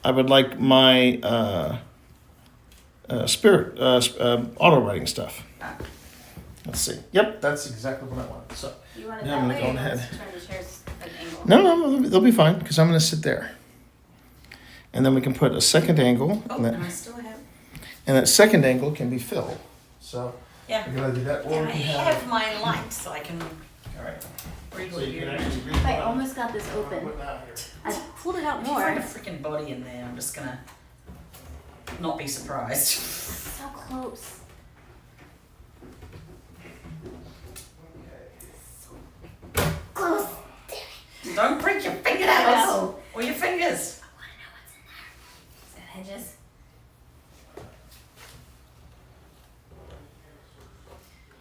I would like my spirit auto writing stuff. Ah. Let's see. Yep, that's exactly what I want. So You want it Yeah, that I'm way gonna go or you want ahead. us to turn the chairs at an angle? no, they'll be fine because I'm going to sit there, and then we can put a second angle, Oh, and and I still have. that second angle can be Phil. So Yeah. we're gonna do that. Or And we I can have my light so I can All right. read So what you you're can doing. actually read I what I'm- almost got this what I'm open. putting out here. I pulled it out If you more. find a freaking body in there, I'm just gonna not be surprised. So close. Close. Don't break your I fingernails know. or your fingers. I want to know what's in there. Is that hinges?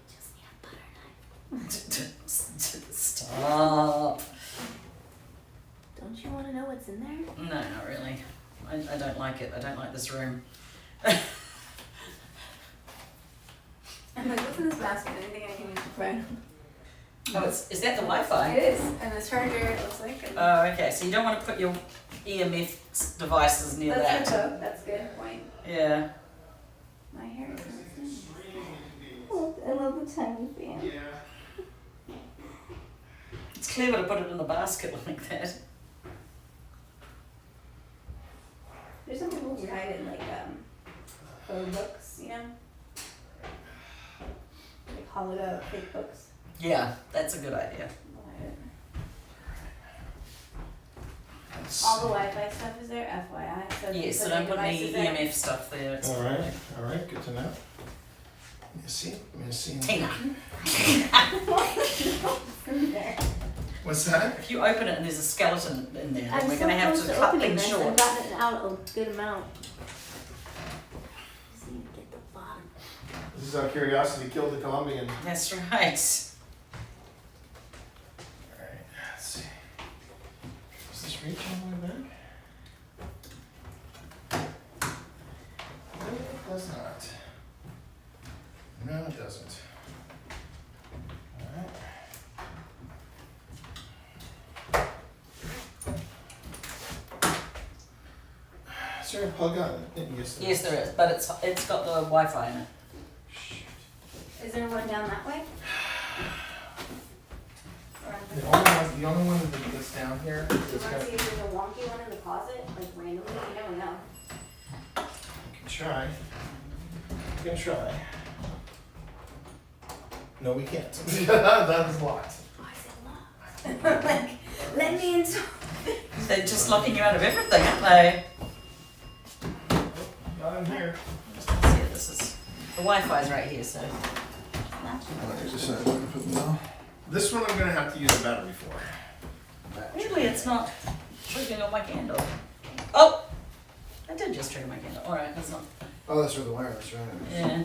Just need a butter knife. Stop. Don't you want to know what's in there? No, not really. I don't like it. I don't like this room. I'm like, what's in this basket? Anything I can use to pray? Oh, is that the Wi-Fi? It is. And the charger, it looks like. And Oh, okay. So you don't want to put your EMF devices near that's that. good though. That's a good point. Yeah. My hair is I love the tiny fan. It's clever to put it in a basket like that. There's some people who hide in like phone books, you know? Like hollowed out fake books. Yeah, that's a good idea. All the Wi-Fi stuff is there, FYI. So if you Yes, so put don't any put any devices there- EMF stuff there. It's All right, good to know. Let me see. Tina. in there. What's that? If you open it and there's a skeleton in there, then I'm we're so going to have close to to cut opening things this. short. I've gotten it out a good amount. Just need to get the bottom. This is how curiosity killed the Colombian. That's right. All right, let's see. Does this reach all the way back? No, it does not. No, it doesn't. All right. Is there a plug on it? Yes, there is, but it's got the Wi-Fi in it. Is there one down that way? Or on the- The only one that's down here Do you is want got, to see if there's a wonky one in the closet, like randomly? You never know. you can try. You can try. No, we can't. That is locked. Oh, I said lock. Like, let me into. They're just locking you out of everything, aren't they? Not in here. Just let's see, this is the Wi-Fi's right here, so This one I'm gonna have to use a battery for. really it's not triggering on my candle. Oh, I did just trigger my candle. All right, that's not. Oh, that's for the wireless, right? Yeah.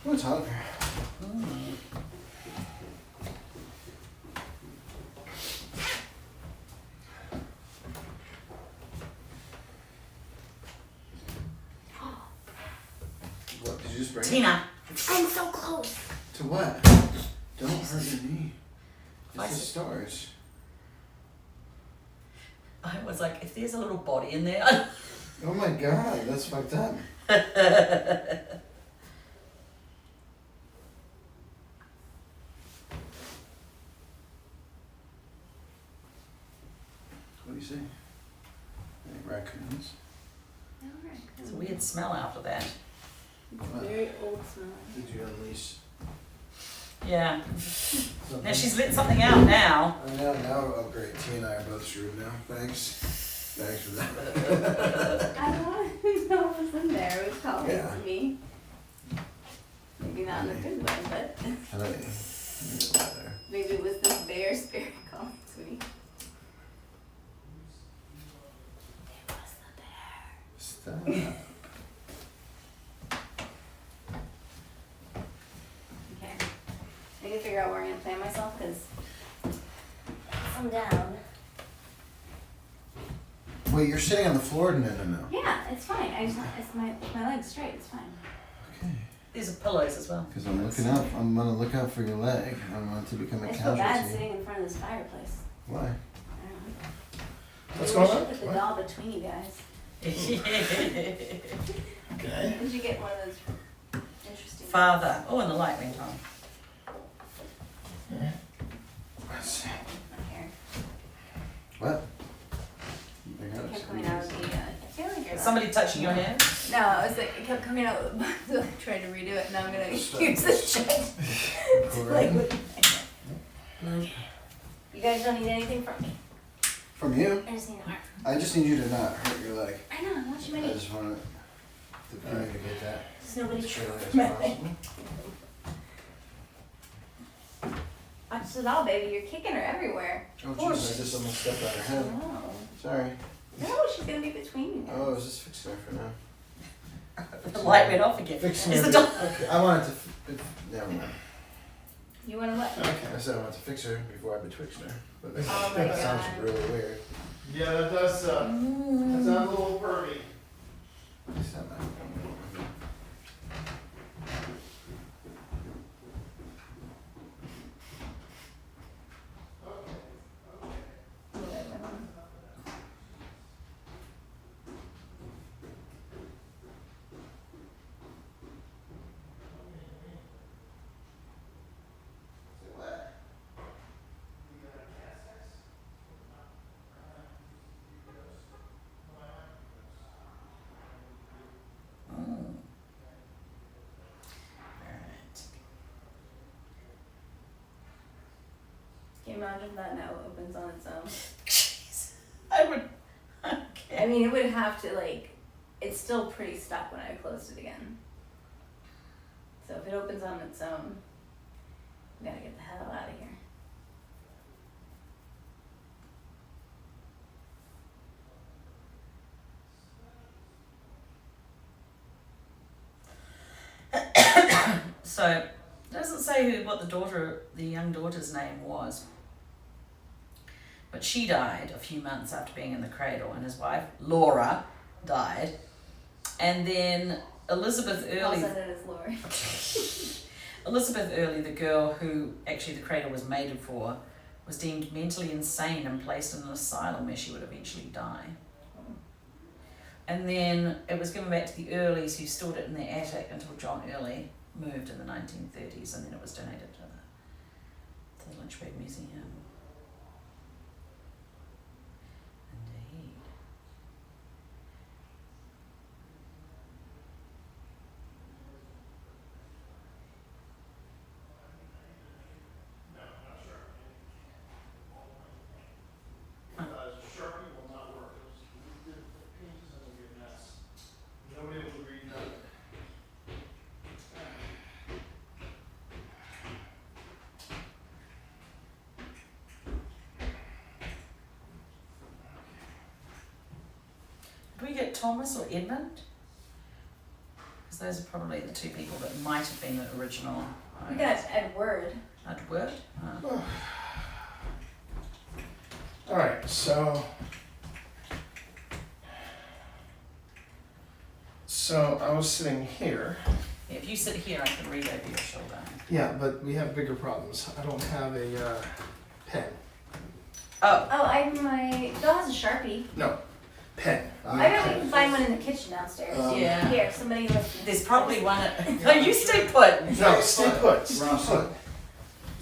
Oh, it's hot up here. Mm. Finger. I'm so close. To what? Don't hurt your knee. I It's the see. stars. I was like, if there's a little body in there. Oh my god, that's fucked up. What do you see? Any raccoons? It's a weird smell after that. Very old smell. Did you unleash Yeah. something? Now she's lit something out now. I know, now, oh great, T and I are both screwed now. Thanks. Thanks for that. I don't want to know what's in there. It was calling Yeah. to me. Maybe not in a good way, but How about you? Let me get that there. maybe it was this bear spirit calling to me. It was the bear. Stop. Okay. I need to figure out where I'm gonna plant myself because I'm down. Wait, you're sitting on the floor? No. Yeah, it's fine. I just it's my leg's straight. It's fine. Okay. These are pillows as well. Because I'm looking up. I'm gonna look out for your leg. I don't want it to become a I feel bad casualty. sitting in front of this fireplace. Why? I don't know. What's Maybe we going should on? Put the What? doll between you guys. Okay. Did you get one of those interesting? Father. Oh, and the light went on. Let's see. My hair. What? I It got kept it. coming out of the. I feel like you're. Is somebody touching your hair? No, I was like, it kept coming out. So I tried to redo it. Now I'm gonna use this shit to play with my hair. You guys don't need anything from me. From you? I just need an arm. I just need you to not hurt your leg. I know. What you I ready? just want to communicate that Just nobody as clearly as true. possible. Watch the doll, baby. You're kicking her everywhere. Oh jeez, I just almost stepped on her head. Oh. Sorry. No, she's gonna be between you guys. Oh, I was just fixing her for now. The light went off again. Fixing Is her. the dog? Okay, I wanted to. Never mind. You wanna what? Okay, I said I wanted to fix her before I betwixt her. But Oh my that sounds God. really weird. Yeah, that does that sounds a little pervy. It's not my- Can you imagine if that now opens on its own? Jeez. I would. Okay. I mean, it would have to like. It's still pretty stuck when I closed it again. So if it opens on its own, we gotta get the hell out of here. So, it doesn't say what the young daughter's name was. But she died a few months after being in the cradle, and his wife, Laura, died. And then Elizabeth I'll Early, send it as Lori. Elizabeth Early, the girl who actually the cradle was mated for, was deemed mentally insane and placed in an asylum where she would eventually die. And then it was given back to the Earlys, who stored it in their attic until John Early moved in the 1930s, and then it was donated to the Lynchburg Museum. Indeed. Sharpie will not work. The pages will be a mess. Nobody will read that. Did we get Thomas or Edmund? Because those are probably the two people that might have been the original. We got Edward. Edward. Oh. All right, so I was sitting here, If you sit here, I can read over your shoulder. Yeah, but we have bigger problems. I don't have a pen. Oh, Bill has a Sharpie. No, pen. I bet we can find one in the kitchen downstairs. yeah. Here, somebody listen. There's probably one at. No, you stay put. No, stay put. Ross, look.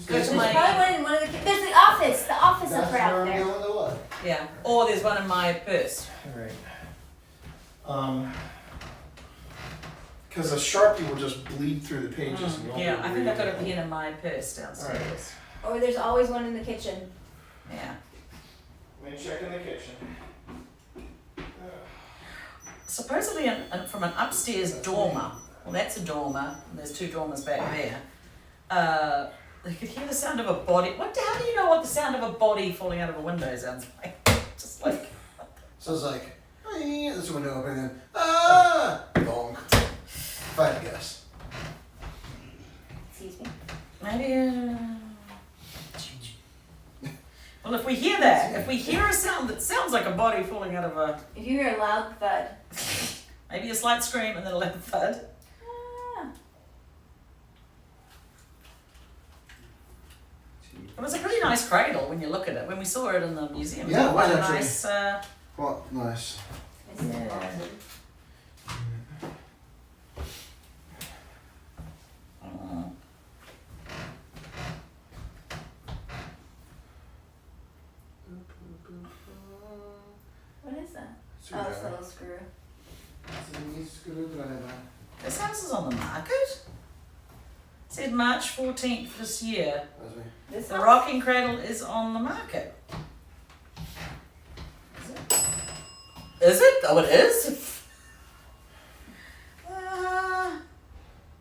Go to There's my. probably one in one of the. There's the office. The office That's up where out I'm there. going to look. Yeah. Or there's one in my purse. All right. Because a Sharpie will just bleed through the pages. And you won't Yeah, be I able think to I've got a read pen in my purse downstairs. Or there's always one in the kitchen. Yeah. Let me check in the kitchen. Supposedly from an upstairs dormer. Well, that's a dormer, and there's 2 dormers back there. They could hear the sound of a body. How do you know what the sound of a body falling out of a window sounds like? Just like. So it's like, this window open and then, bonk. If I had to guess. Excuse me. Maybe. Well, if we hear that, if we hear a sound that sounds like a body falling out of a. If you hear a loud thud. Maybe a slight scream and then a loud thud. Ah. It was a pretty nice cradle when you look at it. When we saw it in the museum, Yeah, it was quite a actually. nice. Well, nice. It's awesome. What is that? Oh, it's a little screw. This house is on the market. It said March 14th this year. That's me. This The house? rocking cradle is on the market. Is it? Is it? Oh, it is?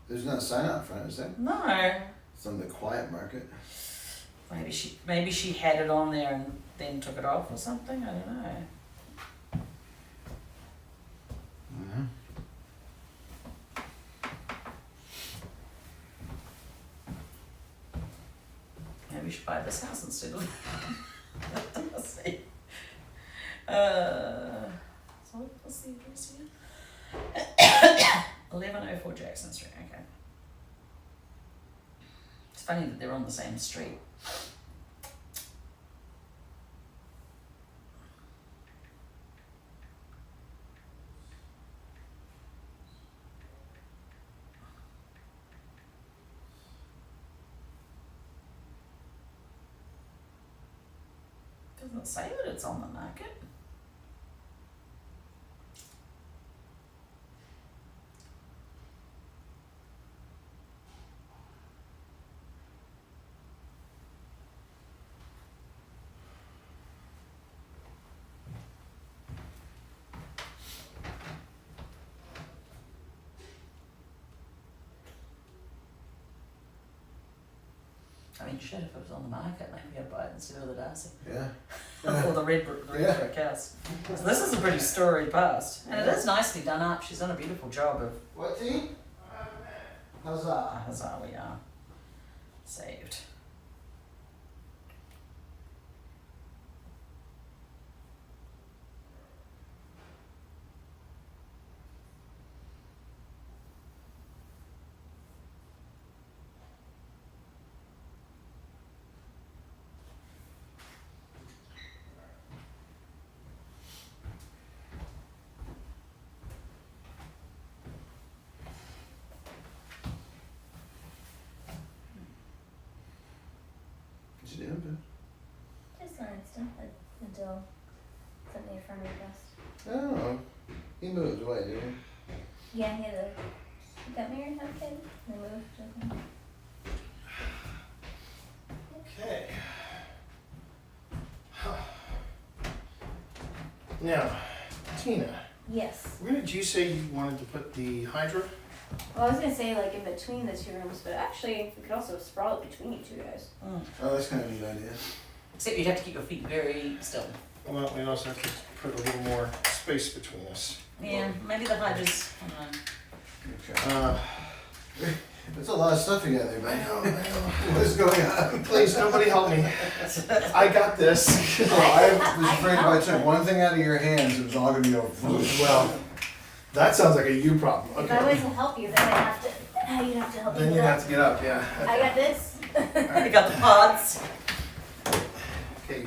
There's not a sign out front, is there? No. It's on the quiet market. Maybe she had it on there and then took it off or something. I don't know. Mm-hmm. Maybe we should buy this house instead of. Let's see. So what's the address here? 1104 Jackson Street. Okay. It's funny that they're on the same street. Doesn't say that it's on the market. I mean, shit, if it was on the market, maybe I'd buy it instead of the Darcy. Yeah. Or the red brick house. So this is a pretty storied past. And it is nicely done up. She's done a beautiful job of What tea? Huzzah. huzzah, we are saved. What you doing, Ben? Just learn stuff until something from your desk. Oh, he moved away, didn't he? Yeah, he got married, had a kid, and moved. Okay. Now, Tina, Yes. where did you say you wanted to put the hydra? Well, I was gonna say like in between the 2 rooms, but actually we could also sprawl it between you 2 guys. Mm. Oh, that's kind of a neat idea. Except you'd have to keep your feet very still. Well, we also have to put a little more space between us. Yeah, maybe the hydras. I don't know. Okay. That's a lot of stuff you got there, I man. know, I know. What's going on? Please, nobody help me. I got this. Well, I was afraid if I took one thing out of your hands, it was all gonna go. Well, that sounds like a you problem. If I was Okay. to help you, then I'd have to. You have to help Then me you with have that. to get up, yeah. I got this. I got the pods. Okay.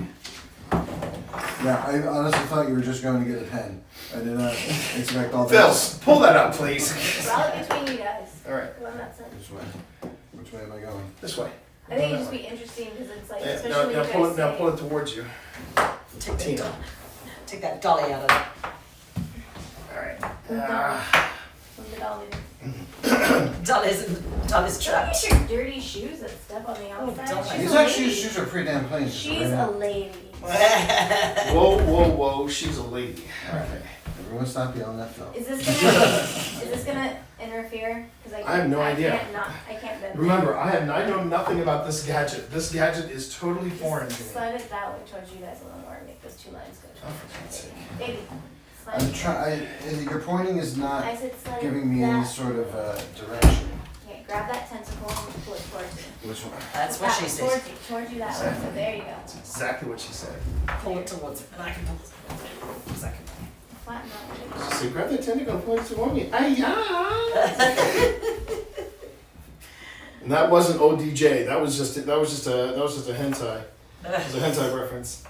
Yeah, I honestly thought you were just going to get a pen. I did not expect all Phil, this. pull that out, please. Probably between you guys. All right, Go on that side. Which way? Which way am I going? this way. I think it'd just be interesting because it's like, Yeah, especially now, when now you pull guys it. Now say- pull it towards you. Take Tina. take that dolly out of it. All right. From the dolly. Dolly's Don't trapped. use your dirty shoes that step on the outside. don't. She's These a actually lady. shoes are pretty damn plain. She's a lady. Whoa, whoa, whoa! She's a lady. All right. Everyone stop yelling at Phil. Is this gonna interfere? Because I have no idea. I can't bend. Remember, I know nothing about this gadget. This gadget is totally foreign to me. Slide it that way towards you guys a little more and make those two lines go. Oh, for God's sake. Baby, slide I'm it. trying. Your pointing is I not said slide giving me that. any sort of direction. Okay, grab that tentacle and pull it towards you. Which one? That's what That she way, says. Towards you that way. So there you go. That's exactly what she said. Pull it towards it, and I can pull it. Second. Flatten out. She said, "Grab the tentacle and point it toward me." Ay-ya! And that wasn't ODJ. That was just a hentai. It was a hentai reference.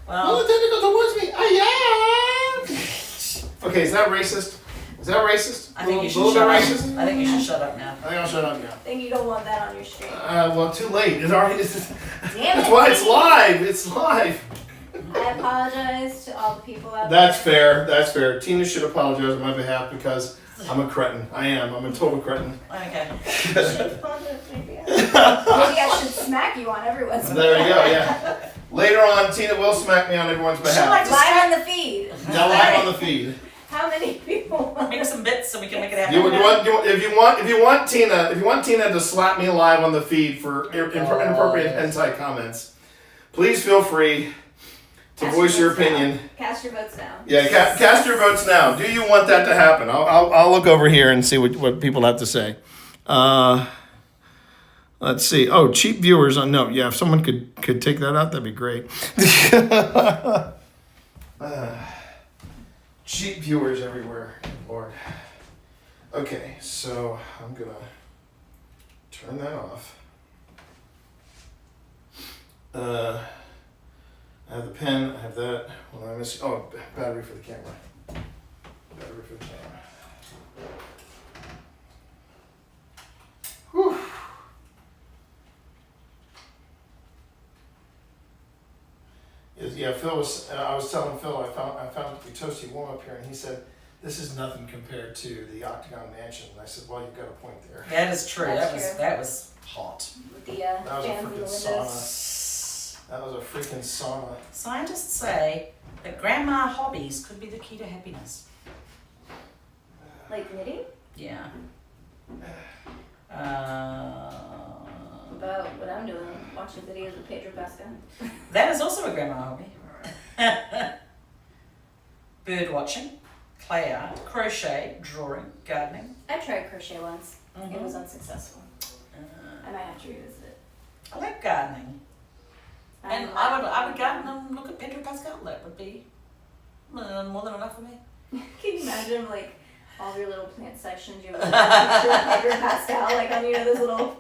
Pull Well, the tentacle towards me. Ay-ya! Okay, is that racist? Is that racist? I think you should Little shut bit up. racist? I think you should shut up now. I think I'll shut up now. I think you don't want that on your stream. Well, too late. It's already. Damn That's it, why it's Steve. live. It's live. I apologize to all the people out there. That's fair. That's fair. Tina should apologize on my behalf because I'm a cretin. I am. I'm a total cretin. Okay. Maybe I should smack you on everyone's There we go. Yeah. Later on, Tina will smack me on everyone's She'll behalf. Live on the feed. Now live on the feed. How many people want Make some bits so we can make it happen. If you want Tina to slap me live on the feed for inappropriate hentai comments, please feel free to Cast voice your your votes now. opinion. Cast your votes now. Yeah, cast your votes now. Do you want that to happen? I'll look over here and see what people have to say. Let's see. Oh, cheap viewers on no. Yeah, if someone could take that out, that'd be great. Cheap viewers everywhere, Lord. Okay, so I'm gonna turn that off. I have the pen. I have that. What am I missing? Oh, battery for the camera. Battery for the camera. Whew. Yeah, Phil was. I was telling Phil I found it to be toasty warm up here, and he said this is nothing compared to the Octagon Mansion. And I said, well, you've got a point there. That is true. That's That was hot. With the That was a fans in the freaking windows. sauna. That was a freaking sauna. Scientists say that grandma hobbies could be the key to happiness. Like knitting? Yeah. About what I'm doing, watching videos of Pedro Pascal. That is also a grandma hobby. Bird watching, clay art, crochet, drawing, gardening. I tried crochet once. It Mhm. was unsuccessful. I might have to revisit it. I like gardening. And I would garden and look at Pedro Pascal. That would be more than enough for me. Can you imagine like all your little plant sections? You have a picture of Pedro Pascal, like on those little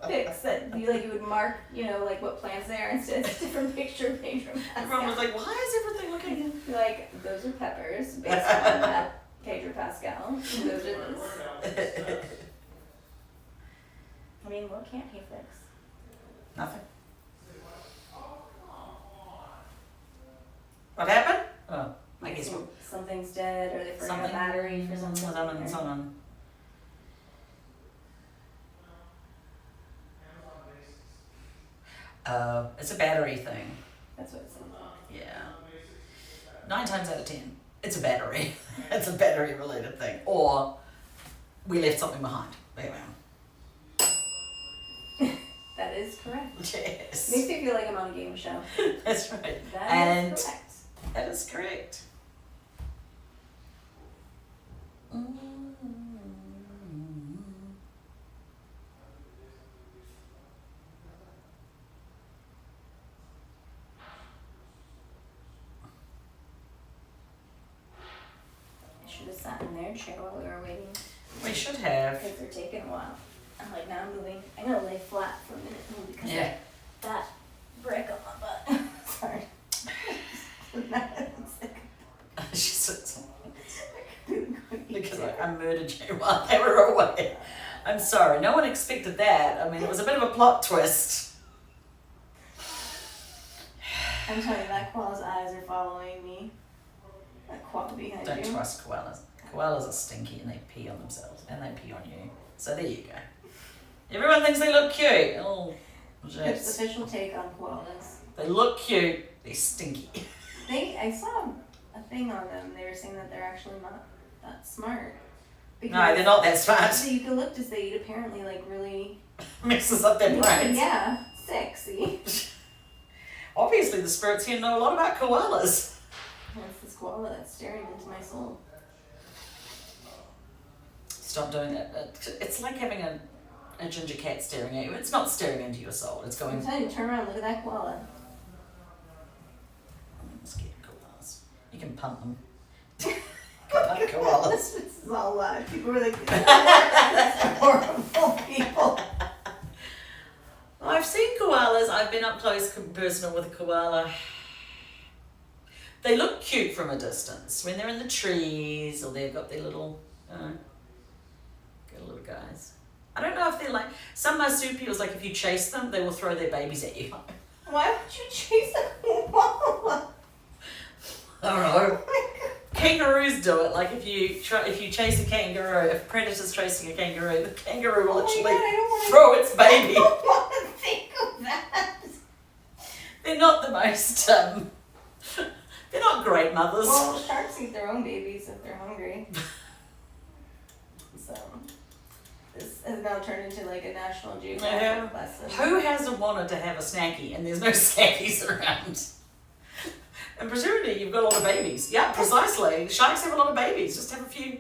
pics that you would mark, like what plants there, instead it's a different picture of Pedro Everyone was Pascal. like, why is everything looking? You're like, those are peppers based on that Pedro Pascal. And those are this. I mean, what can't he fix? Nothing. What happened? Oh, I guess Something's dead, or they forgot something. a battery for something. Someone. It's a battery thing. That's what it said. Yeah. 9 times out of 10, it's a battery. It's a battery related thing. Or we left something behind. There we are. That is correct. Yes. Makes me feel like I'm on a game show. That's right. That And is correct. that is correct. I should have sat in their chair while we were waiting. We should have. Because they're taking a while. I'm like, now I'm moving. I'm gonna lay flat for a minute because Yeah. of that brick on my butt. Sorry. She says, because I murdered you while they were away. I'm sorry, no one expected that. I mean, it was a bit of a plot twist. I'm telling you, that koala's eyes are following me. That koala behind Don't you. trust koalas. Koalas are stinky and they pee on themselves and they pee on you. So there you go. Everyone thinks they look cute. Oh, It's jeez. official take on koalas. They look cute. They're stinky. I saw a thing on them. They were saying that they're actually not that smart. No, they're not that smart. The eucalyptus they eat apparently like really Messes up their brains. Yeah, sexy. Obviously, the spirits here know a lot about koalas. That's this koala that's staring into my soul. Stop doing that. It's like having a ginger cat staring at you. It's not staring into your soul. It's I'm going. telling you, turn around, look at that koala. I'm scared of koalas. You can punt them. Punt koalas. This is all live. People were like, horrible people. I've seen koalas. I've been up close and personal with a koala. They look cute from a distance when they're in the trees or they've got their little, little guys. I don't know if they're like some marsupials. Like if you chase them, they will throw their babies at you. Why would you chase a koala? I don't know. Kangaroos do it. Like if you chase a kangaroo, if a predator's chasing a kangaroo, the kangaroo will actually I don't wanna, throw its baby. I don't want to think of that. They're not the most. They're not great mothers. Well, sharks eat their own babies if they're hungry. So, this has now turned into like a National Geographic Yeah. lesson. Who hasn't wanted to have a snacky and there's no snackies around? And presumably you've got a lot of babies. Yeah, precisely. Sharks have a lot of babies. Just have a few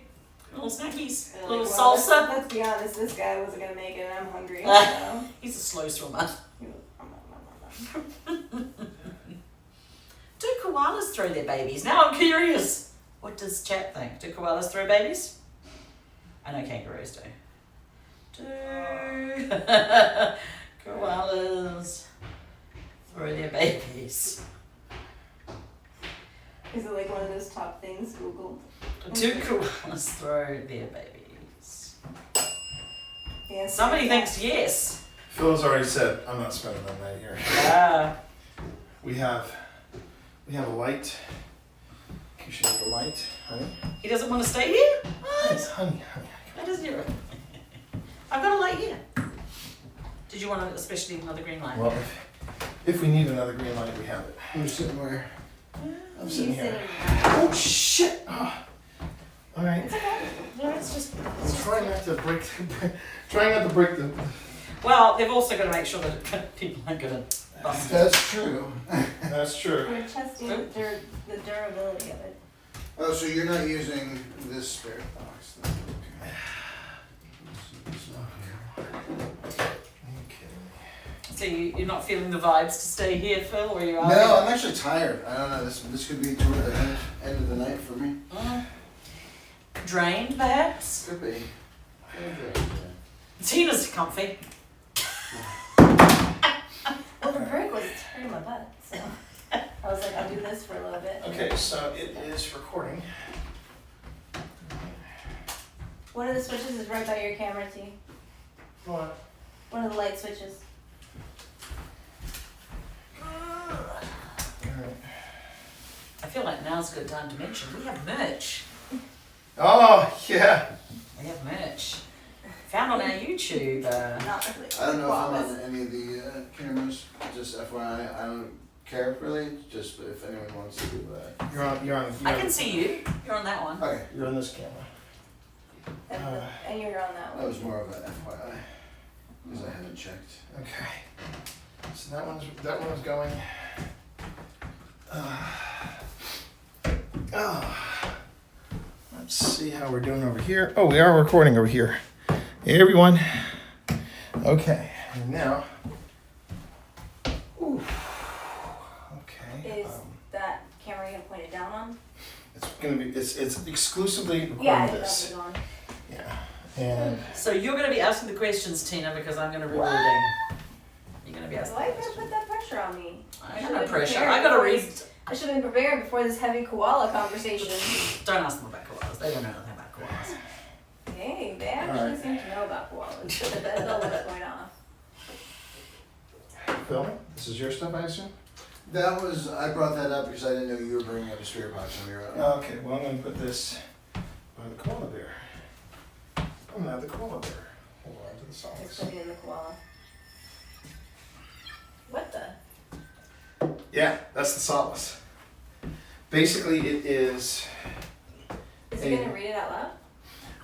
little snackies. Like, Little well, salsa. Let's be honest, this guy wasn't gonna make it, and I'm hungry. So. He's a slow swimmer. He was, Do koalas throw their babies? Now I'm curious. What does chat think? Do koalas throw babies? I know kangaroos do. Do koalas throw their babies? Is it like one of those top things Googled? Do koalas throw their babies? Yes. Somebody thinks yes. Phil has already said, I'm not spending the night here. Ah. We have a light. You should have a light, honey. He doesn't want to stay here? Yes, honey. That is your. I've got a light here. Did you want especially another green light? Well, if we need another green light, we have it. I'm sitting where? I'm He's sitting here. sitting. Oh shit! Oh. All right. No, it's just. I'm trying not to break. Trying not to break the. Well, they've also got to make sure that people aren't going to bust it. That's true. That's true. We're testing the durability of it. Oh, so you're not using this spare box then? So you're not feeling the vibes to stay here, Phil, or you are? No, I'm actually tired. I don't know. This could be toward the end of the night for me. Drained, perhaps? Could be. Tina's comfy. Well, the brick was hurting my butt, so I was like, I'll do this for a little bit. Okay, so it is recording. One of the switches is right by your camera, T. What? One of the light switches. I feel like now's a good time to mention we have merch. Oh yeah. We have merch. Found on our YouTube. Not really. I don't know if I'm Koalas. on any of the cameras. Just FYI, I don't care really. Just if anyone wants to do that. You're on. I can see you. You're on that one. Okay, You're on this camera. And you're on that that one. was more of an FYI because I haven't checked. Okay. So that one's going. Let's see how we're doing over here. Oh, we are recording over here. Hey, everyone. Okay, and now. Ooh. Okay. Is that camera gonna point it down on? It's gonna be. It's exclusively recording Yeah, I think this. that'll be on. Yeah. And So you're going to be asking the questions, Tina, because I'm going to be reading. You're going to be asking Why the you gonna put questions. that pressure on me? I should've got no been pressure. prepared I got to before read. this- I should have been prepared before this heavy koala conversation. Don't ask them about koalas. They don't know anything about koalas. Hey, they actually Alright. seem to know about koalas. That's all what's going on. Phil, this is your stuff, I assume? That was, I brought that up because I didn't know you were bringing up a spirit box on your own. Okay, well, I'm gonna put this by the koala bear. I'm gonna have the koala bear hold on to the Just socks. put it in the koala. What the? Yeah, that's the solace. Basically, it is. Is he gonna read it out loud?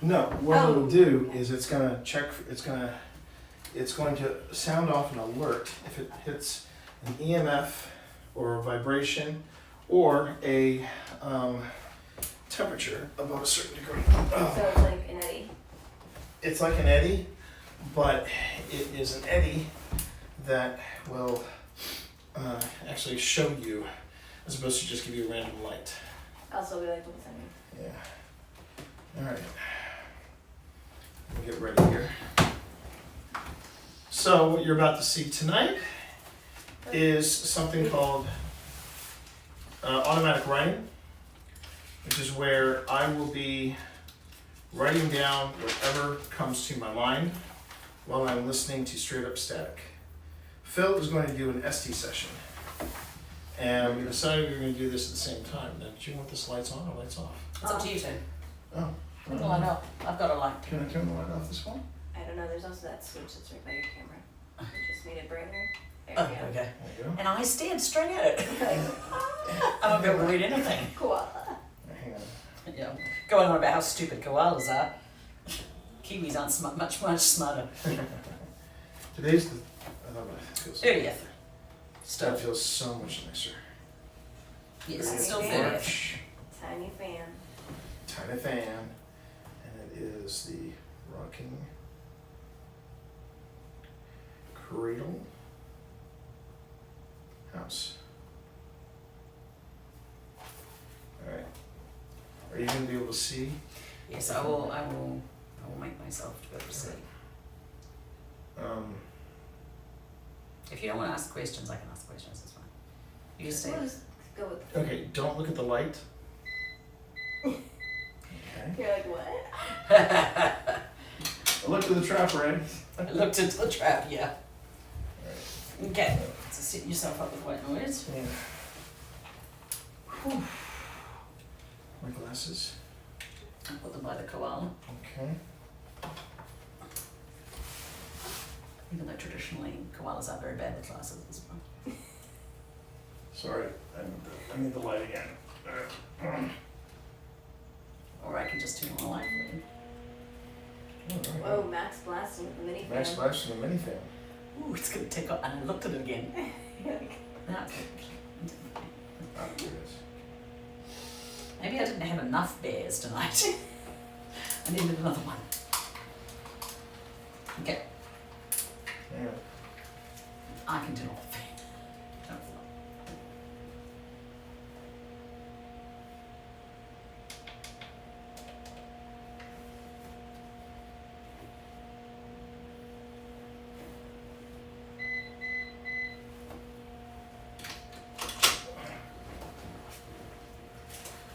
No, what Oh. it'll do is it's gonna check. It's going to sound off an alert if it hits an EMF or a vibration or a temperature above a certain degree. So it's like an eddy. It's like an eddy, but it is an eddy that will actually show you, as opposed to just give you a random light. I'll still be like, what's that mean? Yeah. All right. We'll get ready here. So what you're about to see tonight is something called automatic writing, which is where I will be writing down whatever comes to my mind while I'm listening to straight up static. Phil is going to do an ST session. And we decided we were going to do this at the same time. Now, do you want this lights on or lights off? It's up to you two. Oh. Turn the light off. I've got a light. Can I turn the light off this one? I don't know, there's also that switch that's right by your camera. It just made it brighter. There Oh, we go. okay. There you go. And I stared straight at it. I won't be able to read anything. Koala. Hang on. Yeah. Going on about how stupid koalas are. Kiwis aren't much smarter. Today's the. It feels, 30th. that Still. feels so much nicer. Yes, it's still Okay. 30th. Tiny fan. Tiny fan, and it is the rocking cradle house. All right. Are you gonna be able to see? Yes, I will make myself to be able to see. If you don't want to ask questions, I can ask questions, it's fine. You just say, We'll just go with Okay. Don't look at the light. Okay. You're like, what? I looked at the trap, right? I looked into the trap, yeah. All Okay, so set yourself up with white noise. right. Yeah. My glasses. I'll put them by the koala, Okay. even though traditionally koalas are very bad with glasses as well. Sorry, I need the light again. Or I can just turn on the light for you. Whoa, Max blasting with the mini fan. Max Flash and the minifan. Ooh, it's gonna take off, and I looked at it again. Now it's Ah, here it is. maybe I didn't have enough bears tonight. I needed another one. Okay, Hang on. I can turn off the fan. Don't worry.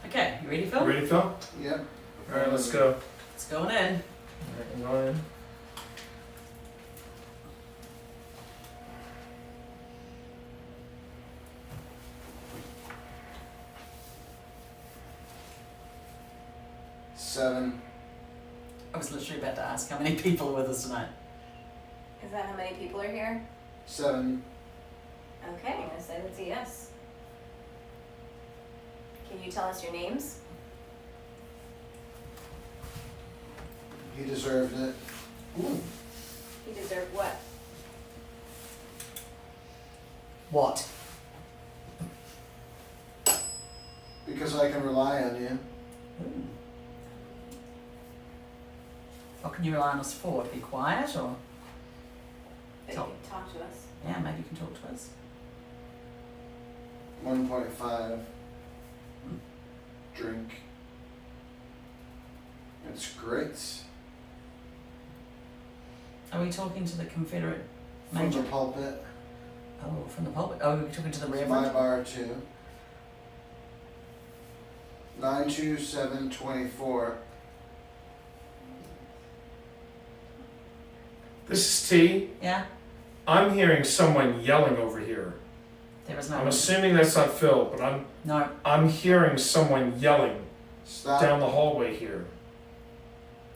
Okay, you ready, Phil? Ready, Phil? Yep. All right, let's go. It's going in. All right, I'm going in. Seven. I was literally about to ask how many people are with us tonight. Is that how many people are here? 7. Okay, I'm gonna say that's a yes. Can you tell us your names? He deserved it. Ooh. He deserved what? What? Because I can rely on you. What can you rely on us for? To be quiet or? That Tell- you can talk to us. Yeah, maybe you can talk to us. 1.5. Drink. It's great. Are we talking to the Confederate from major? the pulpit. Oh, from the pulpit. Oh, we're talking to the It's my Reverend. bar too. 92724. This is T. Yeah? I'm hearing someone yelling over here. There is no I'm one. assuming that's not Phil, but No. I'm hearing someone yelling Stop. down the hallway here.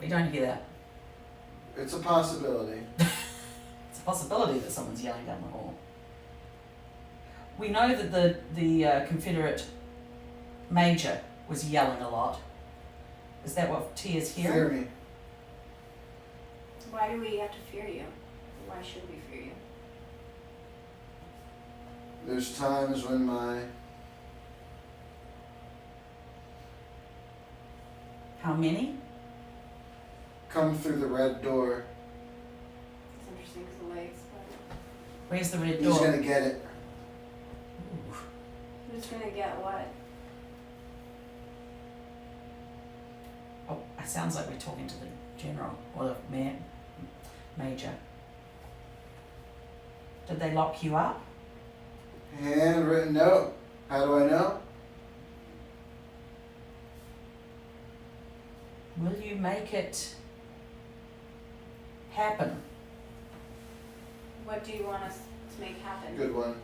We don't hear that. It's a possibility. It's a possibility that someone's yelling down the hall. We know that the Confederate major was yelling a lot. Is that what T is Fear hearing? me. Why do we have to fear you? Why should we fear you? There's times when my How many? come through the red door. It's interesting because the legs, but Where's the red He's door? gonna get it. Ooh. who's gonna get what? Oh, it sounds like we're talking to the general or the major. Did they lock you up? Handwritten note. How do I know? Will you make it happen? What do you want us to make happen? Good one.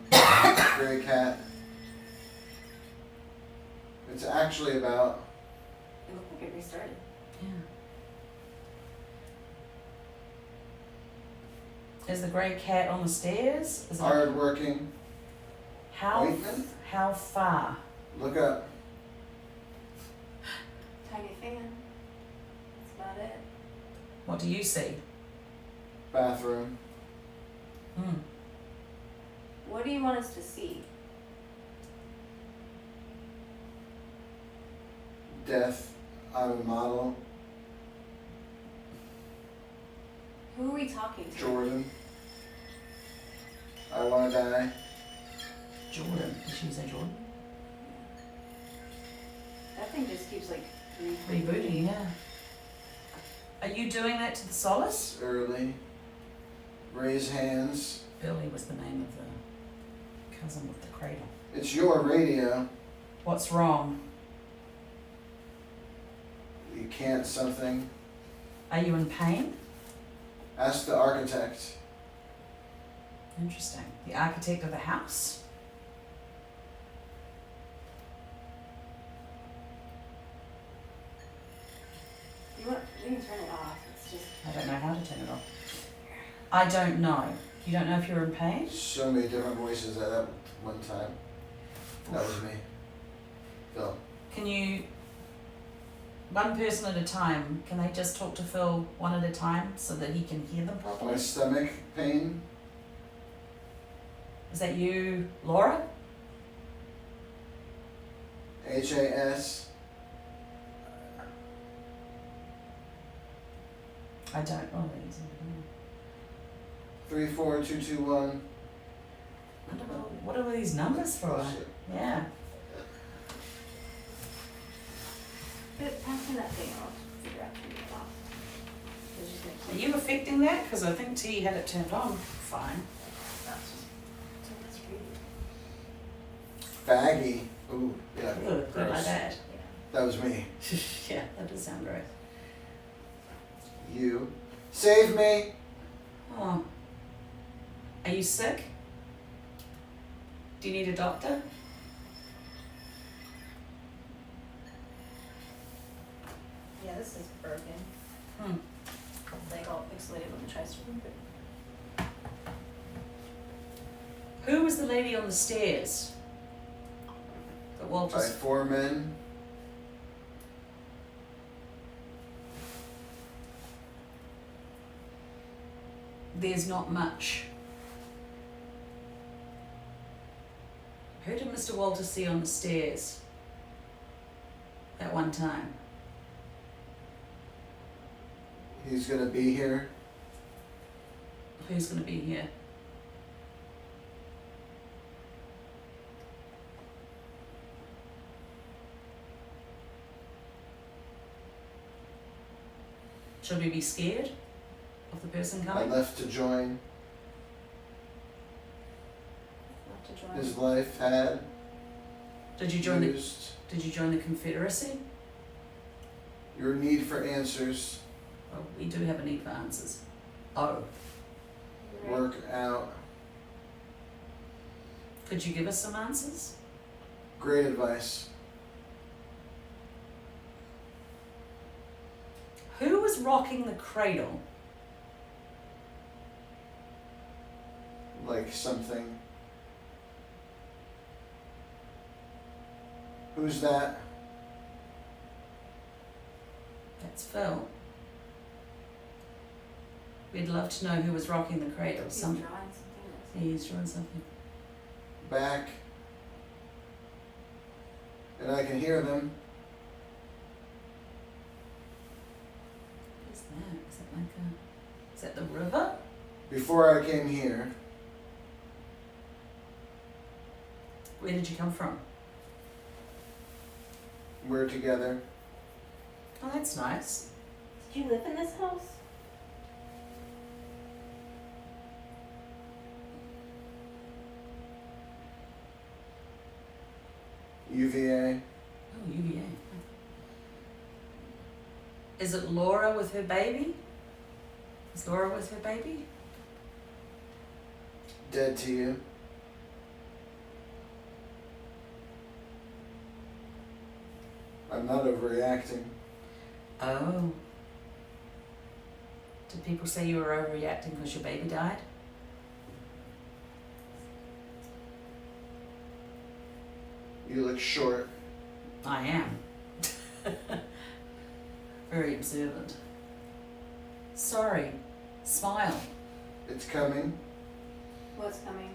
Gray cat. It's actually about It looked like it restarted. Yeah. Is the grey cat on the stairs? Is it hardworking. how Whiteman? how far? Look up. Tiny fan. That's about it. What do you see? Bathroom. Hmm. What do you want us to see? Death. I'm a model. Who are we talking to? Jordan. I wanna die. Jordan. Did she say Jordan? That thing just keeps like Rebooting, yeah. Are you doing that to the solace? It's early. Raise hands. Billy was the name of the cousin with the cradle. It's your radio. What's wrong? You can't something. Are you in pain? Ask the architect. Interesting. The architect of the house? we can turn it off. It's just I don't know how to turn it off. I don't know. You don't know if you're in pain? So many different voices at that one time. That was me. Phil. Can you, one person at a time, can they just talk to Phil one at a time so that he can hear them My properly? stomach pain. Is that you, Laura? HAS. I don't know these. 34221. What are these numbers for? Oh, shit. Yeah. pass me that thing. I'll figure out turning it off. It's just Are like you affecting that? Because I think T had it turned on fine. that's really Faggy. Ooh, yeah. Good, good like gross. that. That was me. Yeah, that does sound great. You. Save me. Oh. Are you sick? Do you need a doctor? Yeah, this is broken. Hmm. It's like all pixelated when it tries to remove it. Who was the lady on the stairs? That By Walter's. 4 men. There's not much. Who did Mr. Walter see on the stairs at one time? He's gonna be here. Who's going to be here? Should we be scared? of the person I coming? left to join. Not to join. His life had Did you join the used Confederacy? your need for answers, Well, we do have a need for answers. Oh, Right. work out, could you give us some answers? great advice. Who was rocking the cradle? Like something. Who's that? That's Phil. We'd love to know who was rocking the cradle. He's Some, drawing something. yeah, he's drawing something. Back. And I can hear them. What is that? Is that like a? Is that the river? Before I came here, Where did you come from? we're together. Oh, that's nice. Did you live in this house? UVA. Oh, UVA. Is it Laura with her baby? Is Laura with her baby? Dead to you. I'm not overreacting. Oh. Did people say you were overreacting because your baby died? You look short. I am. Very observant. Sorry. Smile. It's coming. What's coming?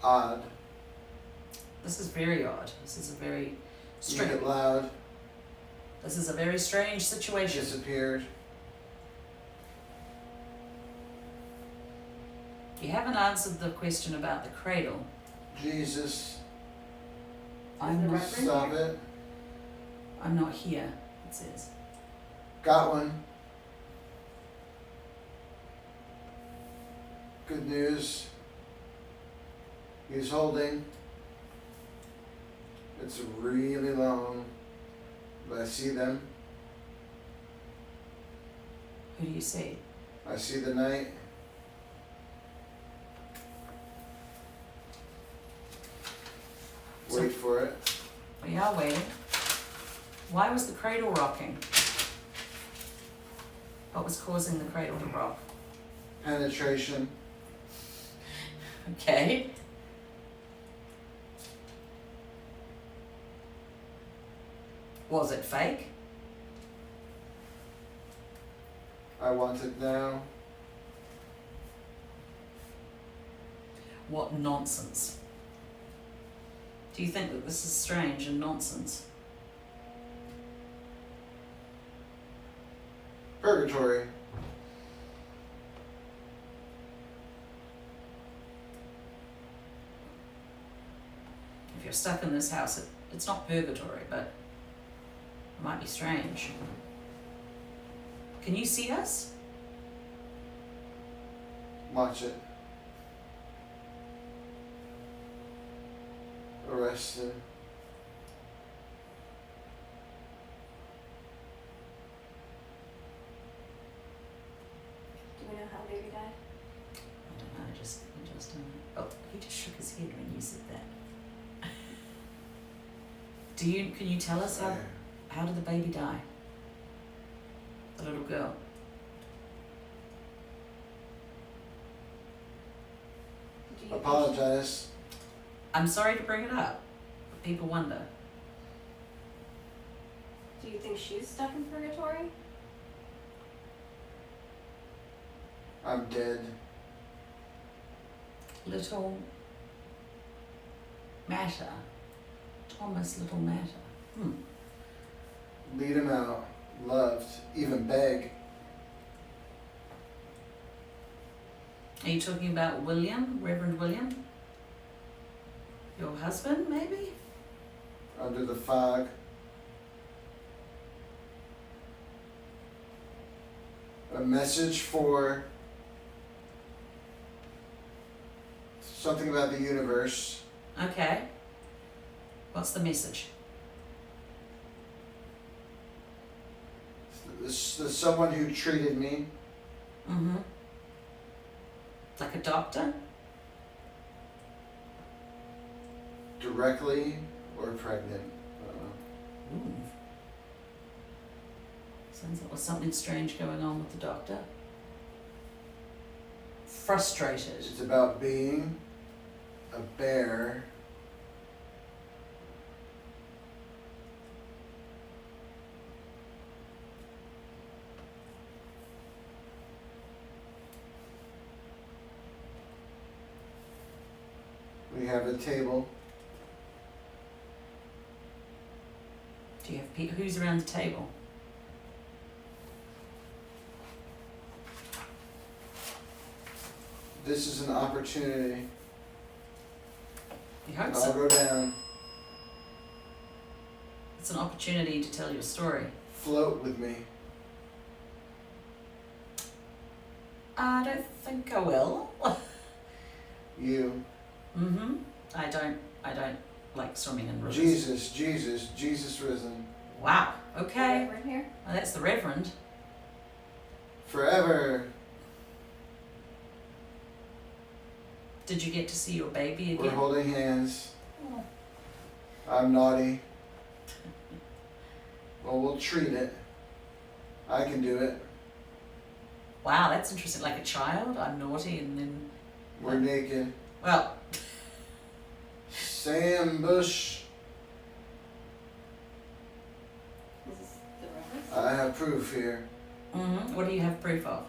Odd. This is very odd. This is a very Make strange. it loud. This is a very strange situation. Disappeared. You haven't answered the question about the cradle. Jesus. I'm the not. reference? Stop it. I'm not here. It says. Got one. Good news. He's holding. It's really long, but I see them. Who do you see? I see the night. So- Wait for it. We are waiting. Why was the cradle rocking? What was causing the cradle to rock? Penetration. Okay. Was it fake? I want it now. What nonsense. Do you think that this is strange and nonsense? Purgatory. If you're stuck in this house, it's not purgatory, but it might be strange. Can you see us? Watch it. Arrested. Do we know how baby died? I don't know, oh, he just shook his head when you said that. Can you tell us how did the baby die? The little girl. Do you think Apologize. I'm sorry to bring it up, but people wonder. Do you think she's stuck in purgatory? I'm dead. Little Matter. Thomas Little Matter. Lead him out. Loved. Even beg. Are you talking about William, Reverend William? Your husband, maybe? Under the fog. a message for something about the universe. Okay. What's the message? This someone who treated me. Mm-hmm. Like a doctor? Directly or pregnant. Ooh. Sounds like there's something strange going on with the doctor. Frustrated. It's about being a bear. We have a table. Do you have people? Who's around the table? This is an opportunity. You hope I'll so. go down. It's an opportunity to tell your story. Float with me. I don't think I will. You. Mm-hmm. I don't like swimming in rivers. Jesus risen. Wow. Okay. Right here. Oh, that's the Reverend. Forever. Did you get to see your baby We're again? holding hands. Oh. I'm naughty. Well, we'll treat it. I can do it. Wow, that's interesting. Like a child, I'm naughty, and then We're naked. well, Is Sam Bush. this the reference? I have proof here. mm-hmm. What do you have proof of?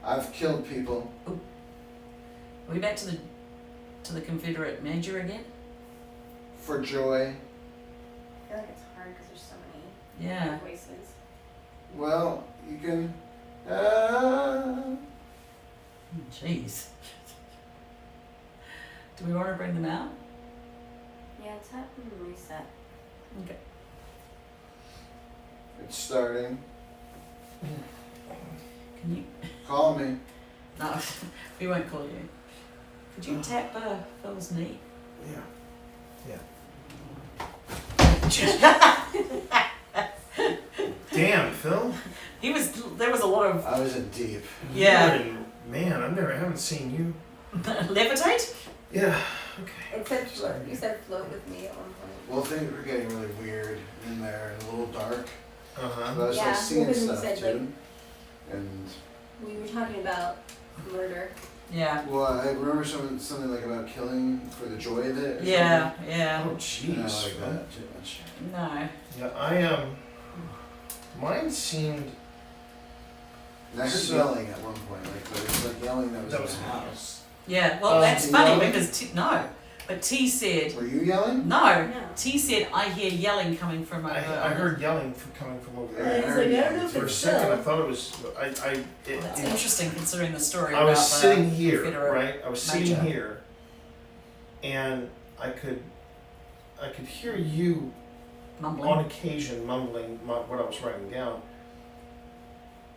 I've killed people. Are we back to the Confederate major again? For joy. I feel like it's hard because there's so many Yeah. voices. Well, you can. Jeez. Do we want to bring them out? Yeah, tap and reset. Okay. It's starting. Can you? Call me. No, we won't call you. Could you tap Phil's knee? Yeah. Damn, Phil. He was. There was a lot of I was in deep. Yeah. Man, I haven't seen you. levitate. Yeah. Okay. It said float. You said float with me at one point. Well, things were getting really weird in there and a little dark. Uh But huh. I was Yeah, like seeing because you stuff said, too. And We were talking about murder. Yeah. well, I remember something like about killing for the joy of it. Or Yeah. something. Yeah. Oh And I jeez. like that too much. No. Yeah, mine seemed. And I heard So- yelling at one point, but it was like yelling that was That in was the me. house. Yeah. Well, that's you funny yelling? because no, but T said Were you yelling? no. No. T said I hear yelling coming from over. I heard yelling coming from over Yeah, there. I heard yelling. For a second, I thought it was. That's interesting considering the story. I was about sitting the here, Confederate right? I was sitting major. here, and I could hear you Mumbling. on occasion mumbling what I was writing down.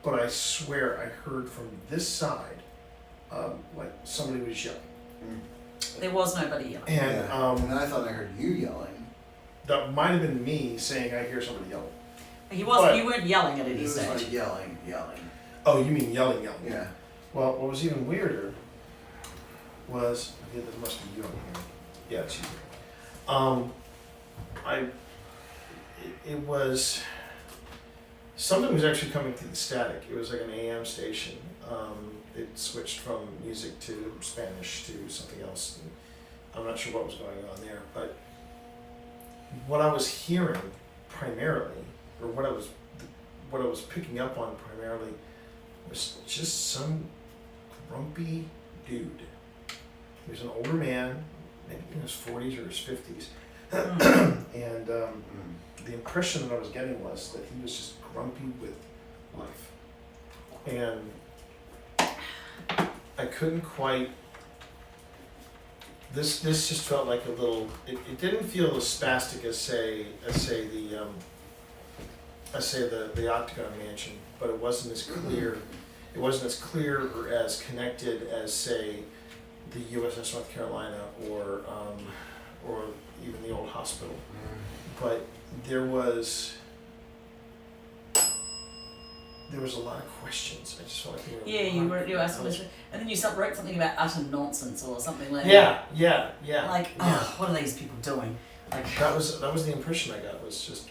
But I swear I heard from this side, like somebody was yelling, There was nobody yelling. and Yeah. And then I thought I heard you yelling. that might have been me saying I hear somebody yelling. He was. But- You weren't yelling at It any was stage. like yelling. Oh, you mean yelling? Yeah. Well, what was even weirder was yeah, there must be you on here. Yeah, it's you. It was something was actually coming through the static. It was like an AM station. It switched from music to Spanish to something else. And I'm not sure what was going on there, but what I was hearing primarily, or what I was picking up on primarily, was just some grumpy dude. He was an older man, maybe in his 40s or his 50s, and the impression that I was getting was that he was just grumpy with life, and I couldn't quite. This just felt like a little. It didn't feel as spastic as say the the Octagon Mansion, but it wasn't as clear. It wasn't as clear or as connected as, say, the USS North Carolina or even the old hospital. But there was a lot of questions. I just felt like they were. Yeah, you asked questions, and then you wrote something about utter nonsense or something like Yeah. Like, yeah. what are these people doing? Like, That was the impression I got. Was just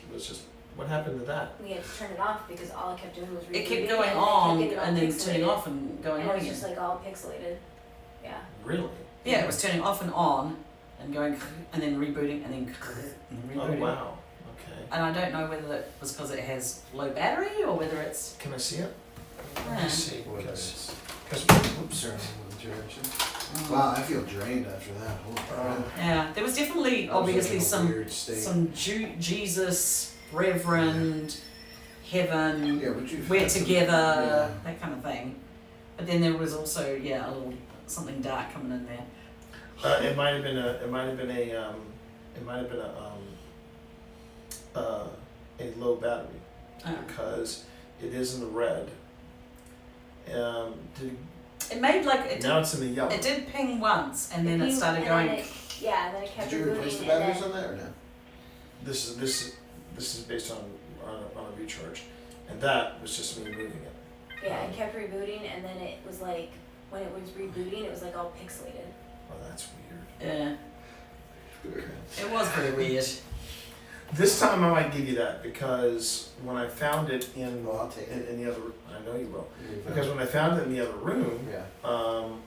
what happened to that? We had to turn it off because all it kept doing was it rebooting kept going and on it kept getting all and then pixelated. turning off and going And on it was again. just like all pixelated. Yeah. Really? Yeah, it was turning off and on and going and then rebooting and then Oh rebooting. wow. Okay. And I don't know whether it was because it has low battery or whether it's. Can I see it? Let Yeah. me see. What Because Oops, sorry. Wow, I feel drained after that. Holy crap. Yeah, there was definitely I was obviously in a some weird state. Jesus, Reverend, Heaven, Yeah, but you've we're had some- together, that kind of thing. But then there was also a little something dark coming in there. it might have been a low battery because it is in the red. It made like Now it's in the yellow. it did ping once and then it pinged, started and going. then yeah, and then it kept Did you replace the rebooting batteries and on that or no? This is based on a recharge, and that was just me moving it. yeah, it kept rebooting and then it was like when it was rebooting it was like all pixelated. Oh, that's weird. Yeah, Okay. it was very weird. This time I might give you that because when I found it in Well, I'll take it. in the other, I know you will. You've, Because when I found it in the other room, yeah. when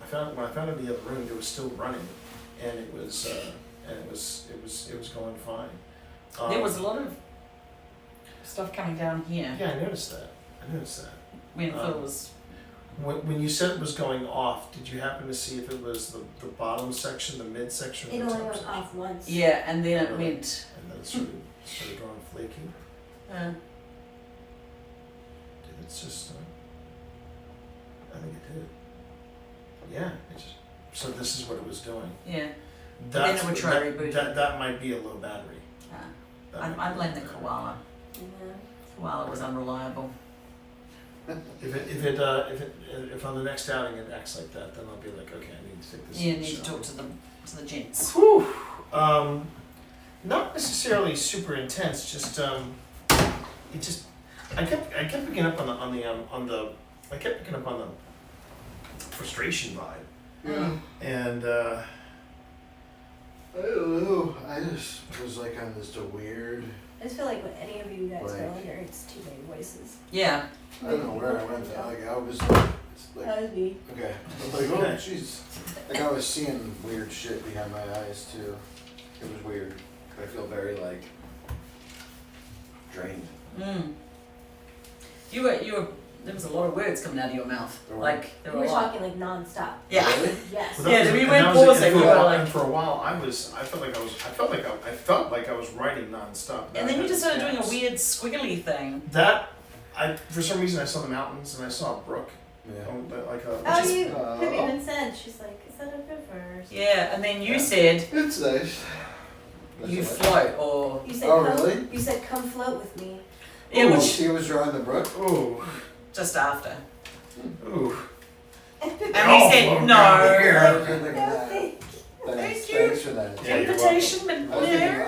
I found it in the other room, it was still running, and it was going fine. There was a lot of stuff coming down here Yeah, I noticed that. when Phil was. When you said it was going off, did you happen to see if it was the bottom section, the mid section, or It the only top went section? off once. Yeah, and then it Really? went. And then it started going flaky. It's just, I think it did. Yeah, it just. So this is what it was doing. Yeah. That's it would what- try that, rebooting. that might be a low battery. That I might be blame a the low battery. koala. Yeah. Koala was unreliable. If on the next outing it acts like that, then I'll be like, okay, I need to take this. Yeah, in need the to shower. talk to the gents. Whew. Not necessarily super intense. Just it just. I kept picking up on the frustration vibe, Yeah. and I don't know. I just was like on this weird. I just feel like when any of you guys Like- go in here, it's too many voices. Yeah. I don't know where I went. Like I was like, it's like That was me. okay. I was like, oh jeez. Like I was seeing weird shit behind my eyes too. It was weird. I feel very like drained. You were. There was a lot of words coming out of your mouth. There were. Like there You were were a lot. talking like non-stop. Yeah. Really? Yes. Well, Yeah, that we and weren't that was- pausing, and we for a were while- like- and for a while, I felt like I was writing nonstop. And then you just started doing a Gaps. weird squiggly thing. That for some reason I saw the mountains and I saw a brook, Yeah. like a. Oh, Just- you Uh, Pippi even said, she's like, is that a river? Yeah, and then you Yeah. said It's nice. That's you all right. float or You said, Oh, come, really? You said, come float with me. yeah, Oh, which he was drawing the brook. Ooh, just after. ooh. And we Oh, said okay. no. I was thinking No, that. thank Thanks, Thank you. thanks for that. Yeah, you're Invitation, but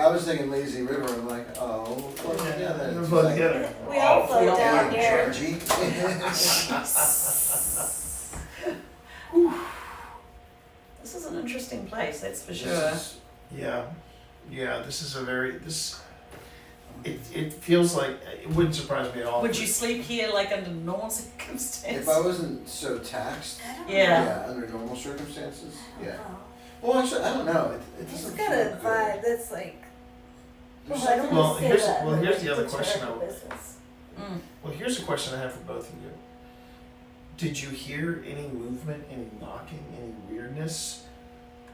I was thinking lazy river. I'm like, oh, float together. We'll It's float like, together. We all Oh, float float down down, here. Georgie. This is an interesting place, that's for This sure. is- Yeah. This is a very this. It feels like it wouldn't surprise me at all. Would you sleep here like under normal circumstances? If I wasn't so taxed, I don't Yeah. yeah, under normal circumstances, know. yeah. Well, actually, I don't know. It It's doesn't got feel a good. vibe that's like, There's well, I don't something- Well, want to say here's- that. well, but here's the it's other a question terrible I- business. Mm. Well, here's a question I have for both of you. Did you hear any movement, any knocking, any weirdness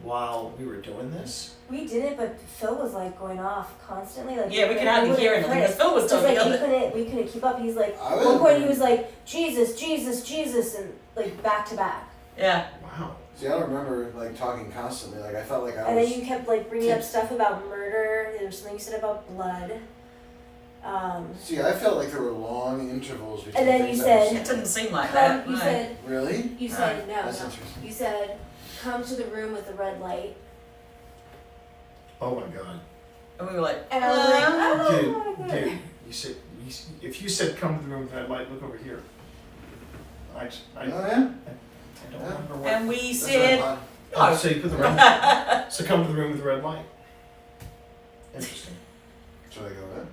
while we were doing this? We did it, but Phil was like going off constantly. Like Yeah, we could hardly wouldn't hear anything quit. because Phil was It was talking like other. we couldn't keep up. He's like, I at one point he was- was like, Jesus, Jesus, Jesus, and like back to back. Yeah. Wow. See, I don't remember like talking constantly. Like I felt like I And then was. you kept like bringing up stuff about murder. There was something you said about blood. See, I felt like there were long intervals between And then things you I was said- It didn't seem like that. you no. said, Really? you said, no, That's no. interesting. You said, come to the room with the red light. Oh my god. And we were like, And I was like, oh Dude, my god. dude, if you said come to the room with that light, look over here. I Oh don't yeah. remember what. and we That's said, what Oh, no. so you put the red. So come to the room with the red light. Interesting. Should I go there?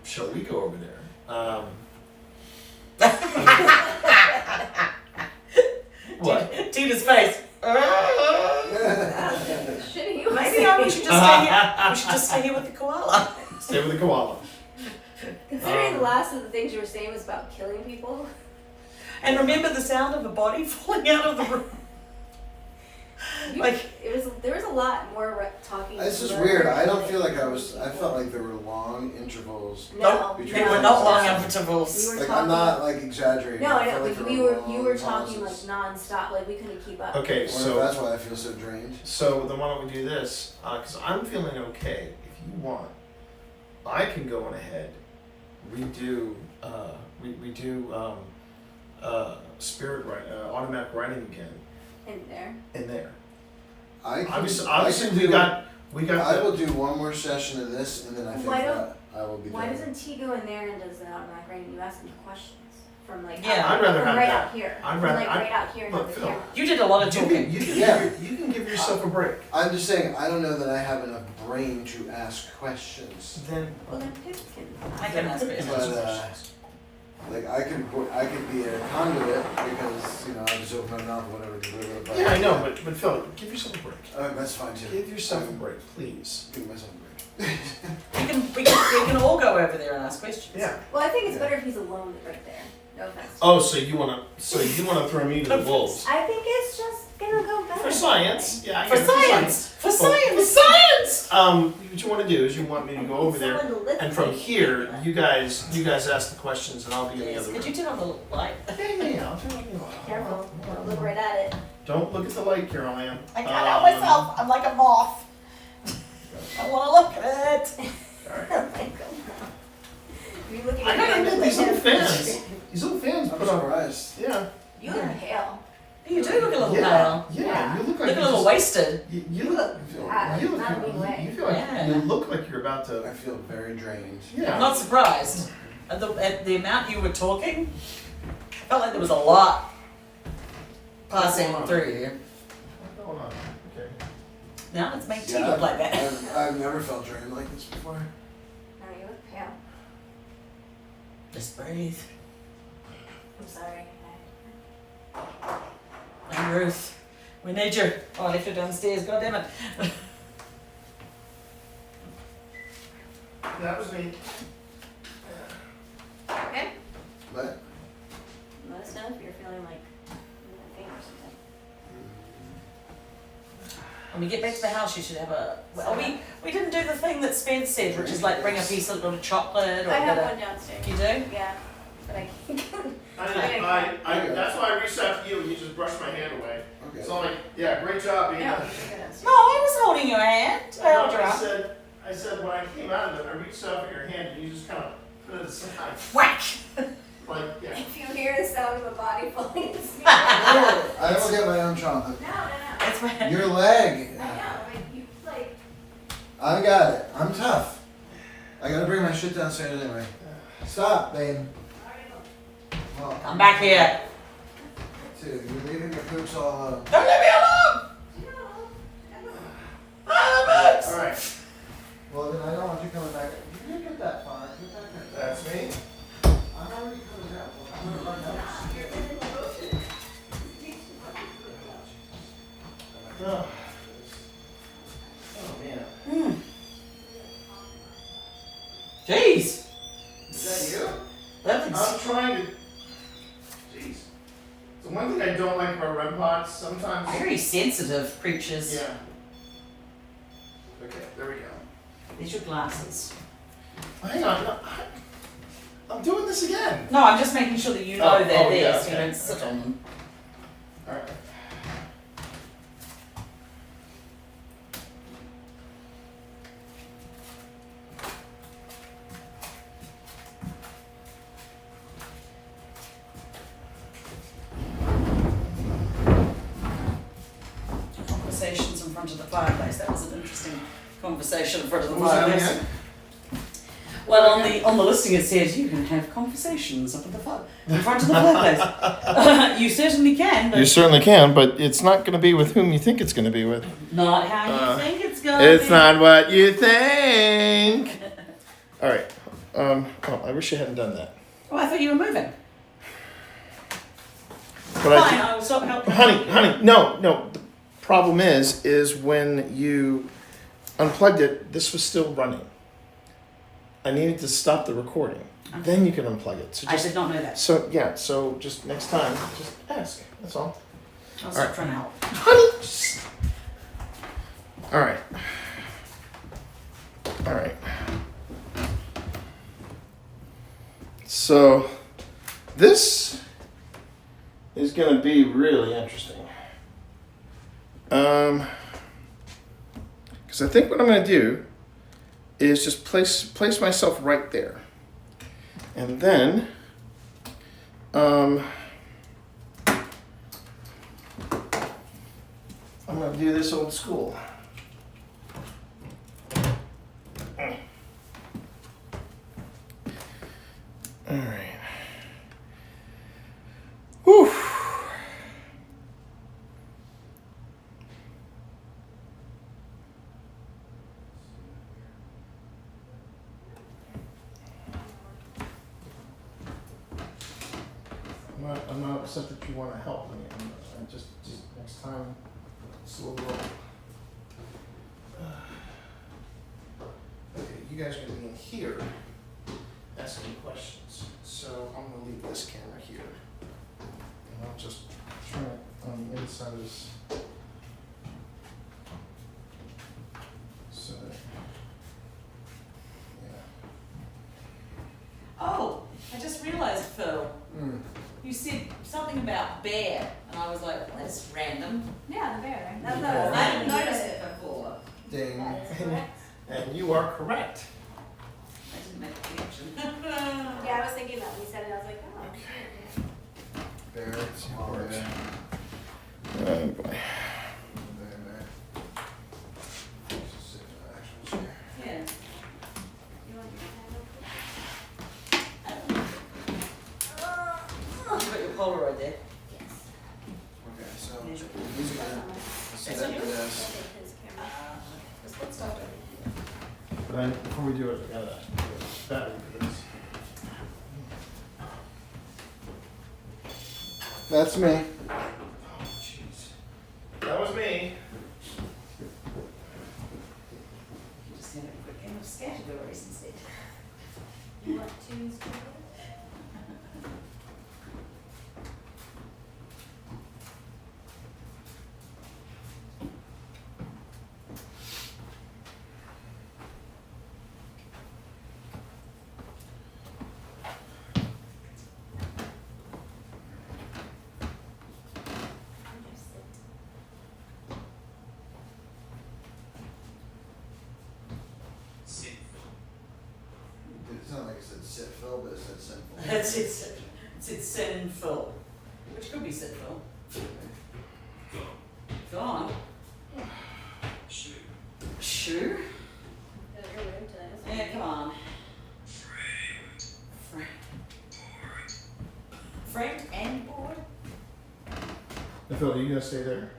Shall we go over there? What? Tina's face. Shouldn't you Maybe say? we should just stay here. We should just stay here with the koala. Stay with the koala. Considering the last of the things you were saying was about killing people. And remember the sound of a body falling out of the room. Like, There was a lot more talking. This is about weird. I don't than- feel like I felt like there were long intervals. No, Between we no. were not long No. intervals. We were Like talking. I'm not like exaggerating. No, I felt know, like but there you were long talking like pauses. non-stop, like we couldn't keep up. Okay, I wonder if so that's why I feel so drained. so then why don't we do this? Because I'm feeling okay. If you want, I can go on ahead, redo, spirit automatic writing again In there. in there. I can. Obviously, I obviously can we do. got I the, will do one more session of this, and then I think Why don't- that I will be Why done. doesn't T go in there and does the automatic writing? You ask him questions from like Yeah. I'd rather from have right that. out here. I'd From, rather- like I'd- right out here and look, have the Phil. camera. You did a lot of talking. Yeah. you can give yourself a break. I'm just saying I don't know that I have enough brain to ask questions. Then Well then Pip can. I can ask But questions. like I could be a conduit because I just open my mouth whatever. But, yeah, I know, but Phil, give yourself a break. That's fine too. Give yourself a break, please. Give myself a break. We can all go over there and ask questions. Yeah. Well, I think it's Yeah. better if he's alone right there. No offense. Oh, so you wanna throw me to the wolves I think it's just gonna go better. for science? Yeah, I For get it, science! For science! What you want to do is you want me to go over there, Someone to listen and from to here, me. you guys ask the questions, and I'll be in the Yes. other Could you room. turn on the light? Yeah. I'll turn on the light. Careful. Don't look right at it. Don't look at the light, Carol Ann. I can't help myself. I'm like a moth. I want to look at it. All right. You looking I at gotta me admit, like these little that. fans. These little fans I'm put on. surprised. Yeah. You look pale. You do look a little Yeah. pale. Yeah. You look like Look a you little just- wasted. You look. bad, You look. not in a mean way. You feel like Yeah. you look like you're about I to. feel very drained. Yeah. I'm not surprised. At the amount you were talking, I felt like there was a lot passing through you. What's going on? Okay. Now let's make tea Yeah, look like that. I've never felt drained like this before. No, you look pale. Just breathe. I'm sorry. And Ruth, we need you. Oh, I left you downstairs. God damn it. That was me. Okay. But Let us know if you're feeling like pain or something. When we get back to the house, you should have a. Well, we didn't do the thing that Spence said, which is like bring a piece of little chocolate or I have a bit one downstairs. You do? Yeah, but I can't. That's why I reached out to you and you just brushed my hand away. okay. So I'm like, yeah, great job, Ian. No, you're downstairs. No, I was holding your hand. I held your arm. I said when I came out of it, I reached out for your hand and you just kind of put it aside. Whack! Like, yeah. If you hear the sound of a body falling asleep. I will get my own chocolate. No. It's bad. Your leg. I know, but you like. I got it. I'm tough. I gotta bring my shit downstairs anyway. Stop, babe. Well, Come back here. Dude, you're leaving your poops all alone. Don't leave me alone! Ah, All right. Well, then I don't want you coming back. You didn't get that far. Get back there. That's me. I'm already coming out. I'm gonna run down. Oh, man. Jeez. Is that you? That looks. I'm trying to. Jeez. The one thing I don't like about REM pods sometimes. Very sensitive creatures. Yeah. Okay, there we go. These are your glasses. Hang on. No, I'm doing this again. No, I'm just making sure that you know Oh, they're oh, there yeah, so you okay, don't sit okay. on them. All right. front of the fireplace. That was an interesting conversation in front of the What was that fireplace. again? Well, on the listing it says you can have conversations up at in front of the fireplace. You certainly can, but You certainly can, but it's not going to be with whom you think it's going to be with. not how you think it's going to It's be. not what you think. All right. Oh, I wish you hadn't done that. Oh, I thought you were moving. But Fine, I will stop helping. honey, no. The problem is when you unplugged it, this was still running. I needed to stop the recording. Then you can unplug it. So I just, did not know that. so just next time, just ask. That's all. I'll stop Alright. trying to help. Honey. Just... All right. All right. So this is going to be really interesting. Because I think what I'm going to do is just place myself right there, and then I'm going to do this old school. All right. Whew. I'm not upset that you want to help me. I'm just next time, slow roll. Okay, you guys are going to be in here asking questions. So I'm going to leave this camera here. And I'll just turn it on the inside of this. So that, yeah. Oh, I just realised, Phil. Mm. You said something about bear, and I was like, well, that's random. Yeah, the bear, right? That's Yeah. not, I didn't notice it before. Ding. That is correct. And you are correct. I didn't make a connection. Yeah, I was thinking that when you said it, I was like, oh. Bear. It's hard. Oh boy. Bear, bear. Just sit in the actual chair. Yeah. You want to You got your Polaroid there. Yes. Okay, so There's your- these are gonna set up this. His camera. Let's start it. But before we do it, I got a battery for this. That's me. Oh, jeez. That was me. You just had a quick game of categories instead. You want to instead? It's not like it said sit Phil, but it said sinful. It's sinful, which could be sinful. Go on. Shoe. Go to your room tonight. Yeah, come on. Framed and board? Now, Phil, are you gonna stay there?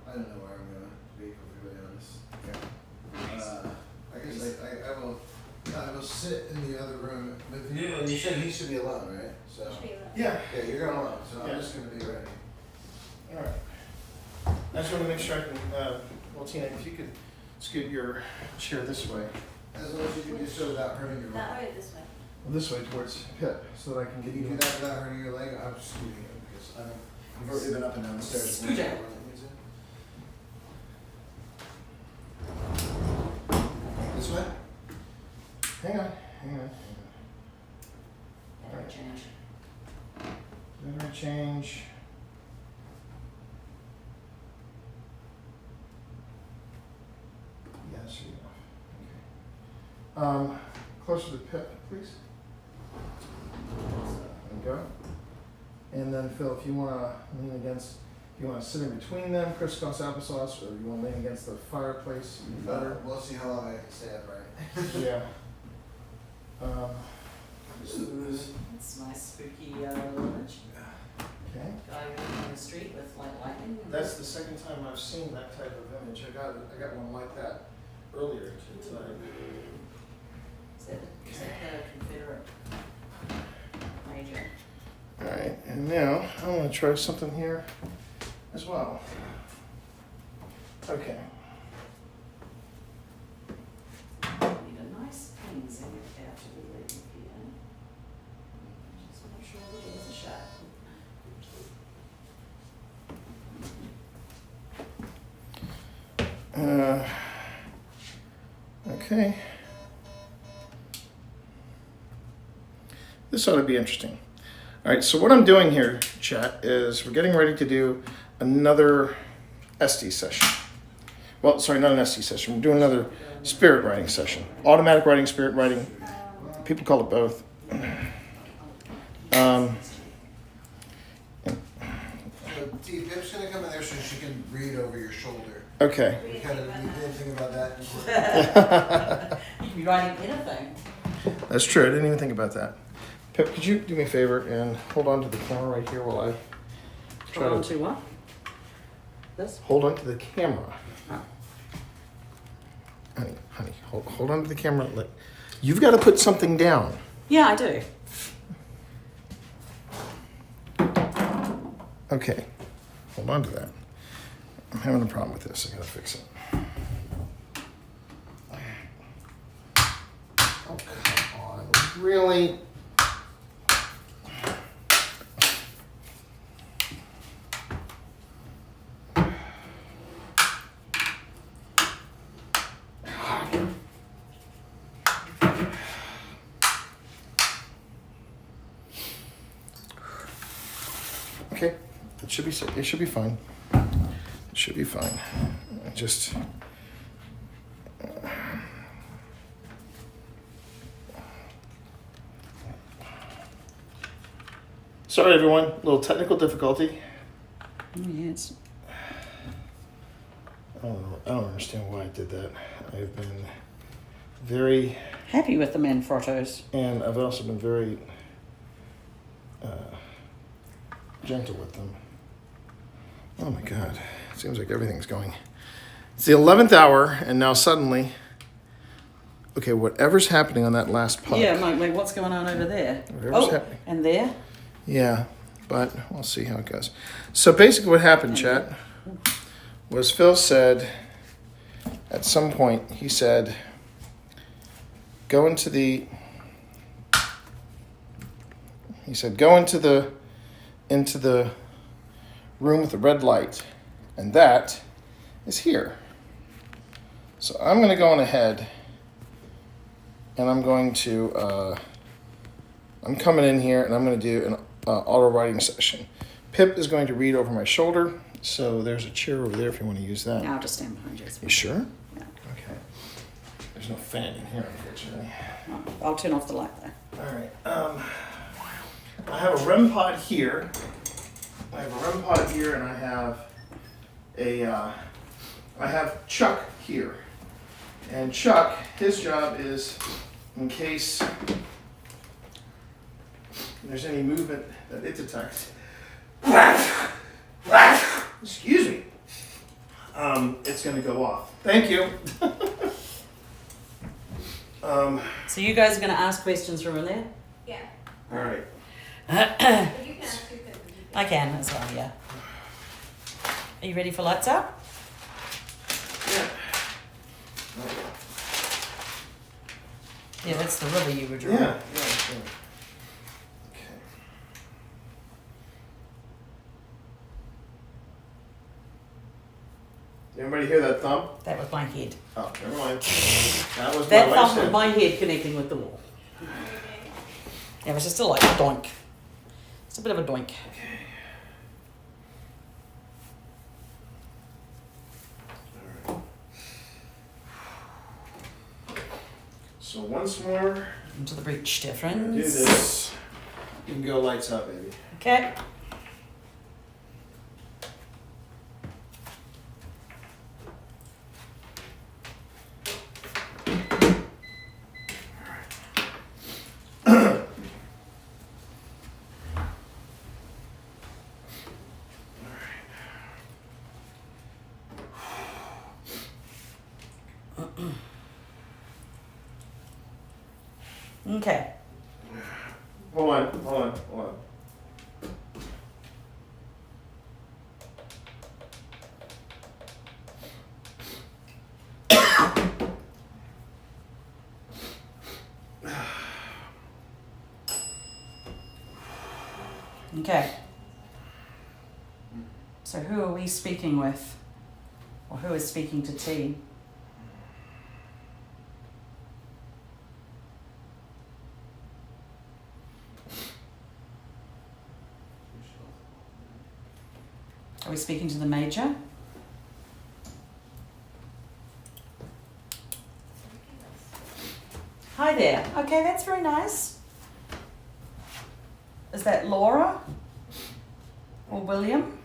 I don't know where I'm gonna be, perfectly honest. I guess I will sit in the other room with you, and you said he should be alone, right? So, Should be allowed. Yeah. yeah, you're going alone, so Yeah. I'm just gonna be ready. All right. I just want to make sure I can. Well, Tina, if you could scoot your chair this way, As long as you can do so without hurting your That leg. way or this way? this way towards Pip, so that I can Can get you you. do that without hurting your leg? I'm scooting it because I've already been up and down the stairs. Scoot it. This way? Hang on. That'll change. Never change. Yeah, that should be enough. Okay. Closer to Pip, please. There we go. And then Phil, if you want to lean against, you want to sit in between them, crisscross applesauce, or you want to lean against the fireplace, even better. We'll see how long I can stay upright. Yeah. It's nice spooky image. Okay. Guy walking on the street with like lightning. That's the second time I've seen that type of image. I got one like that earlier tonight. Is that the Confederate major? All right, and now I want to try something here as well. Okay. Need a nice cleansing after we leave here. Just make sure the doors are shut. Okay. This ought to be interesting. All right, so what I'm doing here, chat, is we're getting ready to do another SD session. Well, sorry, not an SD session. We're doing another spirit writing session. Automatic writing, spirit writing. People call it both. So T, Pip's gonna come in there so she can read over your shoulder. Okay. We didn't think about that. You can be writing anything. That's true. I didn't even think about that. Pip, could you do me a favor and hold on to the camera right here while I try Hold on to to what? This? hold on to the camera. Oh. Honey, hold on to the camera. You've got to put something down. Yeah, I do. Okay, hold on to that. I'm having a problem with this. I gotta fix it. Oh, come on. Really? Okay, it should be fine. It should be fine. Just sorry, everyone. A little technical difficulty. Yes. I don't understand why I did that. I've been very, Happy with the Manfrottos. and I've also been very gentle with them. Oh my God. It seems like everything's going. It's the 11th hour, and now suddenly, okay, whatever's happening on that last puck. Yeah, like what's going on over there? Whatever's happening. And there? Yeah, but we'll see how it goes. So basically what happened, chat, was Phil said, at some point, he said, go into the room with the red light, and that is here. So I'm going to go on ahead, and I'm going to, I'm coming in here, and I'm going to do an auto writing session. Pip is going to read over my shoulder, so there's a chair over there if you want to use that. I'll just stand behind you. You sure? Yeah. Okay. There's no fan in here, unfortunately. I'll turn off the light though. All right. I have a REM pod here. And I have Chuck here. And Chuck, his job is, in case there's any movement that it detects, excuse me, it's going to go off. Thank you. So you guys are going to ask questions from in there? Yeah. All right. But you can ask your question. I can as well, yeah. Are you ready for lights out? Yeah. Yeah, that's the river you were drawing. Yeah. Sure. Okay. Did anybody hear that thump? That was my head. Oh, never mind. That was That my thump wife's was head. my head connecting with the wall. It was just a like doink. It's a bit of a doink. So once more, Into the breach, dear do friends. this. You can go lights out, baby. Okay. Okay. Hold on. Okay. So who are we speaking with? Or who is speaking to T? Are we speaking to the major? Hi there. Okay, that's very nice. Is that Laura? Or William?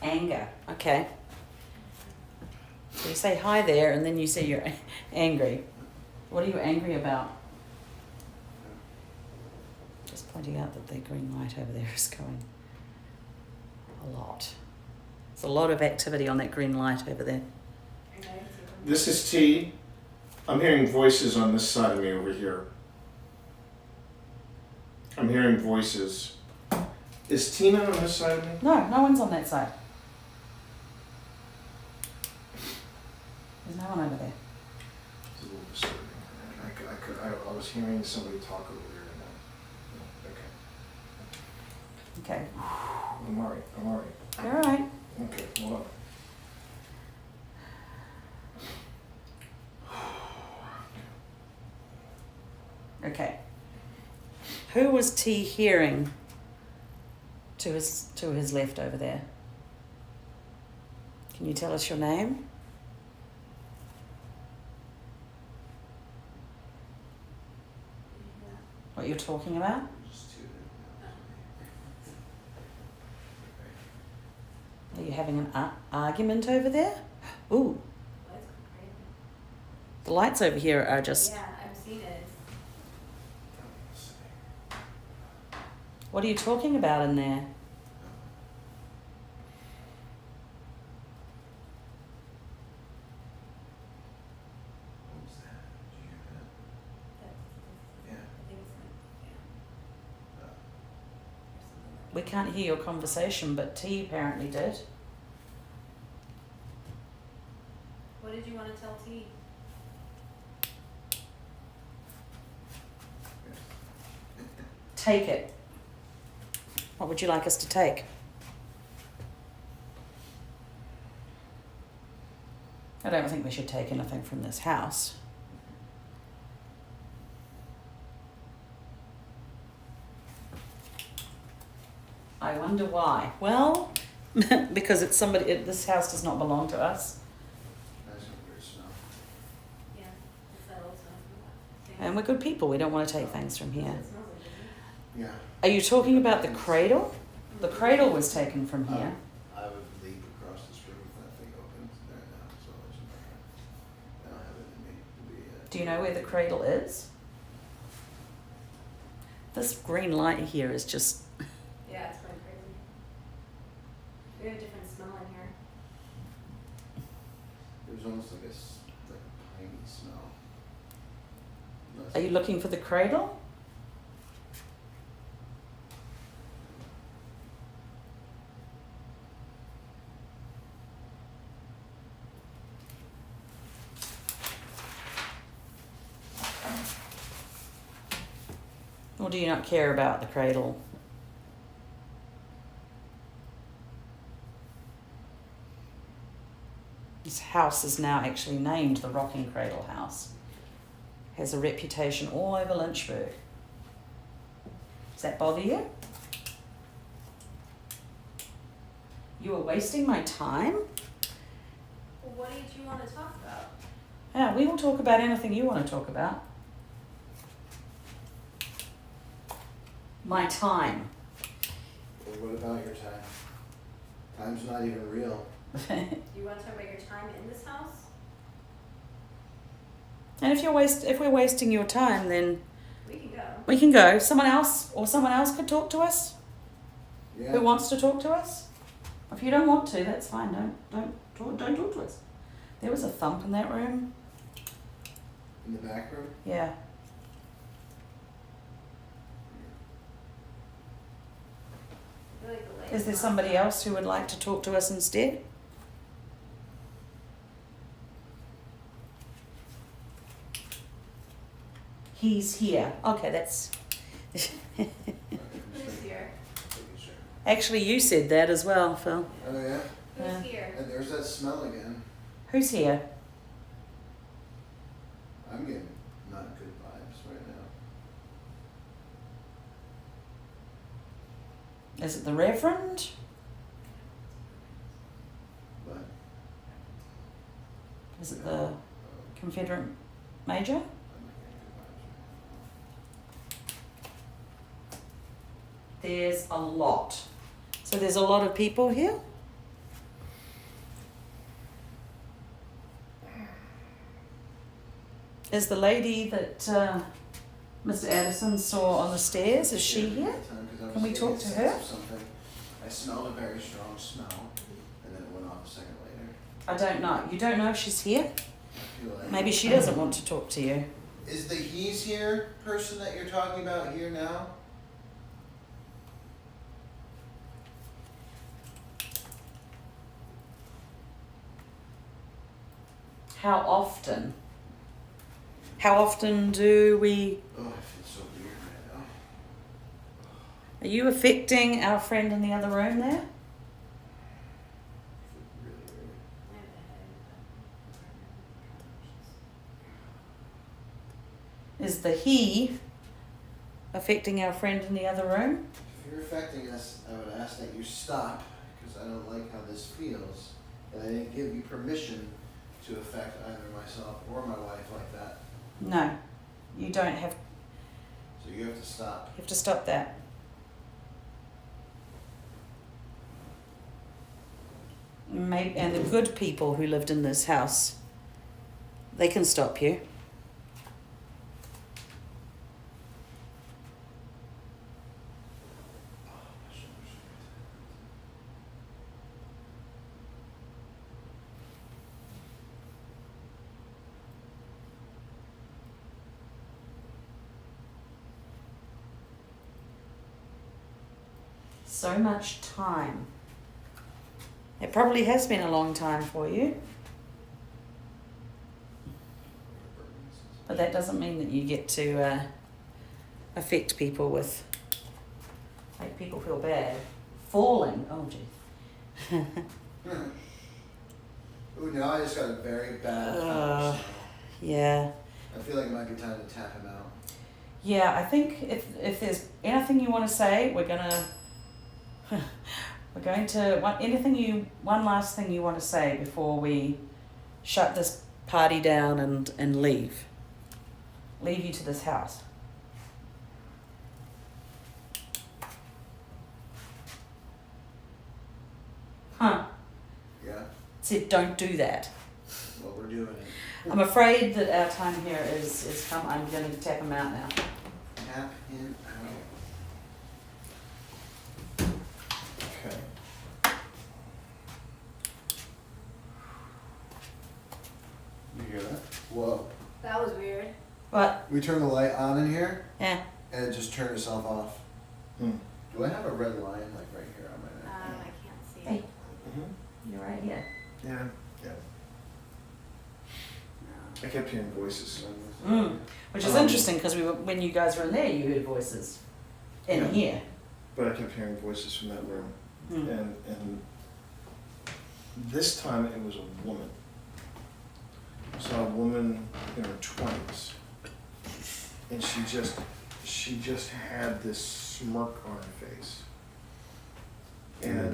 Anger. Okay. So you say hi there and then you say you're angry. What are you angry about? Just pointing out that the green light over there is going a lot. There's a lot of activity on that green light over there. This is T. I'm hearing voices on this side of me over here. I'm hearing voices. Is Tina on this side of me? No, no one's on that side. There's no one over there. It's a little disturbing. I was hearing somebody talk over there. Okay. Okay. I'm alright. You're all right. Okay, hold on. Okay. Who was T hearing to his left over there? Can you tell us your name? What you're talking about? Are you having an argument over there? Ooh, the lights over here are just... Yeah, I've seen it. What are you talking about in there? We can't hear your conversation, but T apparently did. What did you want to tell T? Take it. What would you like us to take? I don't think we should take anything from this house. I wonder why. Well, because it's somebody. This house does not belong to us, That's a weird smell. Yeah, it's that old stuff. and we're good people. We don't want to take things from here. It smells like it. Yeah. Are you talking about the cradle? The cradle was taken from here. I would leap across the street with that thing open there now, so I'll let you know. I don't have it in me to be. Do you know where the cradle is? This green light here is just... Yeah, it's quite crazy. We have a different smell in here. It was almost like like a piney smell. Are you looking for the cradle? Or do you not care about the cradle? This house is now actually named the Rocking Cradle House. Has a reputation all over Lynchburg. Does that bother you? You are wasting my time? Well, what did you want to talk about? Yeah, we will talk about anything you want to talk about. my time. Well, what about your time? Time's not even real. You want to talk about your time in this house? And if we're wasting your time, then We can go. we can go. Someone else could talk to us. Yeah. Who wants to talk to us? If you don't want to, that's fine. Don't talk to us. There was a thump in that room. In the back room? Yeah. I feel like the lights Is there are somebody off. else who would like to talk to us instead? He's here. Okay, that's. Who's here? Actually, you said that as well, Phil. Oh yeah? Who's Yeah. here? And there's that smell again. Who's here? I'm getting not good vibes right now. Is it the Reverend? But Is it the Confederate Major? I'm not getting good vibes. There's a lot. So there's a lot of people here? Is the lady that Mr. Addison saw on the stairs, is she here? Can we talk to her? Something. I smelled a very strong smell, and then it went off a second later. I don't know. You don't know if she's here? I feel like. Maybe she doesn't want to talk to you. Is the he's here person that you're talking about here now? How often? How often do we... Oh, I feel so weird right now. Are you affecting our friend in the other room there? I feel really weird. I have a headache. Is the he affecting our friend in the other room? If you're affecting us, I would ask that you stop, because I don't like how this feels, and I didn't give you permission to affect either myself or my wife like that. No, you don't have. So you have to stop. You have to stop that. Maybe, and the good people who lived in this house, they can stop you. So much time. It probably has been a long time for you, but that doesn't mean that you get to affect people with, make people feel bad. Falling, oh geez. Ooh, now I just got a very bad Uh. smell. Yeah. I feel like it might be time to tap him out. Yeah, I think if there's anything you want to say, we're going to, one last thing you want to say before we shut this party down and leave you to this house. Huh. Yeah? Said don't do that. Well, we're doing it. I'm afraid that our time here is come. I'm going to tap him out now. Tap him out. Okay. You hear that? Whoa. That was weird. What? We turn the light on in here, Yeah. and it just turned itself off. Hmm. Do I have a red line like right here on my neck? I can't see Hey. it. Mm-hmm. You're right here. Yeah. Yeah. I kept hearing voices. Which is Um, interesting because when you guys were in there, you heard voices in Yeah. here. But I kept hearing voices from that room. Mm. And this time it was a woman. I saw a woman in her 20s. And she just had this smirk on her face. And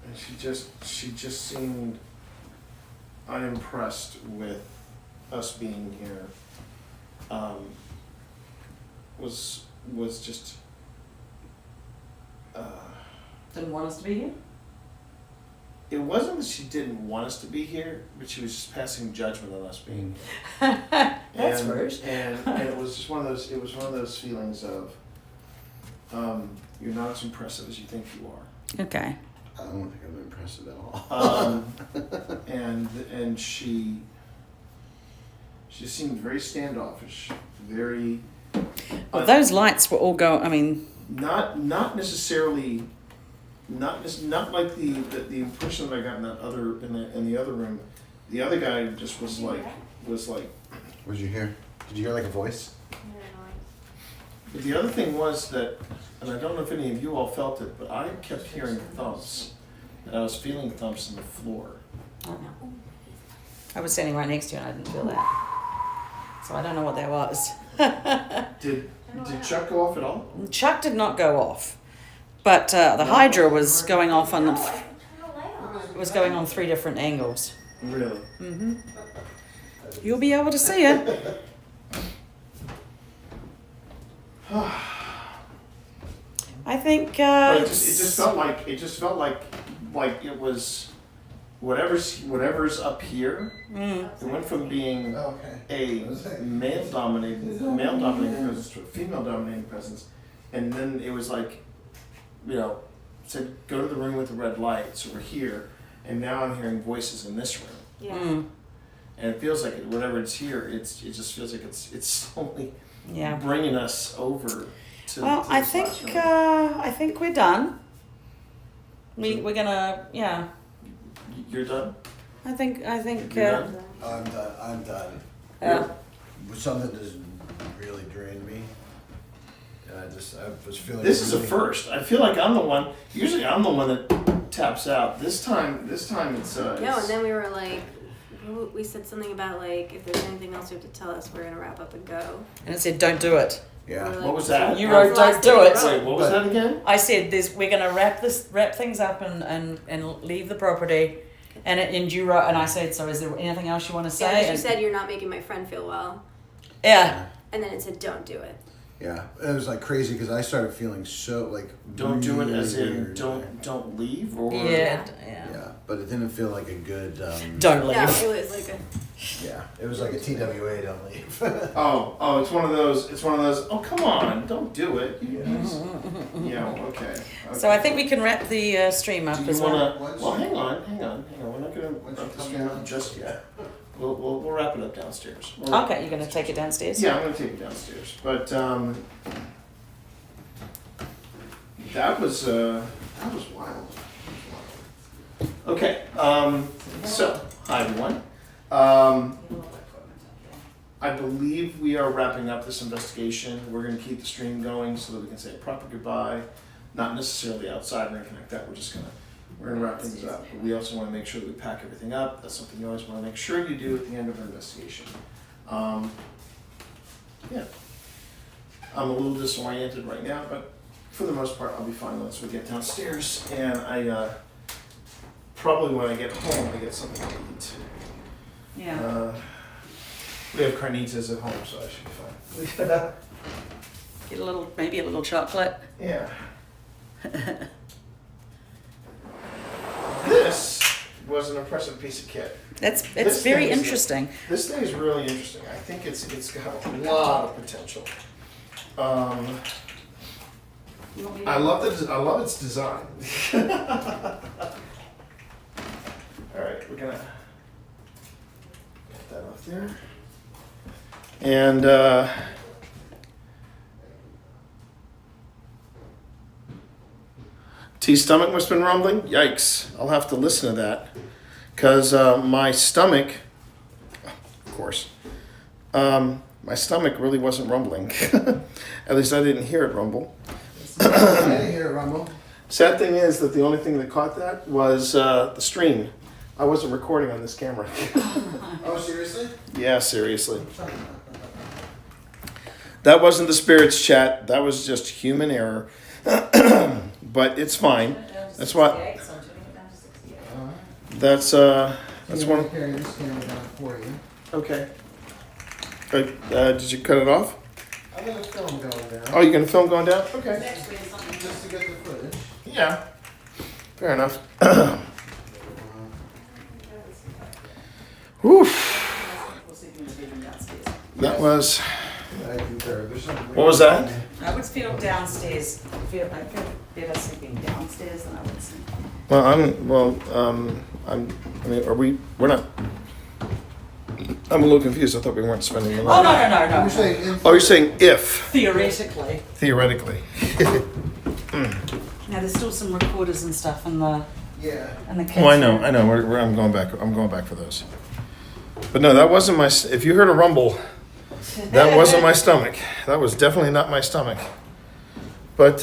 and she just seemed unimpressed with us being here. was just. Didn't want us to be here? It wasn't that she didn't want us to be here, but she was just passing judgment on us being. That's and, rude. And it was just one of those. It was one of those feelings of, you're not as impressive as you think you are. Okay. I don't think I'm impressive at all. And she seemed very standoffish, very. Well, those lights were all I mean, Not necessarily. Not like the impression that I got in that other in the other room. The other guy just was like. What did you hear? Did you hear like a voice? But the other thing was that, and I don't know if any of you all felt it, but I kept hearing thumps, and I was feeling thumps in the floor. I don't know. I was standing right next to you and I didn't feel that. So I don't know what that was. Did Chuck go off at all? Chuck did not go off. But the Hydra was going off on was going on 3 different angles. Really? Mm-hmm. You'll be able to see it. I think But it just felt like it was whatever's up here. It went from being Oh, okay. a male dominated presence to a female dominated presence, and then it was like, said go to the room with the red light, so we're here, and now I'm hearing voices in this room. Yeah. And it feels like whatever it's here, it just feels like it's slowly yeah. bringing us over to. Well, to I this think last room. I think we're done. We're gonna You're done. I think You're done? I'm done. Yeah. Something just really drained me. And I was feeling. This is a really- first. I feel like I'm the one. Usually, I'm the one that taps out. This time it's. No, and then we were like, we said something about like, if there's anything else you have to tell us, we're gonna wrap up and go. And it said don't do it. Yeah. We're like, What was that? You That was wrote the last don't do thing we it. wrote. Wait, what was that again? I said we're gonna wrap things up and leave the property. And you wrote, and I said, so is there anything else you want to say? Yeah, 'cause you And- said you're not making my friend feel well, yeah. and then it said don't do it. Yeah. It was like crazy because I started feeling so like. Don't do it as really in weird. don't leave or. Yeah. Yeah, but it didn't feel like a good. Don't leave. No, it was like a. Yeah, it was like a TWA. Don't leave. Oh, it's one of those. It's one of those. Oh, come on, don't do it. Yeah. Okay. So I think we can wrap the stream up Do as you well. wanna? Well, hang on. We're not gonna Once wrap you this come stream down. up just yet. We'll wrap it up downstairs. Okay, you're gonna take it downstairs? Yeah, I'm gonna take it downstairs. But that was wild. Okay. So hi everyone. I believe we are wrapping up this investigation. We're going to keep the stream going so that we can say a proper goodbye. Not necessarily outside or anything like that. We're gonna wrap things up. But we also want to make sure that we pack everything up. That's something you always want to make sure you do at the end of an investigation. Yeah. I'm a little disoriented right now, but for the most part, I'll be fine once we get downstairs. And I probably when I get home, I get something to eat. Yeah. We have carnitas at home, so I should be fine. Get maybe a little chocolate. Yeah. This was an impressive piece of kit. It's This very thing is interesting. This thing is really interesting. I think it's got a lot of potential. I love its design. All right, we're gonna get that off there. And T's stomach must have been rumbling. Yikes! I'll have to listen to that because my stomach, of course, my stomach really wasn't rumbling. At least I didn't hear it rumble. I didn't hear it rumble. Sad thing is that the only thing that caught that was the stream. I wasn't recording on this camera. Oh, seriously? Yeah, seriously. That wasn't the spirits chat. That was just human error. But it's fine. That's what. That's one. Carry this camera down for you. Okay. Did you cut it off? I'm gonna film going down. Oh, you're gonna film going down? Okay. That's where something. Just to get the footage. Yeah. Fair enough. Oof. We'll see if you want to leave them downstairs. That was. I concur. There's something. What was that? I would feel downstairs. I feel better sleeping downstairs than I would sleep. Well, I mean, are we? We're not. I'm a little confused. I thought we weren't spending the Oh, night. no. You're saying Oh, you're saying if, Theoretically. theoretically. Now, there's still some recorders and stuff in the yeah. kids' Oh, I know. room. I know. I'm going back. I'm going back for those. But no, that wasn't my. If you heard a rumble, that wasn't my stomach. That was definitely not my stomach. But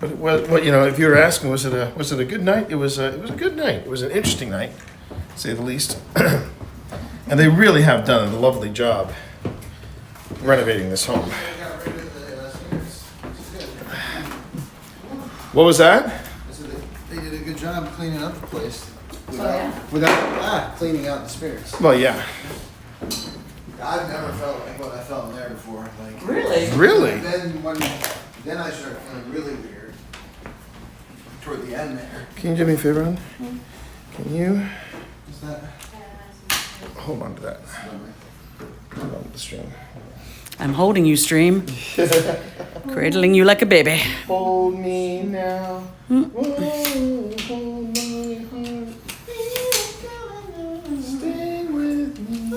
what you know, if you were asking, was it a good night? It was a good night. It was an interesting night, to say the least. And they really have done a lovely job renovating this home. I got rid of the spirits, which is good. What was that? I said they did a good job cleaning up the place yeah. without cleaning out the spirits. Well, yeah. I've never felt like what I felt in there before. Like Really? Really? Then I started feeling really weird toward the end there. Can you do me a favor, hon? Can you Is that? hold on to that? Hold on to the stream. I'm holding you, stream. Cradling you like a baby. Hold me now. Hold my heart. Stay with me.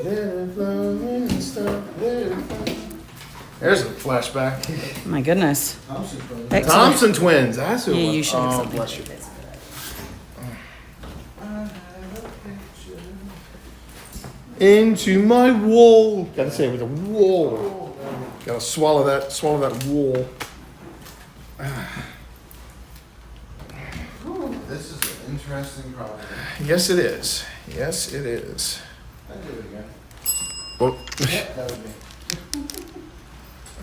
Let it flow and stop. Let it flow. There's a flashback. My goodness. Thompson twins. Excellent. Thompson twins. That's who it Yeah, was. you should have Oh, something. bless you. Into my wall. Gotta say it with a wall. Gotta swallow that wall. This is an interesting property. Yes, it is. Yes, it is. I'd do it again. Well, Yep, that would be.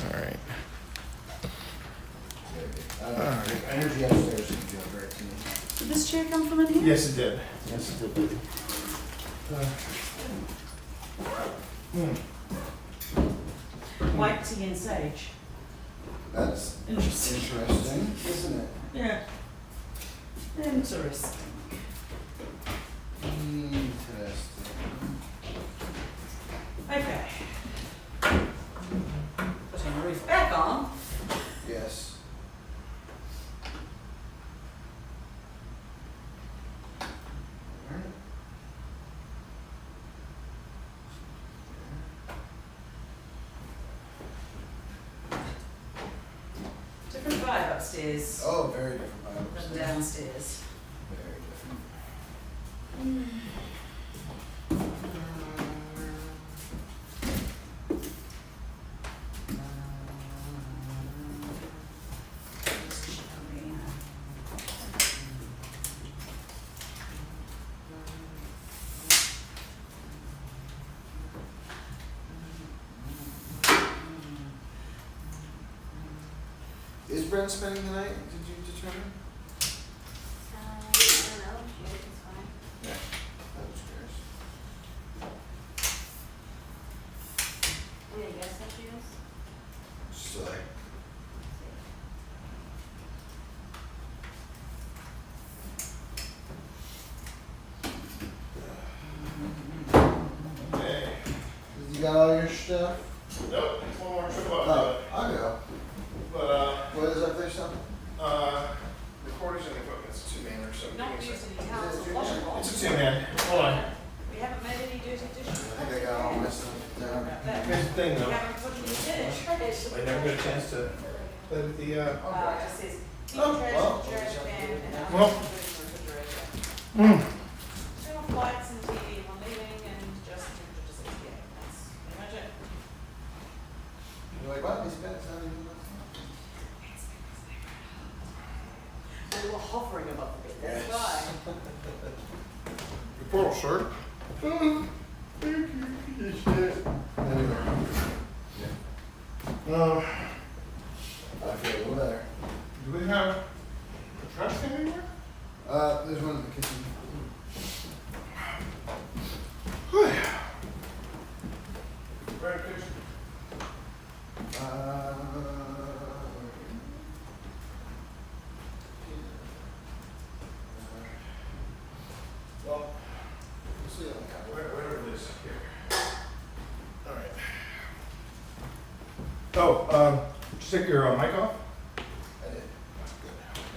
all right. Energy upstairs would feel great to me. Did this chair come from in here? Yes, it did. Yes, it did. White tea and sage. That's Interesting. interesting, isn't it? Yeah. Interesting. Interesting. Okay. Putting the roof back on. Yes. Different vibe upstairs Oh, very different vibe. than upstairs. downstairs. Very different. Is Brent spending the night? Did you determine? I don't know, shit, it's fine. Yeah. I was curious. Any guess that she is? Just like. Hey. You got all your stuff? Nope. It's one more trip up. Oh, I'll go. But What is up there, something? recorders and equipment. It's a two-man or something. Not used any towels or It's a washcloths. It's a two-man. Hold on. We haven't made any dirty dishes. I think I got all my stuff down. Here's the thing, We though. haven't put any dish. I never got a chance to play with the. It just says, deep Oh, trash, well. trash can, and I'll Well. put it in the refrigerator. Mm. Turn off lights and TV when leaving and just temperature to 68. That's pretty much it. You're like, what? These beds not even. We were hovering above the bed, that's Yes. why. Your portal shirt. Anyway, Uh, I feel a little better. do we have a trash can anywhere? There's one in the kitchen. Oh, just take your mic off. I did.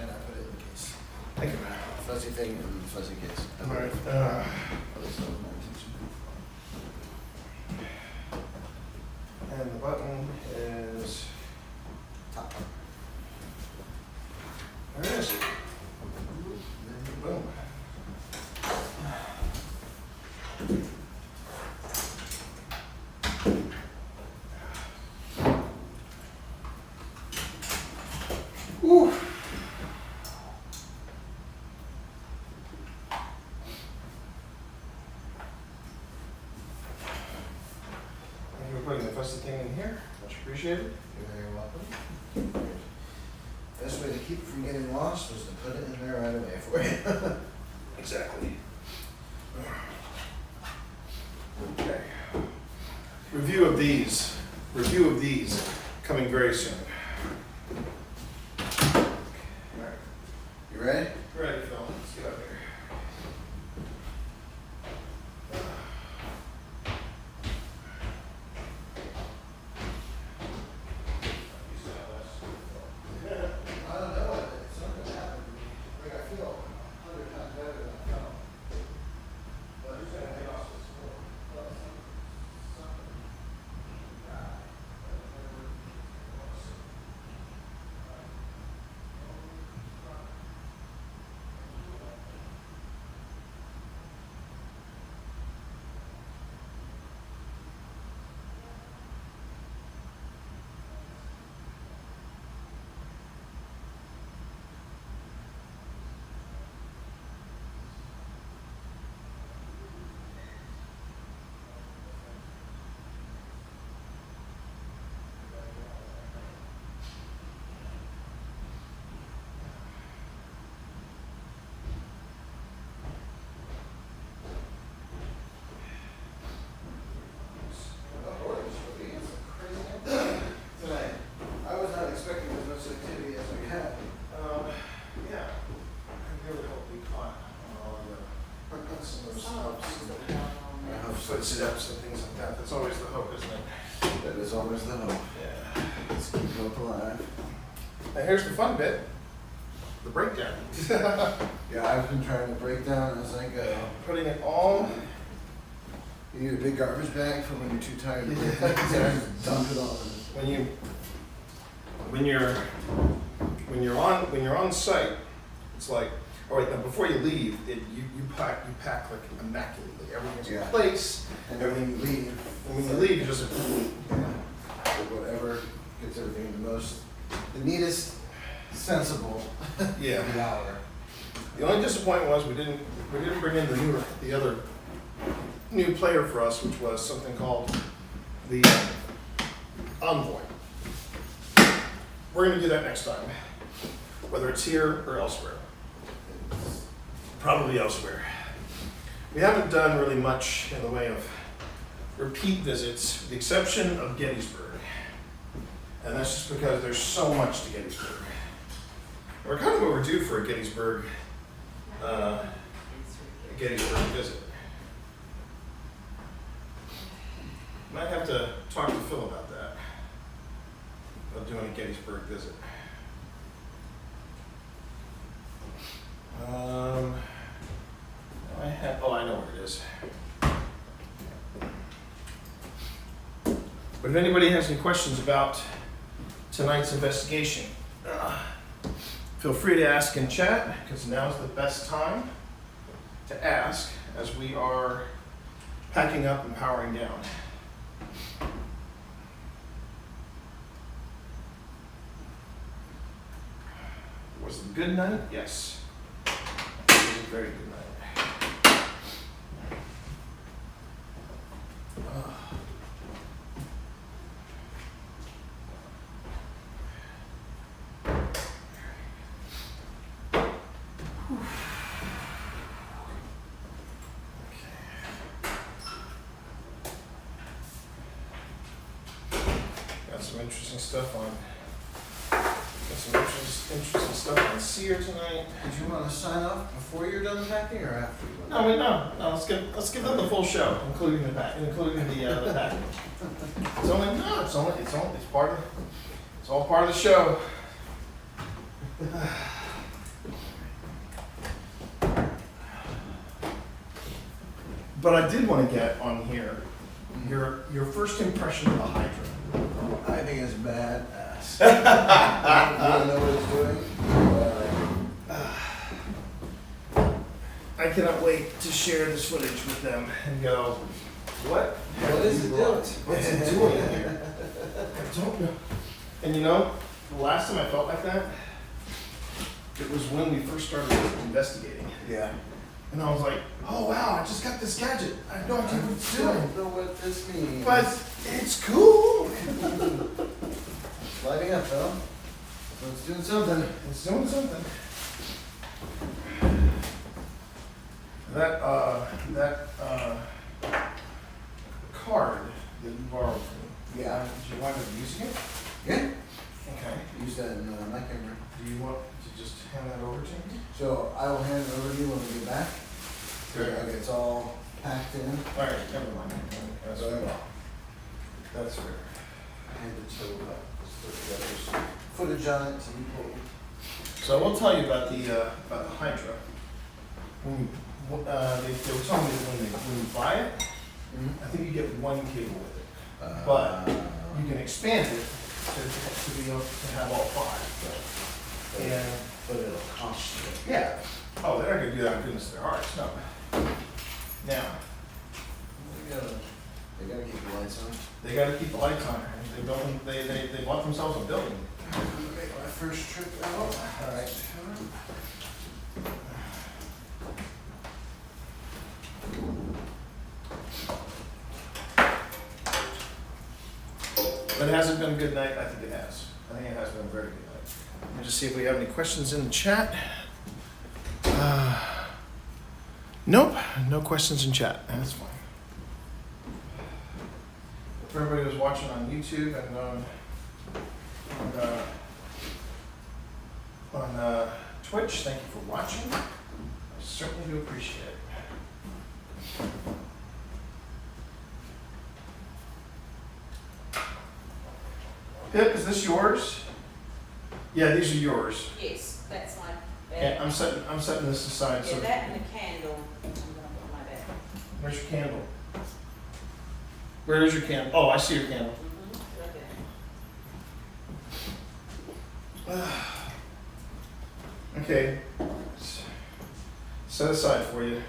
And I put it in the case. Thank you. Fuzzy thing in the fuzzy case. All right. Oh, this was my intention. And the button is. Top. Where is it? Boom. Whew. Thank you for putting the fussy thing in here. Much appreciated. You're very welcome. Best way to keep it from getting lost was to put it in there right away for you. Exactly. Okay. Review of these coming very soon. All right. You ready? Ready, Phil? Let's get up here. I don't know. It's not gonna happen to me. Like I feel 100 times better than I felt. But it's gonna take off this world. Well, something. Right. Tonight, I was not expecting as much activity as we had. Yeah. I really hope we caught all the some of those stops and I hope so. footsteps and things like that. That's always the hope, isn't it? That is always the hope. Yeah. Let's keep hope alive. Now here's the fun bit. The breakdown. Yeah, I've been trying to break down as I go. Putting it all. You need a big garbage bag for when you're too tired to break down. So I just dump it all in. When you're on site, it's like, all right, now before you leave, you pack like immaculately. Everything's in Yeah. place. And then when you leave, And when you leave, you just whatever gets everything the neatest, sensible yeah. hour. The only disappointment was we didn't bring in the other new player for us, which was something called the Envoy. We're going to do that next time, whether it's here or elsewhere. Probably elsewhere. We haven't done really much in the way of repeat visits, with the exception of Gettysburg. And that's just because there's so much to Gettysburg. We're kind of overdue for a Gettysburg visit. Might have to talk to Phil about that, about doing a Gettysburg visit. I know where it is. But if anybody has any questions about tonight's investigation, feel free to ask in chat, because now's the best time to ask as we are packing up and powering down. Was it a good night? Yes. It was a very good night. Got some interesting stuff on. Got some interesting stuff on Sear tonight. Did you want to sign off before you're done packing or after? No, wait, no. Let's give them the full show, including the packing. It's only it's all part of the show. But I did want to get on here your first impression of the Hydra. I think it's badass. I don't know what it's doing. I cannot wait to share this footage with them and go, what? What is it doing? What's it doing in here? I don't know. And you know, the last time I felt like that, it was when we first started investigating. Yeah. And I was like, oh wow, I just got this gadget. I have no idea what it's I doing. don't know what this means. But it's cool. It's lighting up though. So it's doing something. It's doing something. That card that you borrowed from me. Yeah. Did you wind up using it? Yeah. Okay. Use that in my camera. Do you want to just hand that over to me? So I will hand it over to you when we get back. Good. Like it's all packed in. All right, never mind. That's So fair. That's fair. hand it to there's footage on it to be pulled. So I will tell you about the Hydra. They were telling me that when you buy it, I think you get one cable with it, but you can expand it to be able to have all five. And But it'll cost you. yeah, oh, they're not gonna do that on goodness of their hearts, no. Now, They gotta keep the lights on. they gotta keep the lights on, and they bought themselves a building. I'm gonna make my first trip out. All right. But it hasn't been a good night. I think it has. I think it has been a very good night. Let me just see if we have any questions in the chat. Nope, no questions in chat. That's fine. For everybody who's watching on YouTube and on Twitch, thank you for watching. I certainly do appreciate it. Pip, is this yours? Yeah, these are yours. Yes, that's my And bag. I'm setting this aside so. Yeah, that and a candle, I'm gonna put on my bag. Where's your candle? Where is your candle? Oh, I see your candle. Okay. Okay. Set aside for you.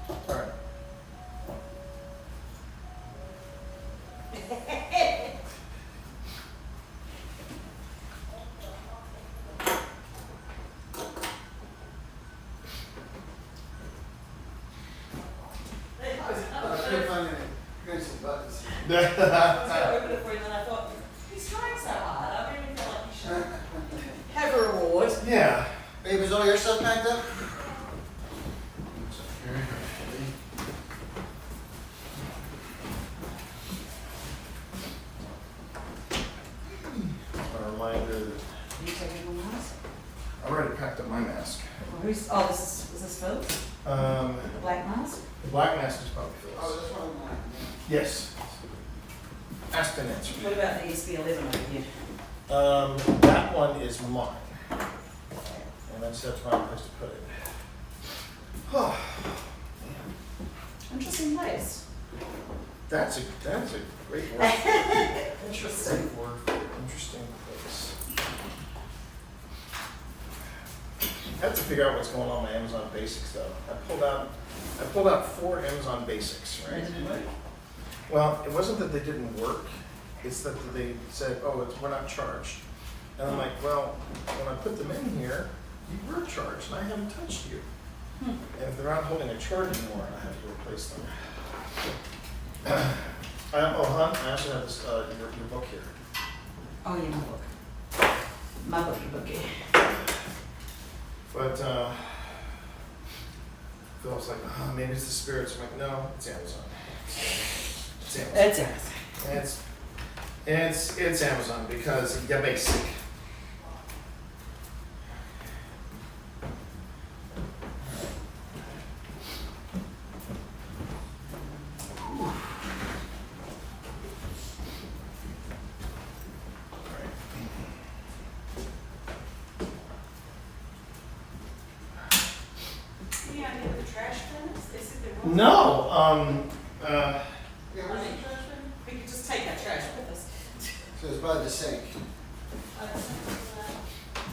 All right. All right. I couldn't find any fancy buttons. I was gonna open it for you, and then I thought, he's trying so hard, I really feel like he should have a reward. Yeah. Babe, is all your stuff packed up? A reminder that You taking one last? I already packed up my mask. Who's, oh, is this Phil's? The black mask? The black mask is probably Oh, Phil's. this one? Yes. Asked and answered. What about the SB11 over here? That one is mine. And that's my place to put it. Oh, Interesting place. that's a great word. Interesting. Great word for it. Interesting place. I have to figure out what's going on with my Amazon Basics though. I pulled out 4 Amazon Basics, right? Well, it wasn't that they didn't work. It's that they said, oh, we're not charged. And I'm like, well, when I put them in here, you were charged, and I haven't touched you. And if they're not holding a charge anymore, I have to replace them. Hon, I also have this, your book here. Oh, yeah, my book. My bookie. But Phil's like, oh, maybe it's the spirits. I'm like, no, it's Amazon. It's Amazon. That's it. It's Amazon because you basic. idea where the trash bin is? They said there was. No, Yeah, where's the trash bin? We could just take our trash with us. So it's by the sink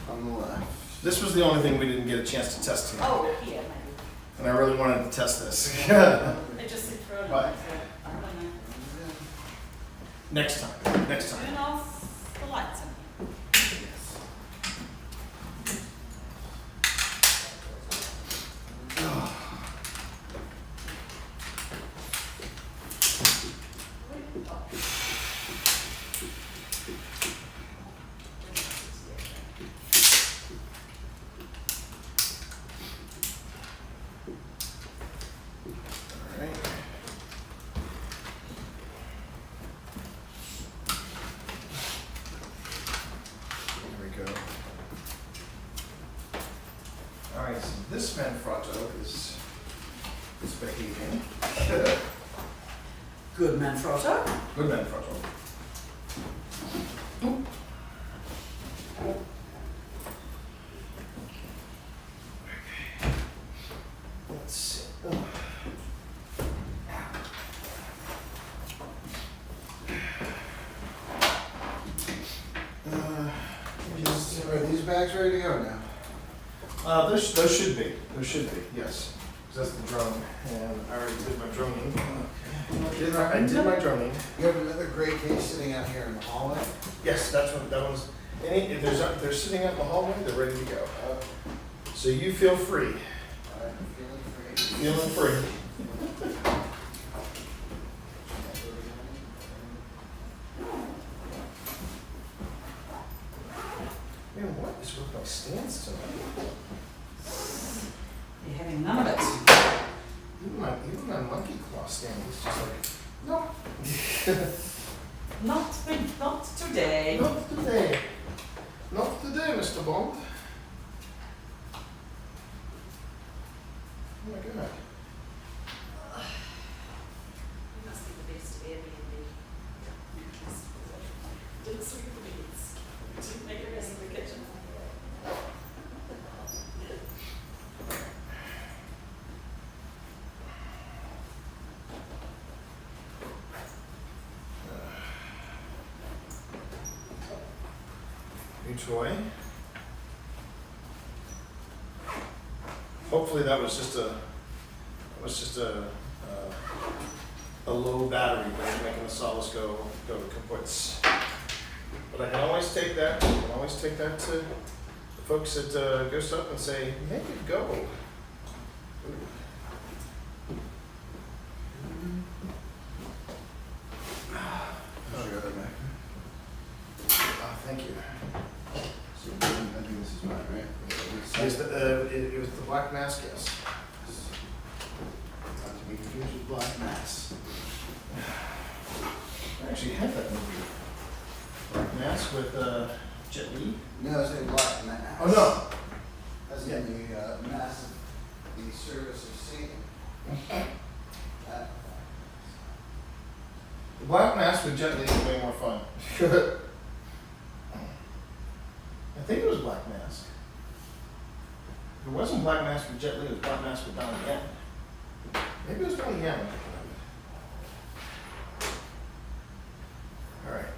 on the left. this was the only thing we didn't get a chance to test tonight. Oh, yeah, maybe. And I really wanted to test this. They just said throw it in. Right. So, I don't know. Next time, next time. Turn off the lights in here. Alright. There we go. Alright, so this Manfrotto is behaving. Good Manfrotto. Good Manfrotto. Let's see. Oh. Are these bags ready to go now? Those should be. Those should be. Yes. 'Cause that's the drone, and I already did my droning. I did my droning. You have another gray case sitting out here in the hallway? Yes, that's what that one's. If they're sitting out in the hallway, they're ready to go. So you feel free. I'm feeling free. Feeling free. Man, what is with my stance tonight? You're having none of it. Even my monkey claw stand is just like, no. Not today. Not today. Not today, Mr. Bond. Oh my god. You must be the best Airbnb. Didn't sleep in the beds. Didn't make a mess in the kitchen. New toy. Hopefully that was just a low battery, but it's making the solace go kaputs. But I can always take that. I can always take that to the folks at Ghost Up and say, make it go. Ooh. How's your other Mac? Thank you. So I think this is mine, right? It was the Black Mask, yes. Not to be confused with Black Mass. I actually had that movie. Black Mask with Jet Li. No, it's a Black Mass. Oh no. As in the mass of the service of Satan. The Black Mask with Jet Li is way more fun. I think it was Black Mask. If it wasn't Black Mask with Jet Li, it was Black Mask with Donnie Yen. Maybe it was Donnie Yen. All right.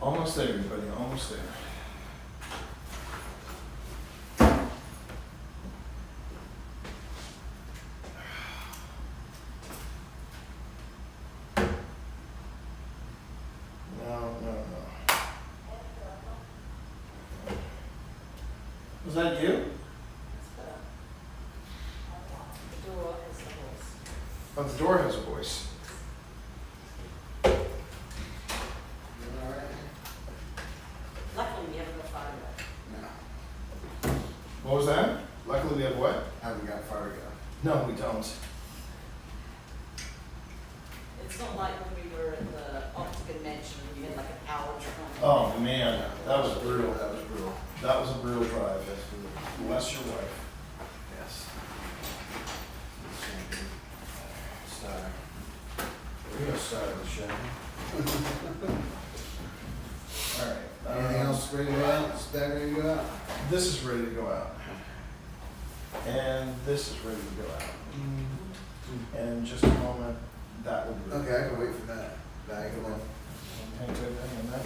Almost there, everybody. Almost there. No. Was that you? The door has the voice. Oh, the door has a voice. You alright? Luckily, we haven't got far yet. No. What was that? Luckily we have what? Haven't got far to go. No, we don't. It's not like when we were at the Octagon Mansion and you had like an hour drive. Oh man, that was brutal. That was brutal. That was a brutal drive. Bless your wife. Yes. Star. We're gonna start the show. All right. Anything else ready to go? bag ready to go out? This is ready to go out. And this is ready to go out. And in just a moment, that will be ready. Okay, I can wait for that bag to go. Hang to everything in that.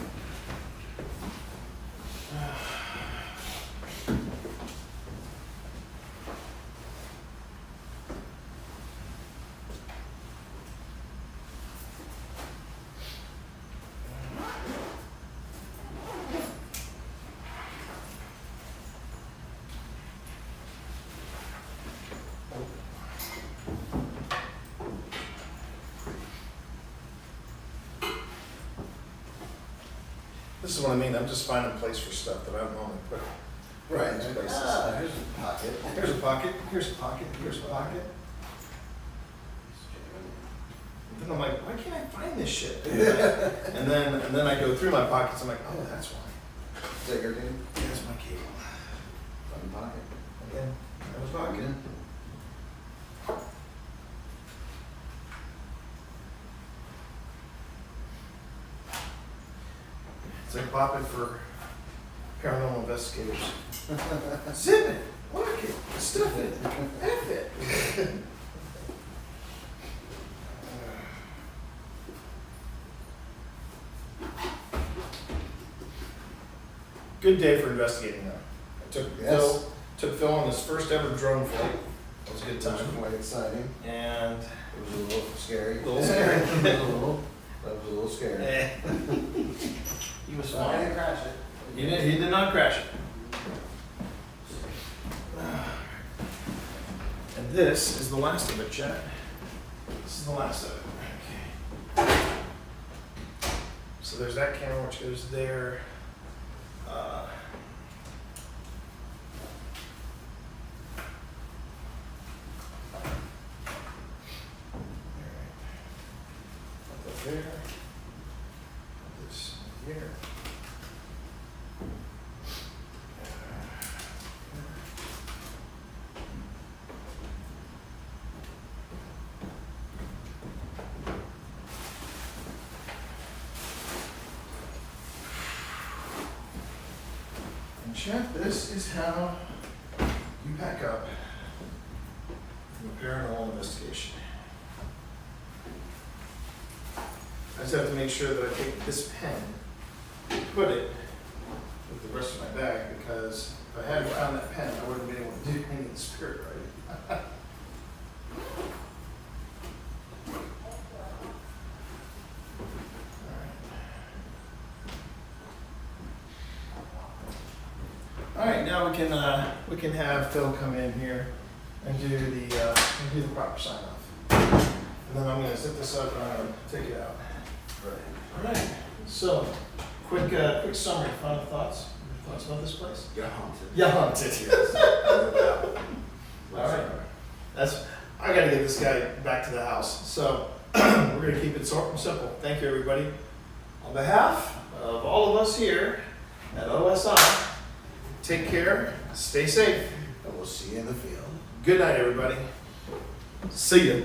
This is what I mean, I'm just finding a place for stuff that I don't normally put. Right. These places. Here's a pocket. Here's a pocket, here's a pocket, here's a pocket. And then I'm like, why can't I find this shit? And then I go through my pockets, I'm like, oh, that's why. Is that your dude? There's my cable. Fun pocket. Again, there's a pocket. It's like popping for paranormal investigators. Zip it, lock it, stuff it, F it. Good day for investigating though. I took Phil on his first ever drone flight. It was a good That was time. quite exciting. And It was a little scary. A little scary. That was a little scary. he was I fine. didn't crash it. He did not crash it. And this is the last of it, Chad. This is the last of it. Okay. So there's that camera which goes there. Put that there. Put this here. And Chad, this is how you pack up from a paranormal investigation. I just have to make sure that I take this pen and put it with the rest of my bag, because if I hadn't found that pen, I wouldn't have been able to do any of the spirit writing. All right, now we can have Phil come in here and do the proper sign off. And then I'm gonna zip this up and I'm gonna take it out. All right. So, quick summary. Final thoughts. Your thoughts about this place? You're haunted. Yeah, haunted. All right. I gotta get this guy back to the house. So we're gonna keep it short and simple. Thank you, everybody. On behalf of all of us here at OSI, take care, stay safe. And we'll see you in the field. Good night, everybody. See ya.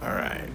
All right.